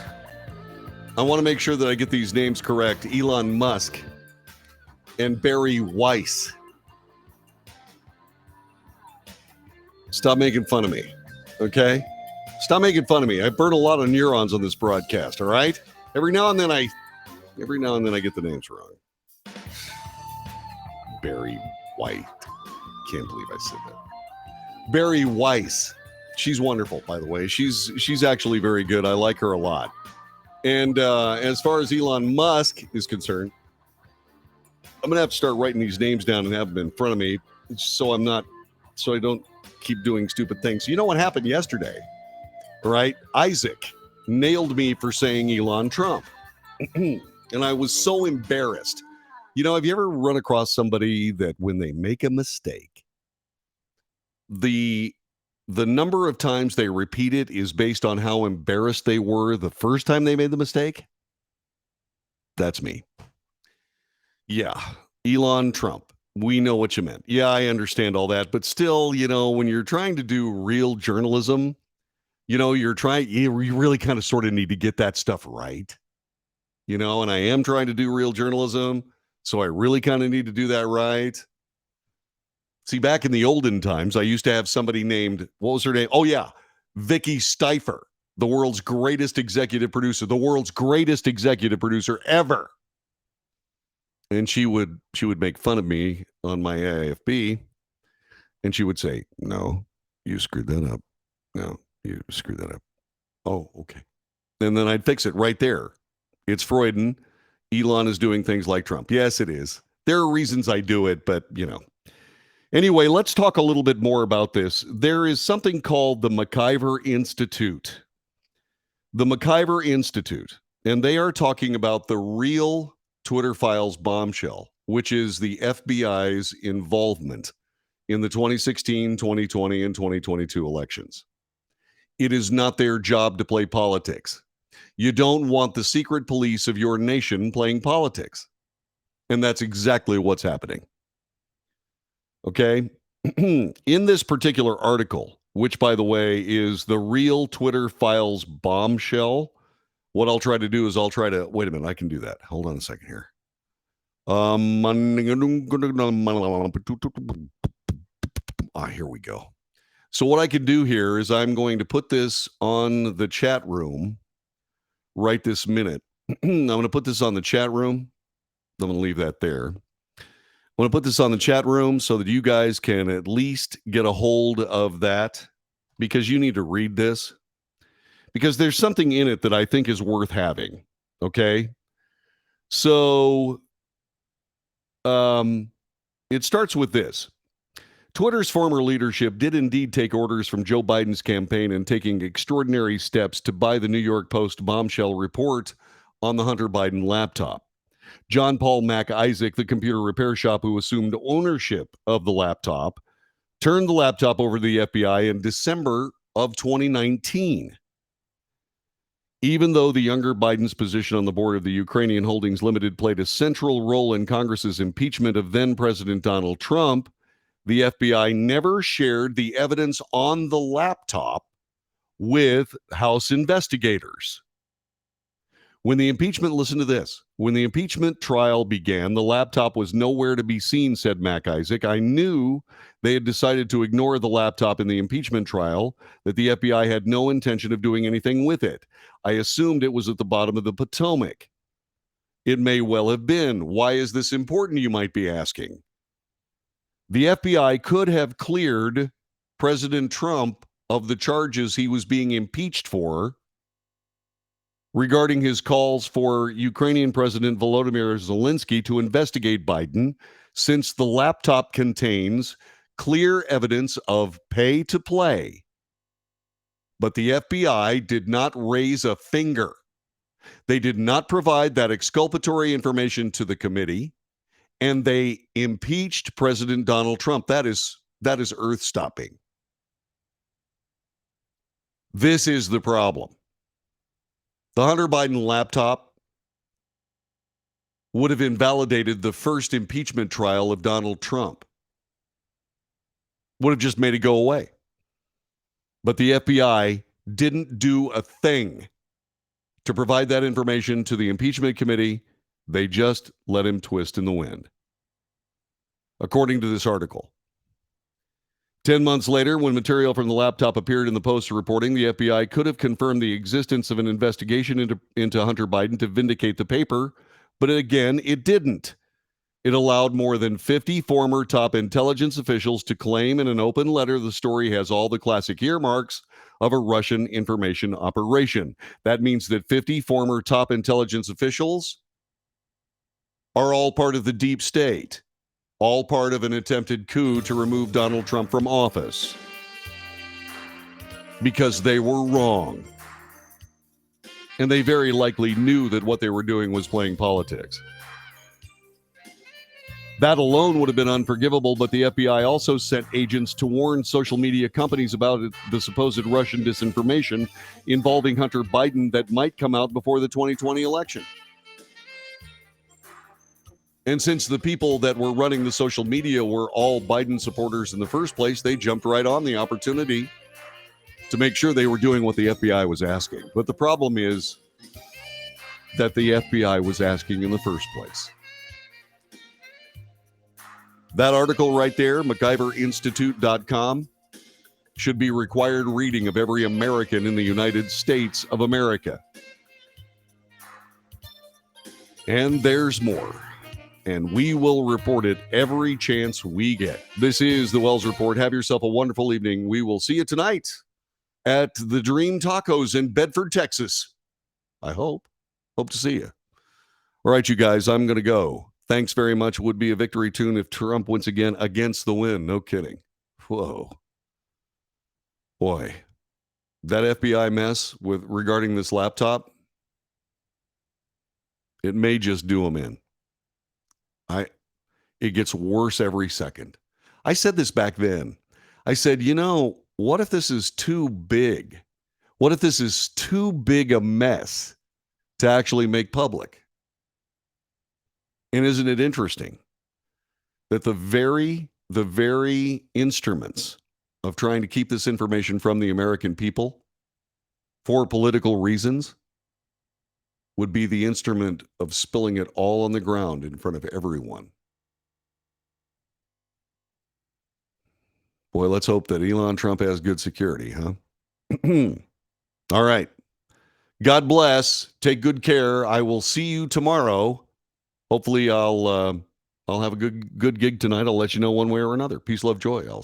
A: I want to make sure that I get these names correct. Elon Musk and Barry Weiss. Stop making fun of me, okay? Stop making fun of me. I burn a lot of neurons on this broadcast, all right? Every now and then I get the names wrong. Barry White. Can't believe I said that. Barry Weiss. She's wonderful, by the way. She's actually very good. I like her a lot. And as far as Elon Musk is concerned, I'm gonna have to start writing these names down and have them in front of me, so I don't keep doing stupid things. You know what happened yesterday, right? Isaac nailed me for saying Elon Trump, and I was so embarrassed. You know, have you ever run across somebody that when they make a mistake, the
B: the number of times they repeat it is based on how embarrassed they were the first time they made the mistake. That's me. Yeah. Elon Trump. We know what you meant. Yeah, I understand all that. But still, when you're trying to do real journalism, you really kind of sort of need to get that stuff right. And I am trying to do real journalism. So I really kind of need to do that right. See, back in the olden times, I used to have somebody named, what was her name? Oh, yeah, Vicky Stifer, the world's greatest executive producer ever. And she would make fun of me on my AFB, and she would say, "No, you screwed that up. No, you screwed that up. Oh, okay." And then I'd fix it right there. It's Freudian. Elon is doing things like Trump. Yes, it is. There are reasons I do it, but Anyway, let's talk a little bit more about this. There is something called the MacIver Institute. The MacIver Institute, and they are talking about the real Twitter files bombshell, which is the FBI's involvement in the 2016, 2020, and 2022 elections. It is not their job to play politics. You don't want the secret police of your nation playing politics. And that's exactly what's happening. Okay? In this particular article, which, by the way, is the real Twitter files bombshell, what I'll try to do is wait a minute, I can do that. Hold on a second here. Here we go. So what I can do here is I'm going to put this on the chat room right this minute. I'm going to put this on the chat room. I'm going to leave that there. I'm going to put this on the chat room so that you guys can at least get a hold of that, because you need to read this, because there's something in it that I think is worth having. Okay. So it starts with this. Twitter's former leadership did indeed take orders from Joe Biden's campaign in taking extraordinary steps to buy the New York Post bombshell report on the Hunter Biden laptop. John Paul Mac Isaac, the computer repair shop who assumed ownership of the laptop, turned the laptop over to the FBI in December of 2019. Even though the younger Biden's position on the board of the Ukrainian Holdings Limited played a central role in Congress's impeachment of then-President Donald Trump, the FBI never shared the evidence on the laptop with House investigators. Listen to this. When the impeachment trial began, the laptop was nowhere to be seen, said Mac Isaac. I knew they had decided to ignore the laptop in the impeachment trial, that the FBI had no intention of doing anything with it. I assumed it was at the bottom of the Potomac. It may well have been. Why is this important, you might be asking? The FBI could have cleared President Trump of the charges he was being impeached for regarding his calls for Ukrainian President Volodymyr Zelensky to investigate Biden, since the laptop contains clear evidence of pay to play. But the FBI did not raise a finger. They did not provide that exculpatory information to the committee, and they impeached President Donald Trump. That is earth-stopping. This is the problem. The Hunter Biden laptop would have invalidated the first impeachment trial of Donald Trump. Would have just made it go away. But the FBI didn't do a thing to provide that information to the impeachment committee. They just let him twist in the wind, according to this article. 10 months later, when material from the laptop appeared in the Post reporting, the FBI could have confirmed the existence of an investigation into Hunter Biden to vindicate the paper, but again, it didn't. It allowed more than 50 former top intelligence officials to claim in an open letter the story has all the classic earmarks of a Russian information operation. That means that 50 former top intelligence officials are all part of the deep state. All part of an attempted coup to remove Donald Trump from office. Because they were wrong. And they very likely knew that what they were doing was playing politics.
A: That alone would have been unforgivable, but the FBI also sent agents to warn social media companies about the supposed Russian disinformation involving Hunter Biden that might come out before the 2020 election. And since the people that were running the social media were all Biden supporters in the first place, they jumped right on the opportunity to make sure they were doing what the FBI was asking. But the problem is that the FBI was asking in the first place. That article right there, MacGyverinstitute.com, should be required reading of every American in the United States of America. And there's more. And we will report it every chance we get. This is the Wells Report. Have yourself a wonderful evening. We will see you tonight at the Dream Tacos in Bedford, Texas. I hope. Hope to see you. All right, you guys, I'm going to go. Thanks very much. Would be a victory tune if Trump once again against the wind. No kidding. Whoa. Boy, that FBI mess regarding this laptop, it may just do him in. It gets worse every second. I said this back then. I said, what if this is too big? What if this is too big a mess to actually make public? And isn't it interesting that the very instruments of trying to keep this information from the American people for political reasons would be the instrument of spilling it all on the ground in front of everyone? Boy, let's hope that Elon Trump has good security, huh? All right. God bless. Take good care. I will see you tomorrow. Hopefully I'll have a good gig tonight. I'll let you know one way or another. Peace, love, joy. I'll